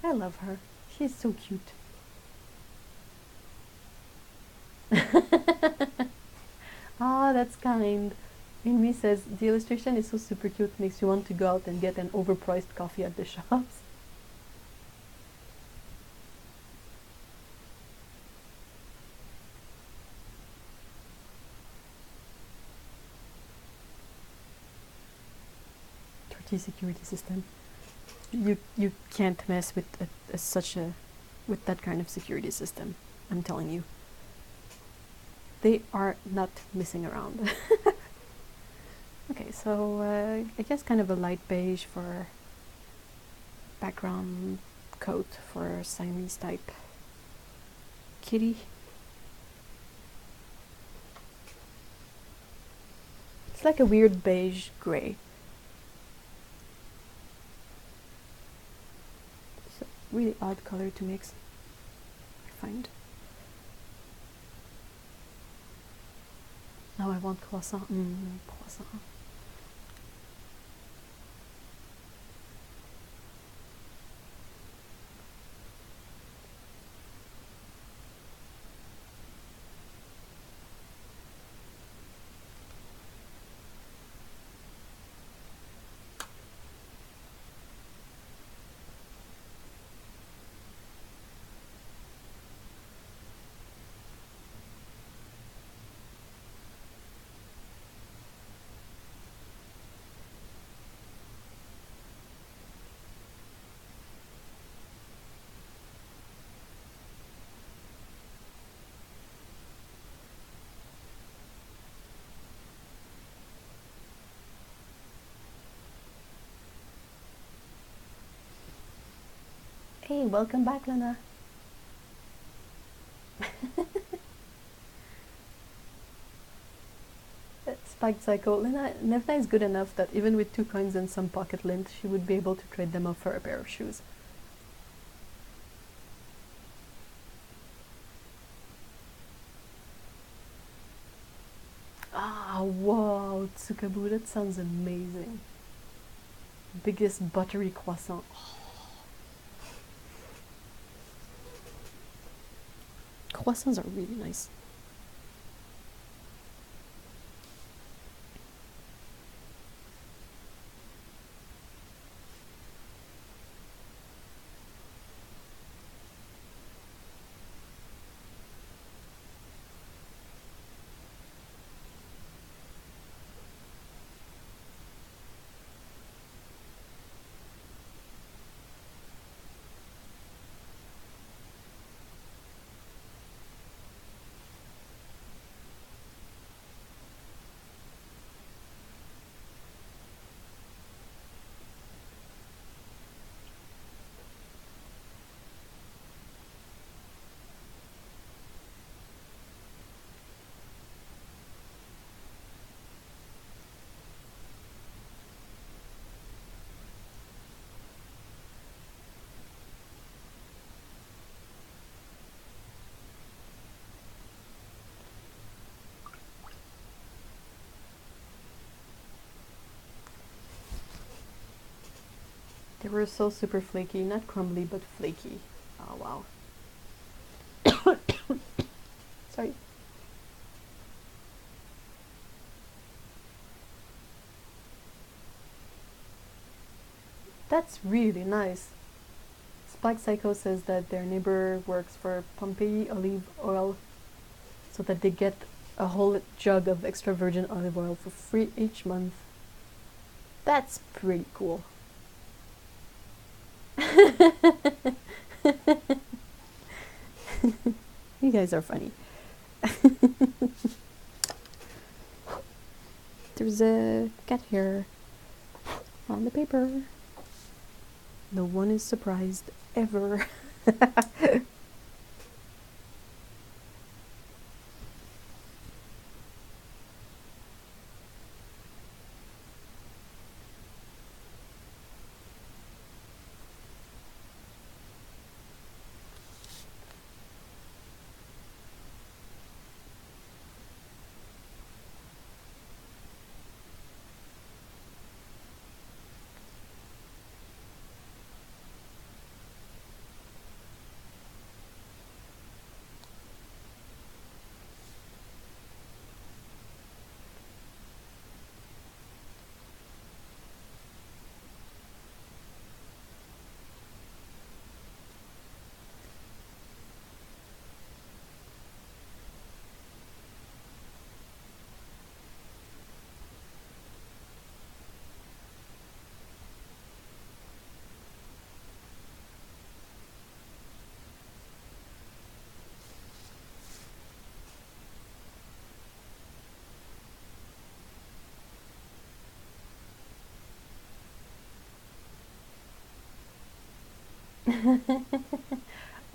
Speaker 1: I love her. She's so cute. Ah, that's kind. Amy says, the illustration is so super cute, makes you want to go out and get an overpriced coffee at the shops. Torty security system. You can't mess with with that kind of security system. I'm telling you. They are not messing around. Okay, so I guess kind of a light beige for background coat for Siamese type kitty. It's like a weird beige gray. It's a really odd color to mix, I find. Now I want croissant. Croissant. Hey, welcome back, Lena. Spiked Psycho. Lena is good enough that even with 2 coins and some pocket lint, she would be able to trade them up for a pair of shoes. Ah, wow, Tsukabu, that sounds amazing. Biggest buttery croissant. Croissants are really nice. They were so super flaky, not crumbly, but flaky. Oh, wow. Sorry. That's really nice. Spike Psycho says that their neighbor works for Pompeii olive oil so that they get a whole jug of extra virgin olive oil for free each month. That's pretty cool. You guys are funny. There's a cat here on the paper. No one is surprised ever.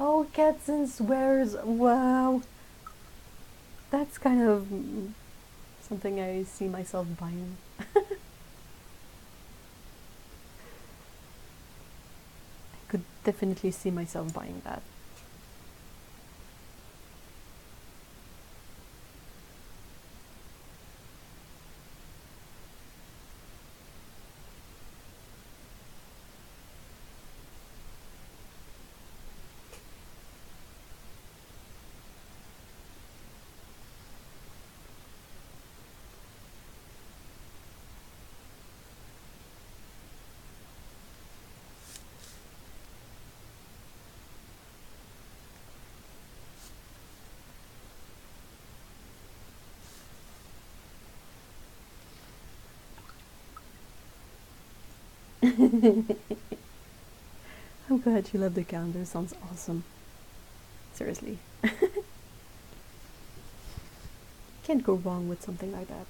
Speaker 1: Oh, cats and swears. Wow. That's kind of something I see myself buying. I could definitely see myself buying that. I'm glad you love the calendar. Sounds awesome. Seriously. Can't go wrong with something like that.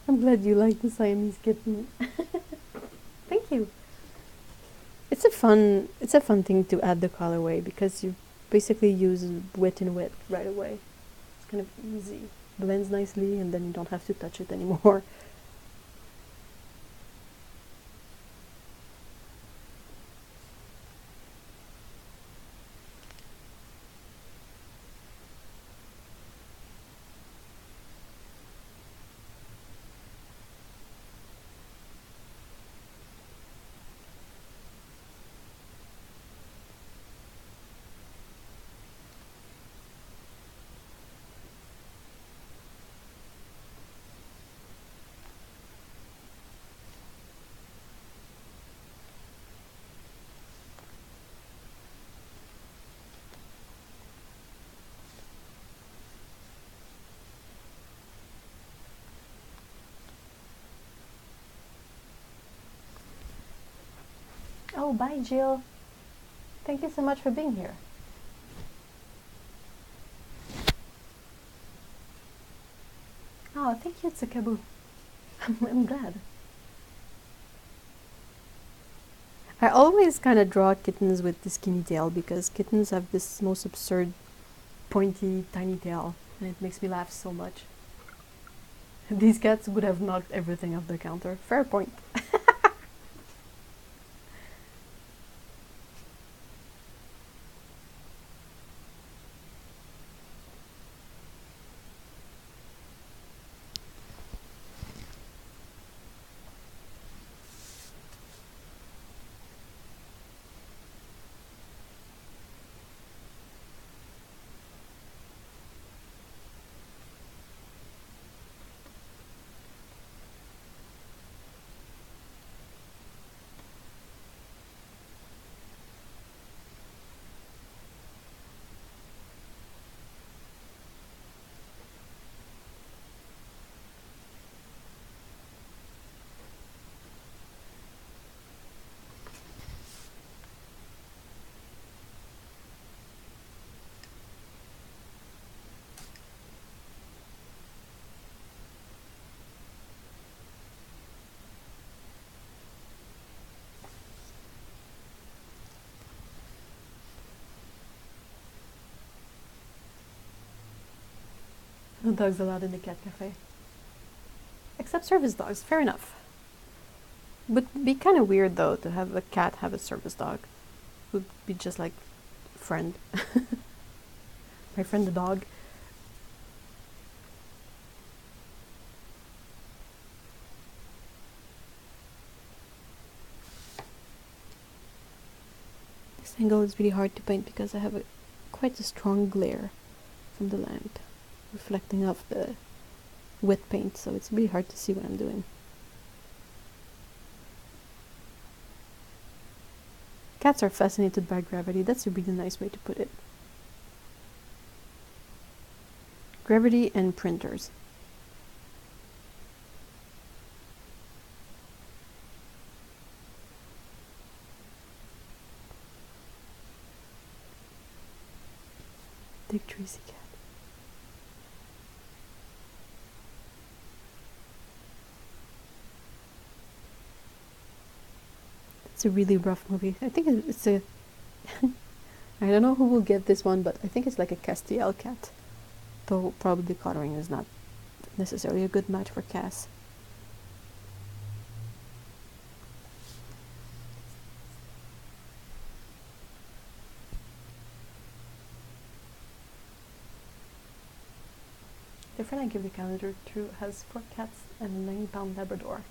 Speaker 1: I'm glad you like the Siamese kitten. Thank you. It's a fun thing to add the colorway because you basically use wet and wet right away. It's kind of easy. Blends nicely and then you don't have to touch it anymore. Oh, bye, Jill. Thank you so much for being here. Oh, thank you, Tsukaboo. I'm glad. I always kind of draw kittens with the skinny tail because kittens have this most absurd, pointy, tiny tail, and it makes me laugh so much. These cats would have knocked everything off the counter. Fair point. No dogs allowed in the cat cafe. Except service dogs, fair enough. Would be kind of weird though to have a cat have a service dog. Would be just like friend. My friend the dog. This angle is really hard to paint because I have quite a strong glare from the lamp, reflecting off the wet paint, so it's really hard to see what I'm doing. Cats are fascinated by gravity. That's a really nice way to put it. Gravity and printers. Dick Tracy cat. It's a really rough movie. I think it's a... I don't know who will get this one, but I think it's like a Castiel cat. Though probably coloring is not necessarily a good match for Cass. orphan I give the calendar to has 4 cats and a 9-pound Labrador.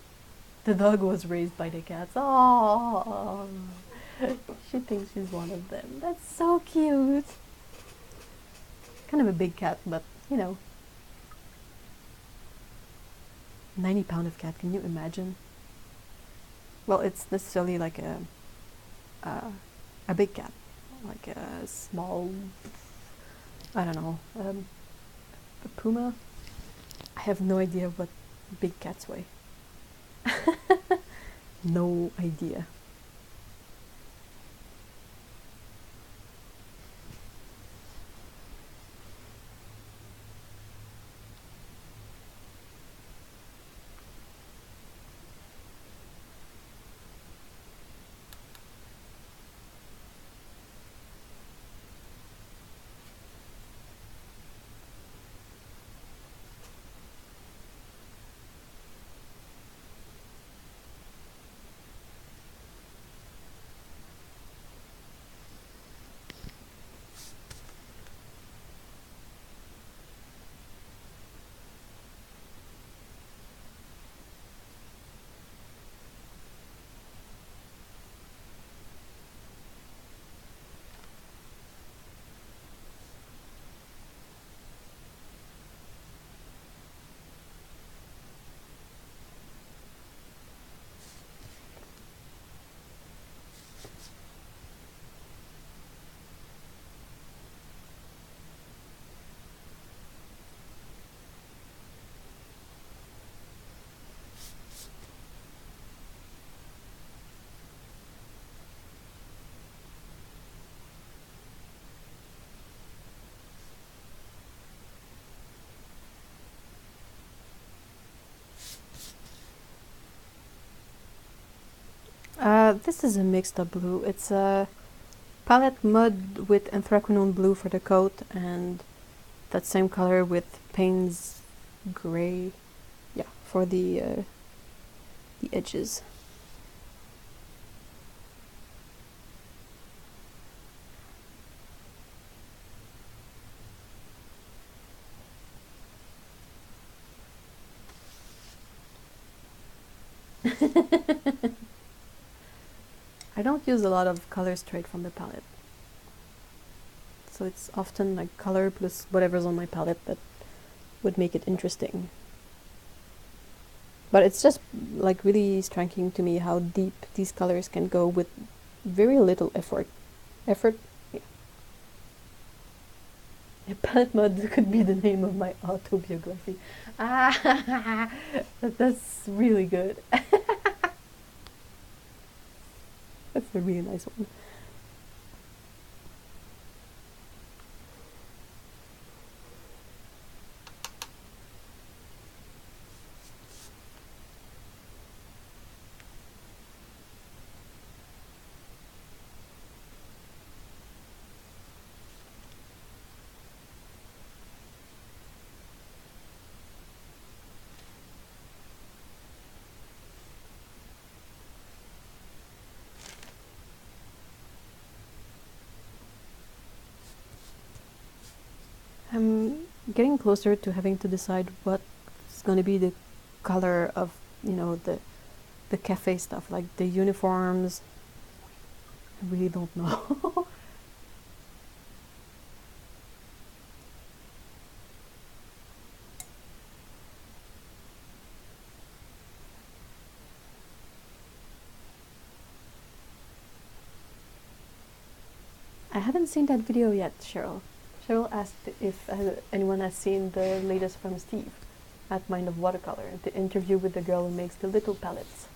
Speaker 1: The dog was raised by the cats. Oh, she thinks she's one of them. That's so cute. Kind of a big cat, but you know. 90 pound of cat, can you imagine? Well, it's necessarily like a big cat, like a small, I don't know, a puma. I have no idea what big cats weigh. No idea. This is a mixed up blue. It's a palette mud with anthracnone blue for the coat and that same color with Payne's gray, yeah, for the edges. I don't use a lot of color straight from the palette. So it's often like color plus whatever's on my palette that would make it interesting. But it's just like really striking to me how deep these colors can go with very little effort. Yeah. Palette mud could be the name of my autobiography. Ah, that's really good. That's a really nice one. I'm getting closer to having to decide what's going to be the color of, you know, the cafe stuff, like the uniforms. I really don't know. I haven't seen that video yet, Cheryl. Cheryl asked if anyone has seen the latest from Steve at Mind of Watercolor, the interview with the girl who makes the little palettes.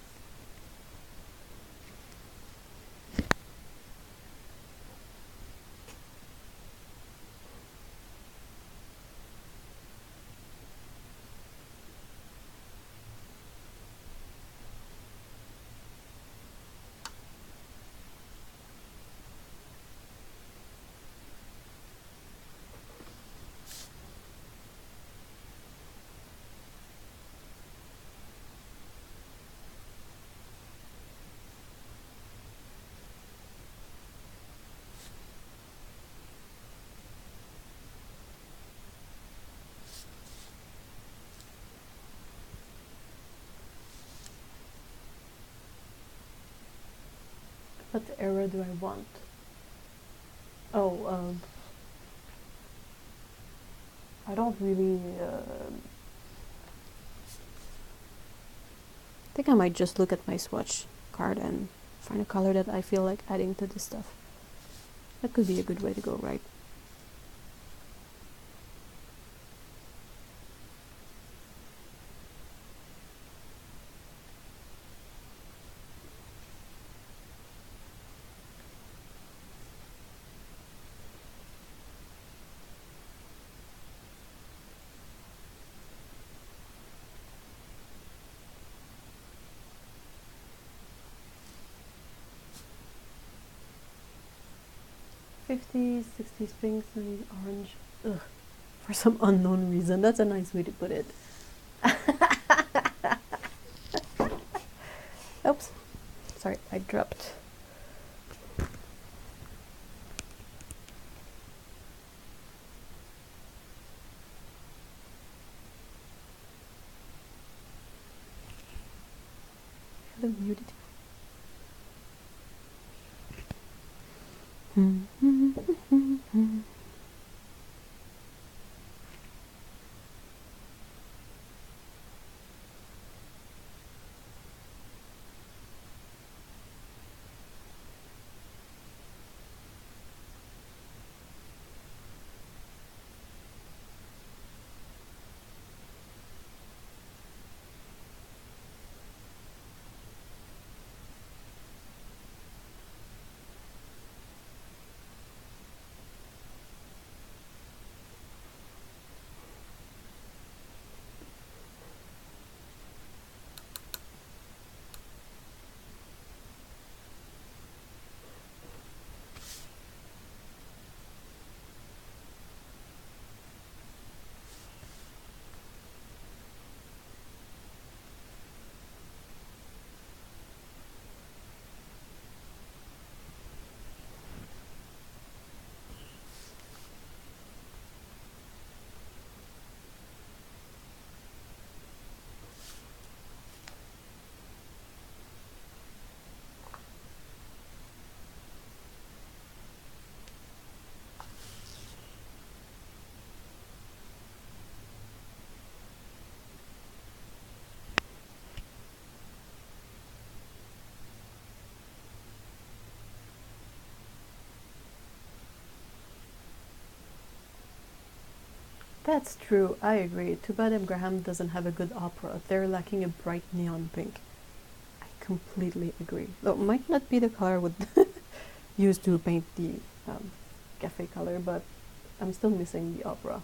Speaker 1: What era do I want? Oh, I don't really. I think I might just look at my swatch card and find a color that I feel like adding to this stuff. That could be a good way to go, right? '50s, '60s pinks and orange. Ugh. For some unknown reason. That's a nice way to put it. Oops. Sorry, I dropped. I have muted. That's true, I agree. Too bad Graham doesn't have a good opera. They're lacking a bright neon pink. I completely agree. Though it might not be the color I would use to paint the cafe color, but I'm still missing the opera.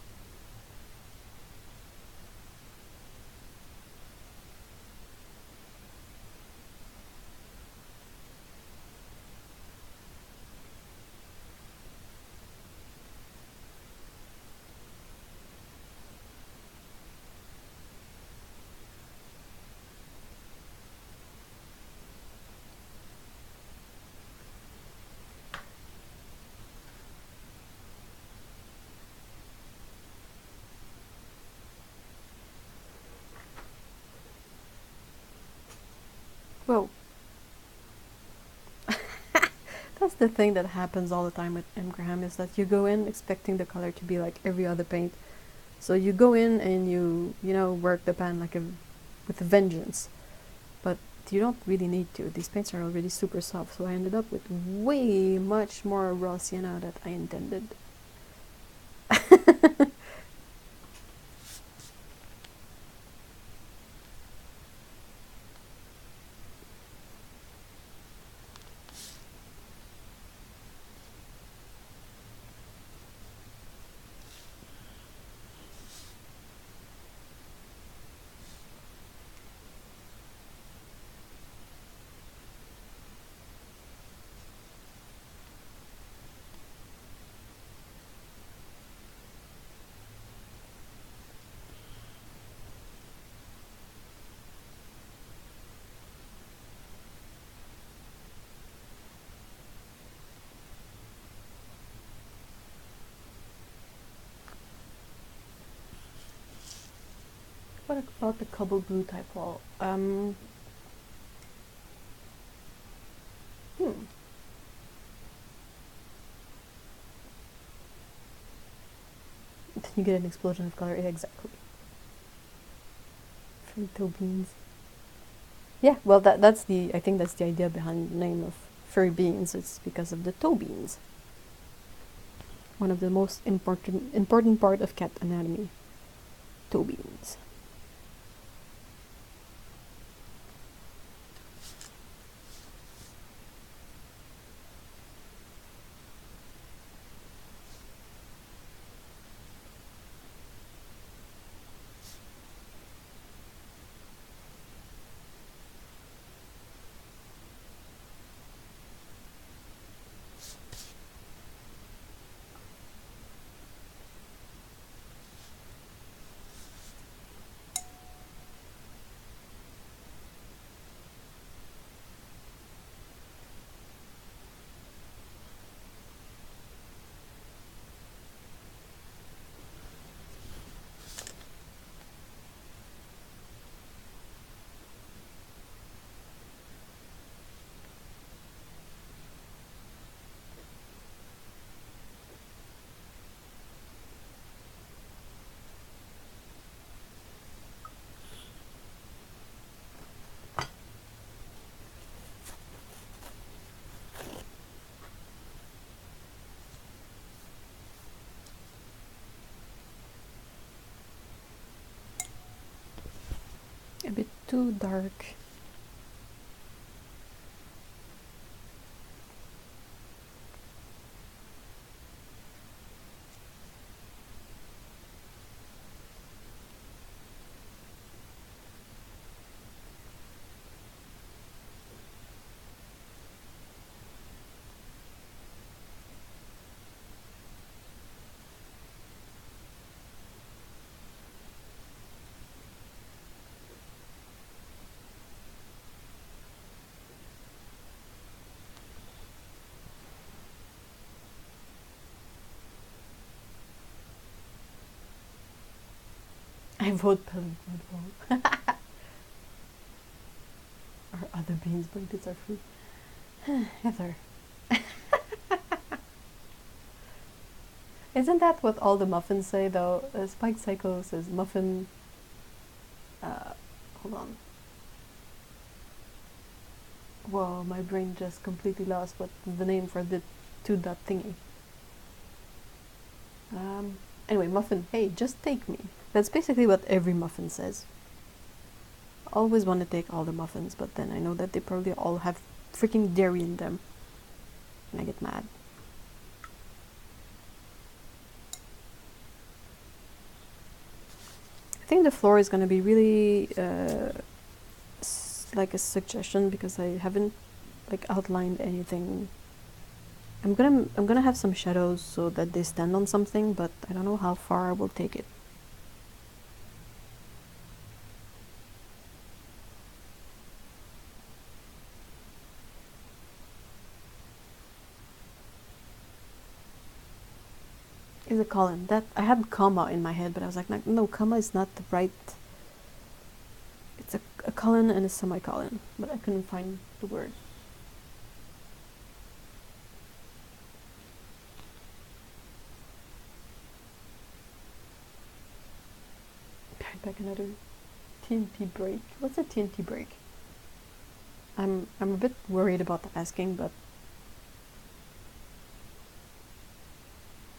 Speaker 1: Whoa. That's the thing that happens all the time with Graham, is that you go in expecting the color to be like every other paint. So you go in and you know, work the pan like with a vengeance. But you don't really need to. These paints are already super soft, so I ended up with way much more raw sienna than I intended. What about the cobble blue type wall? You get an explosion of color. Yeah, exactly. Frito beans. Yeah, well, that's the, I think that's the idea behind the name of furry beans. It's because of the toe beans. One of the most important part of cat anatomy. Toe beans. A bit too dark. I vote pellet wood. Or other beans blankets are free. Heather. Isn't that what all the muffins say though? Spike Psycho says muffin. Hold on. Whoa, my brain just completely lost what the name for the two dot thingy. Anyway, muffin, hey, just take me. That's basically what every muffin says. I always want to take all the muffins, but then I know that they probably all have freaking dairy in them. And I get mad. I think the floor is going to be really like a suggestion because I haven't like outlined anything. I'm gonna have some shadows so that they stand on something, but I don't know how far I will take it. Is a colon. That I had comma in my head, but I was like, no, comma is not the right. It's a colon and a semicolon, but I couldn't find the word. Back another TNT break. What's a TNT break? I'm a bit worried about asking, but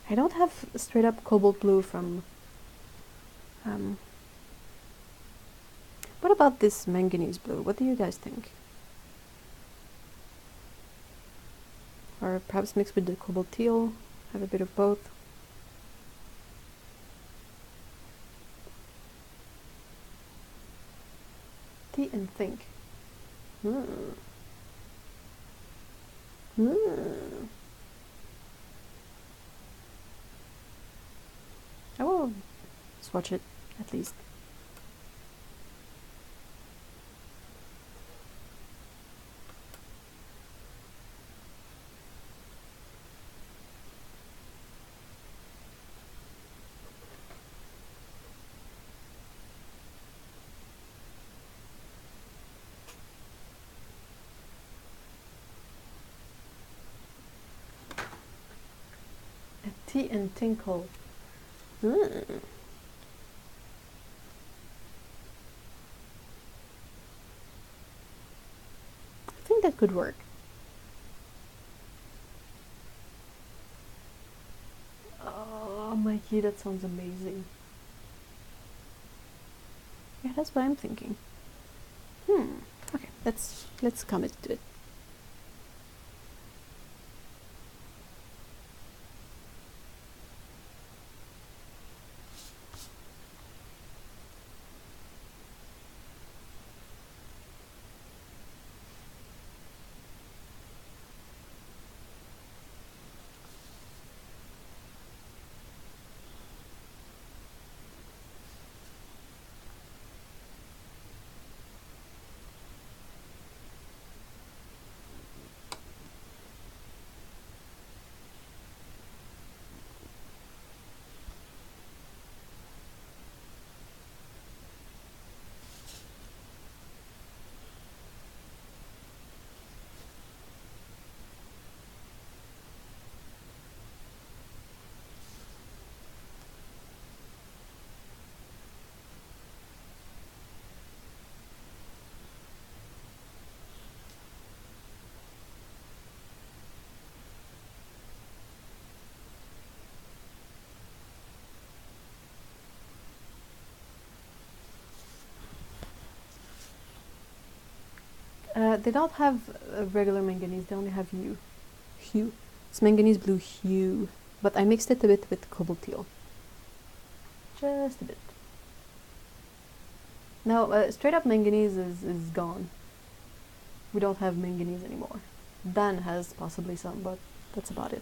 Speaker 1: I don't have straight up cobalt blue from. What about this manganese blue? What do you guys think? Or perhaps mixed with the cobalt teal, have a bit of both. Tea and think. I will swatch it at least. A tea and tinkle. Mm. I think that could work. Oh, Mikey, that sounds amazing. Yeah, that's what I'm thinking. Okay, let's commit to it. They don't have regular manganese, they only have hue. It's manganese blue hue, but I mixed it a bit with cobalt teal. Just a bit. Now, straight up manganese is gone. We don't have manganese anymore. Dan has possibly some, but that's about it.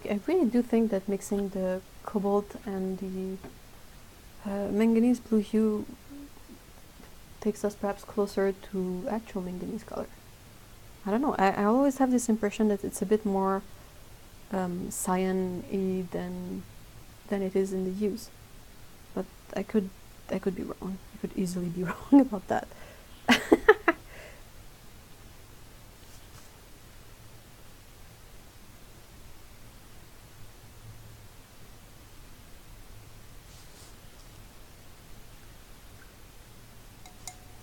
Speaker 1: I really do think that mixing the cobalt and the manganese blue hue takes us perhaps closer to actual manganese color. I don't know, I always have this impression that it's a bit more cyan-y than it is in the hues. But I could be wrong. I could easily be wrong about that.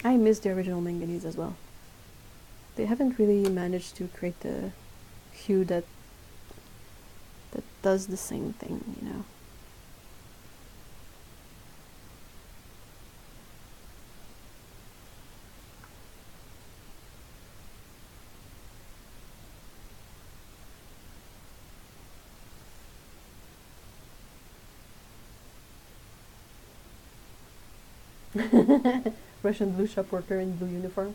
Speaker 1: I miss the original manganese as well. They haven't really managed to create the hue that does the same thing, you know. Russian blue shop worker in blue uniform.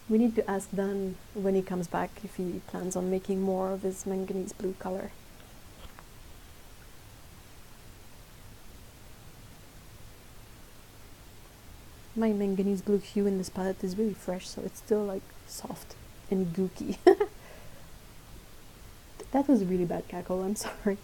Speaker 1: We need to ask Dan when he comes back if he plans on making more of his manganese blue color. My manganese blue hue in this palette is really fresh, so it's still like soft and gooky. That was a really bad cackle, I'm sorry.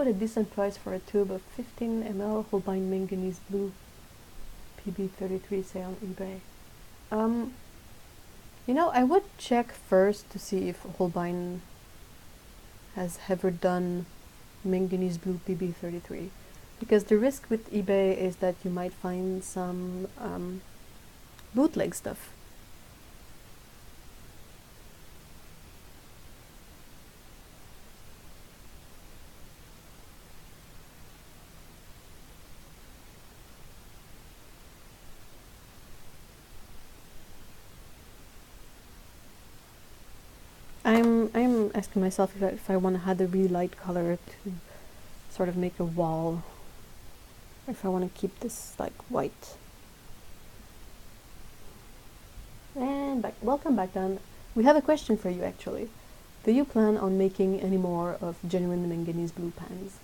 Speaker 1: what a decent price for a tube of 15 ml Holbein Manganese Blue PB33 say on eBay. You know, I would check first to see if Holbein has ever done Manganese Blue PB33, because the risk with eBay is that you might find some bootleg stuff. I'm asking myself if I want to have a really light color to sort of make a wall, or if I want to keep this like white. And welcome back, Dan. We have a question for you actually. Do you plan on making any more of genuine manganese blue pans?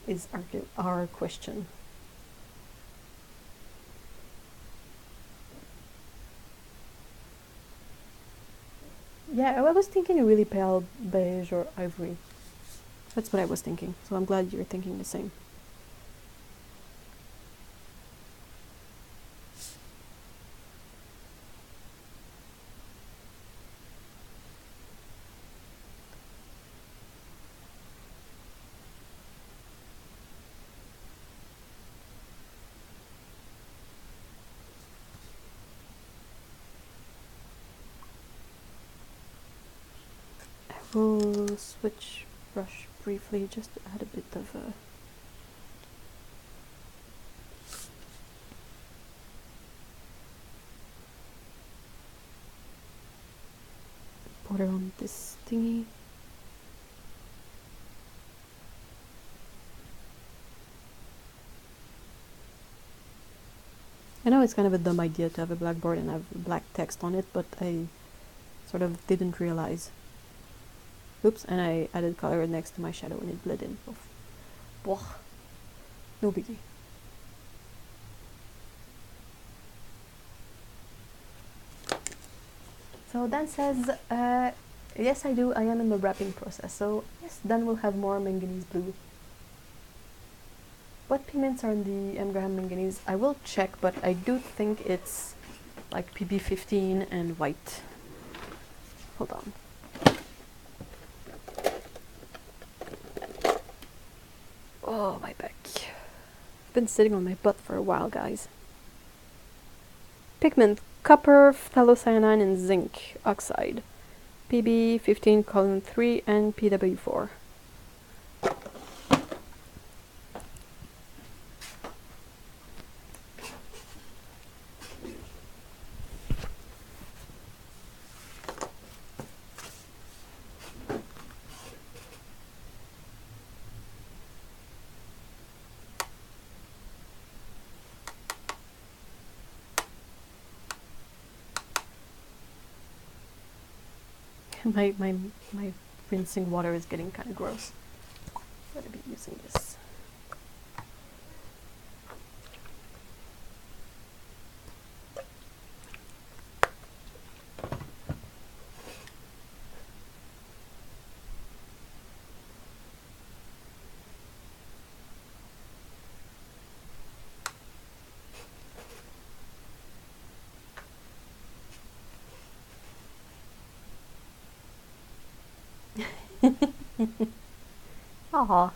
Speaker 1: Is our question. Yeah, I was thinking a really pale beige or ivory. That's what I was thinking, so I'm glad you're thinking the same. We'll switch brush briefly just to add a bit of a border on this thingy. I know it's kind of a dumb idea to have a blackboard and have black text on it, but I sort of didn't realize. Oops, and I added color next to my shadow and it bled in. Boah. No biggie. So Dan says, yes I do, I am in the wrapping process. So yes, Dan will have more manganese blue. What pigments are in the M. Graham manganese? I will check, but I do think it's like PB15 and white. Hold on. Oh, my back. I've been sitting on my butt for a while, guys. Pigment, copper, phthalocyanine, and zinc oxide. PB15 column 3 and PW4. My rinsing water is getting kind of gross. I'm going to be using this. Aw,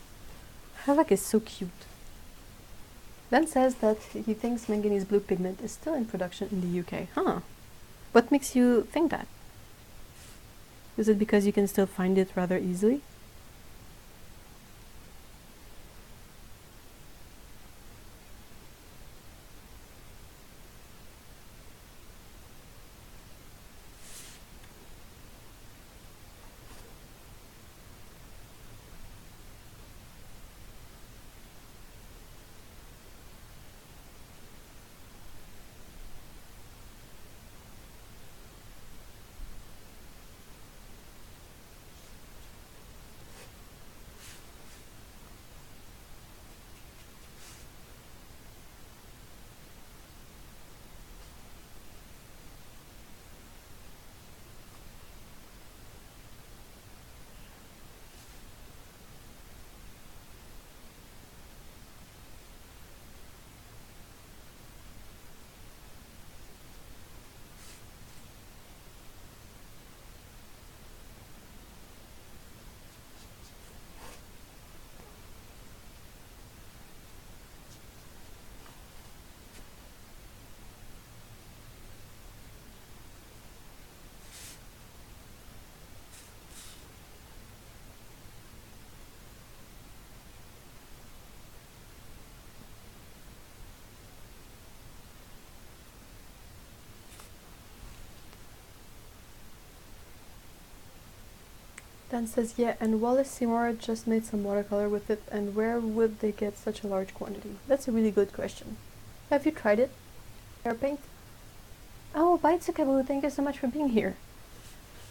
Speaker 1: Havoc is so cute. Ben says that he thinks manganese blue pigment is still in production in the UK. Huh. What makes you think that? Is it because you can still find it rather easily? Dan says, yeah, and Wallace Seymour just made some watercolor with it, and where would they get such a large quantity? That's a really good question. Have you tried it? Air paint? Oh, bye Tsukabu, thank you so much for being here.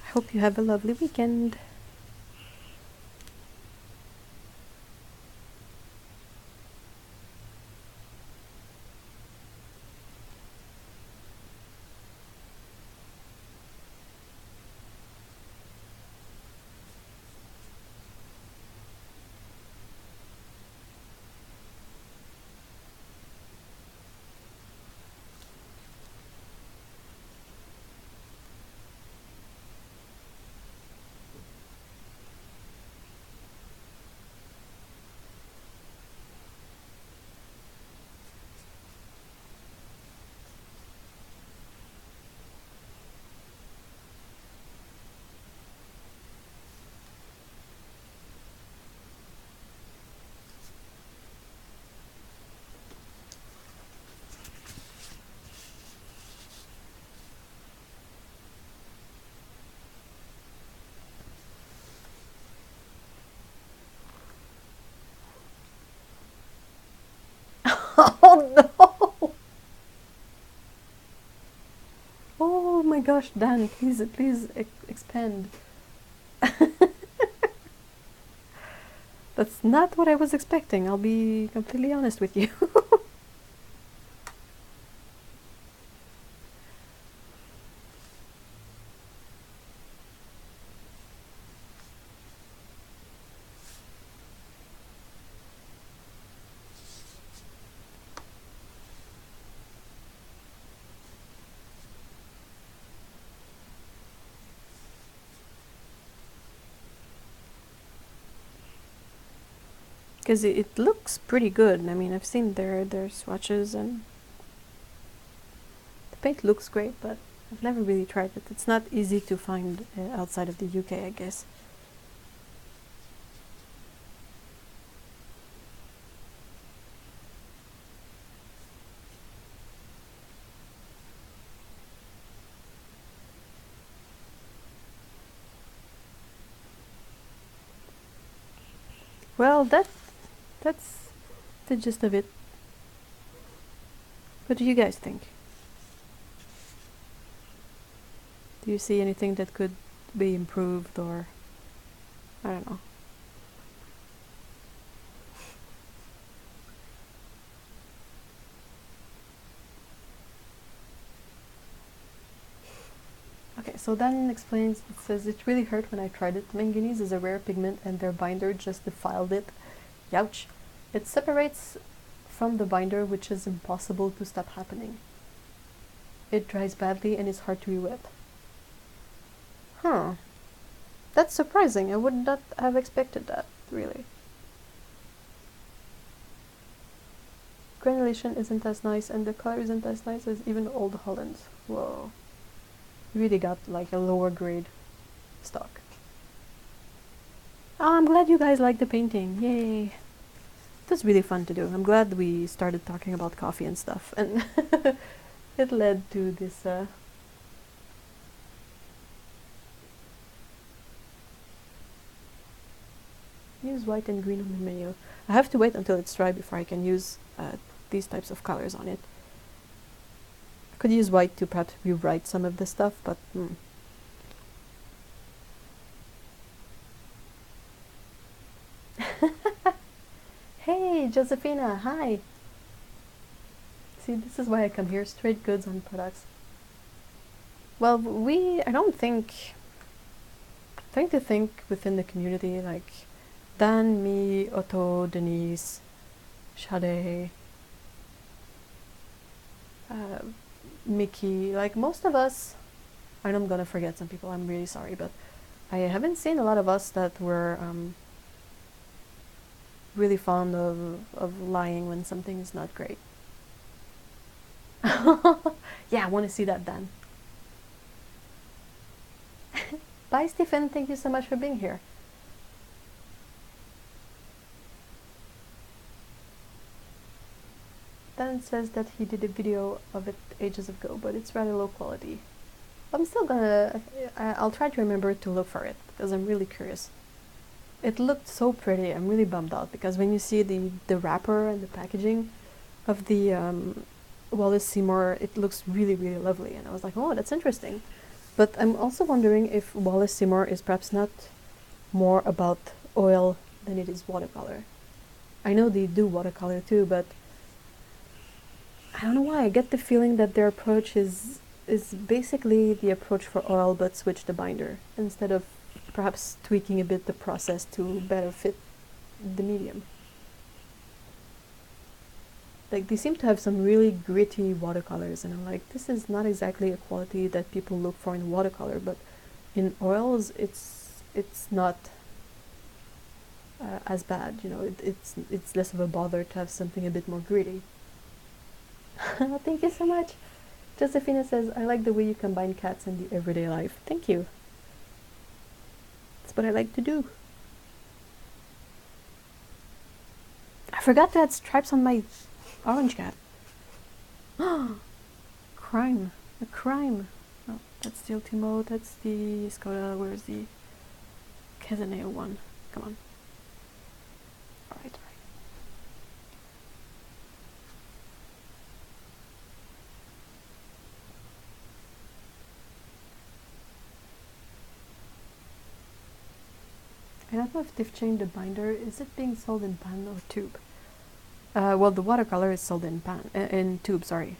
Speaker 1: I hope you have a lovely weekend. Oh no! Oh my gosh, Dan, please expand. That's not what I was expecting, I'll be completely honest with you. Because it looks pretty good. I mean, I've seen their swatches and the paint looks great, but I've never really tried it. It's not easy to find outside of the UK, I guess. Well, that's the gist of it. What do you guys think? Do you see anything that could be improved, or I don't know? Okay, so Dan explains, it says, it really hurt when I tried it. Manganese is a rare pigment and their binder just defiled it. Youch. It separates from the binder, which is impossible to stop happening. It dries badly and is hard to re-wet. Huh. That's surprising. I would not have expected that, really. Granulation isn't as nice and the color isn't as nice as even Old Holland's. Whoa. You really got like a lower grade stock. Oh, I'm glad you guys like the painting. Yay. It was really fun to do. I'm glad we started talking about coffee and stuff, and it led to this use white and green on the menu. I have to wait until it's dry before I can use these types of colors on it. I could use white to perhaps rewrite some of the stuff, but Hey, Josephina, hi! See, this is why I come here, straight goods on products. Well, I don't think, trying to think within the community, like Dan, me, Otto, Denise, Shade, Mickey, like most of us, I know I'm gonna forget some people, I'm really sorry, but I haven't seen a lot of us that were really fond of lying when something is not great. Yeah, I want to see that, Dan. Bye, Stephen. Thank you so much for being here. Dan says that he did a video of it ages ago, but it's rather low quality. I'm still gonna, I'll try to remember to look for it because I'm really curious. It looked so pretty. I'm really bummed out because when you see the wrapper and the packaging of the Wallace Seymour, it looks really, really lovely. And I was like, oh, that's interesting. But I'm also wondering if Wallace Seymour is perhaps not more about oil than it is watercolor. I know they do watercolor too, but I don't know why. I get the feeling that their approach is basically the approach for oil, but switch the binder instead of perhaps tweaking a bit the process to better fit the medium. Like, they seem to have some really gritty watercolors, and I'm like, this is not exactly a quality that people look for in watercolor, but in oils, it's not as bad. You know, it's less of a bother to have something a bit more gritty. Thank you so much. Josephina says, I like the way you combine cats and the everyday life. Thank you. That's what I like to do. I forgot to add stripes on my orange cat. Crime. A crime. Oh, that's the Ultimo. That's the Skoda. Where's the Casaneo one? Come on. Alright. I don't know if they've changed the binder. Is it being sold in pan or tube? Well, the watercolor is sold in pan, in tube, sorry.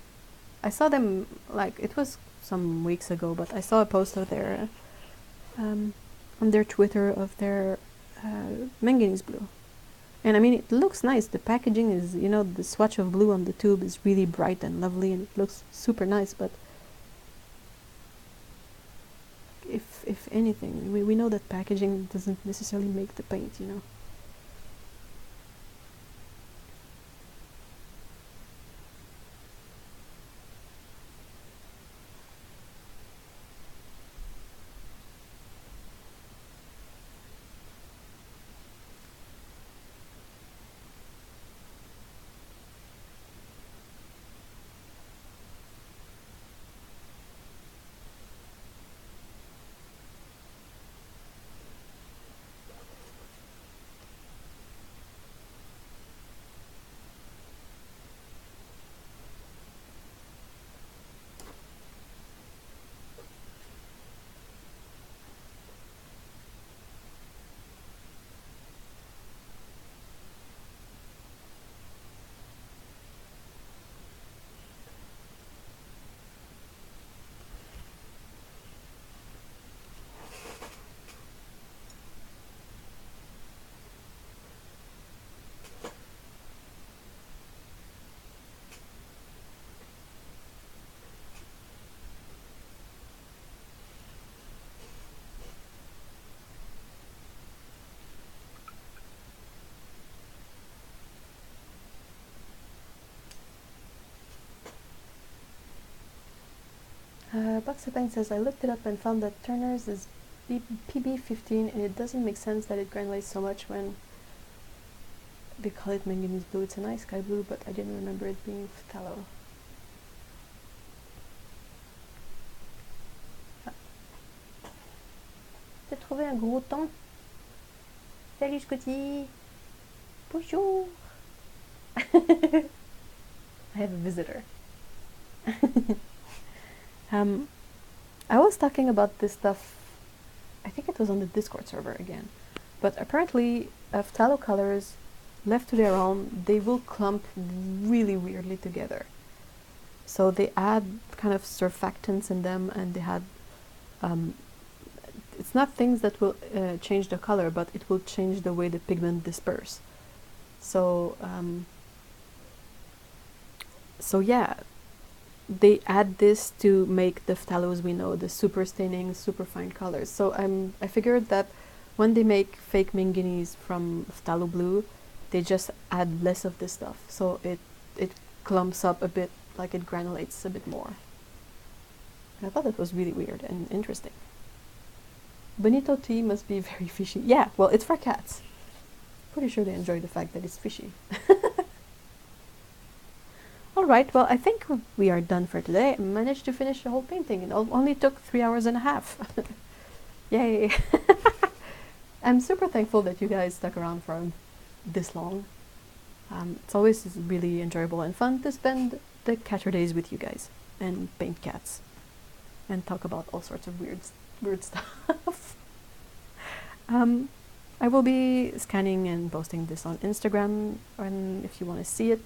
Speaker 1: I saw them, like, it was some weeks ago, but I saw a post of their, on their Twitter of their manganese blue. And I mean, it looks nice. The packaging is, you know, the swatch of blue on the tube is really bright and lovely, and it looks super nice, but if anything, we know that packaging doesn't necessarily make the paint, you know. Buxapine says, I looked it up and found that Turner's is PB15, and it doesn't make sense that it granulates so much when they call it manganese blue. It's a nice sky blue, but I didn't remember it being phthalo. T'as trouvé un gros thon? Salut Scotty! Bonjour! I have a visitor. I was talking about this stuff, I think it was on the Discord server again, but apparently phthalo colors, left to their own, they will clump really weirdly together. So they add kind of surfactants in them, and they had, it's not things that will change the color, but it will change the way the pigment disperse. So, so yeah, they add this to make the phthalos we know, the super staining, super fine colors. So I figured that when they make fake manganese from phthalo blue, they just add less of this stuff, so it clumps up a bit, like it granulates a bit more. And I thought that was really weird and interesting. Bonito tea must be very fishy. Yeah, well, it's for cats. Pretty sure they enjoy the fact that it's fishy. Alright, well I think we are done for today. I managed to finish the whole painting. It only took 3 hours and a half. Yay! I'm super thankful that you guys stuck around for this long. It's always really enjoyable and fun to spend the Caturdays with you guys and paint cats and talk about all sorts of weird stuff. I will be scanning and posting this on Instagram, and if you want to see it.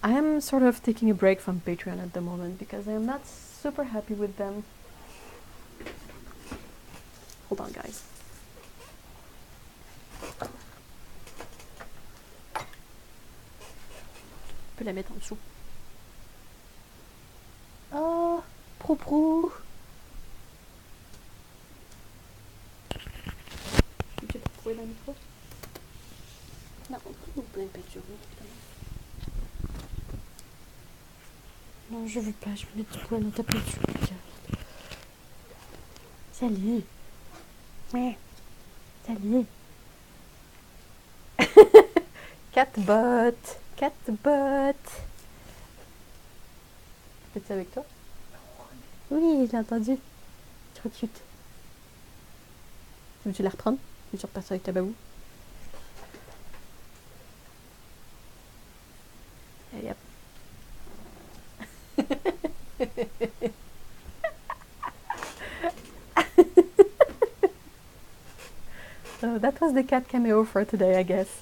Speaker 1: I am sort of taking a break from Patreon at the moment because I am not super happy with them. Hold on, guys. Je peux la mettre en dessous. Oh, pro. Tu peux trouver la micro? Non, on peut pas sur non, je veux pas, je veux mettre du poil dans ta peinture. Salut. Ouais. Salut. Catbot. C'est avec toi? Oui, j'ai entendu. Trop cute. Veux-tu la reprendre? Veux-tu repartir avec ta babou? Et yep. So that was the cat cameo for today, I guess.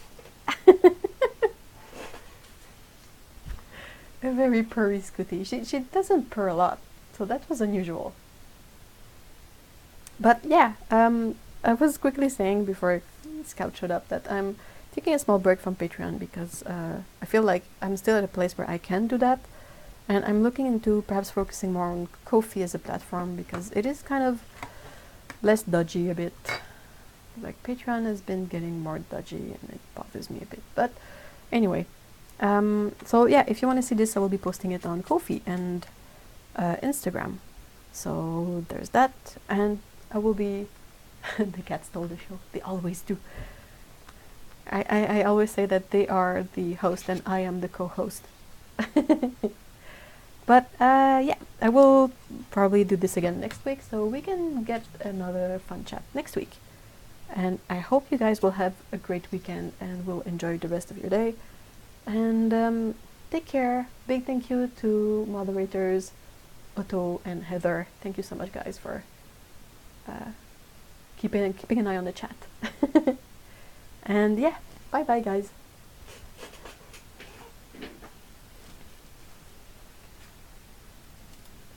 Speaker 1: A very purry Scooty. She doesn't purr a lot, so that was unusual. But yeah, I was quickly saying before Scout showed up that I'm taking a small break from Patreon because I feel like I'm still at a place where I can do that, and I'm looking into perhaps focusing more on Ko-fi as a platform because it is kind of less dodgy a bit. Like Patreon has been getting more dodgy and it bothers me a bit. But anyway, so yeah, if you want to see this, I will be posting it on Ko-fi and Instagram. So there's that, and I will be... the cat stole the show. They always do. I always say that they are the host and I am the co-host. But yeah, I will probably do this again next week so we can get another fun chat next week. And I hope you guys will have a great weekend and will enjoy the rest of your day. And take care. Big thank you to moderators Otto and Heather. Thank you so much, guys, for keeping an eye on the chat. And yeah, bye bye, guys.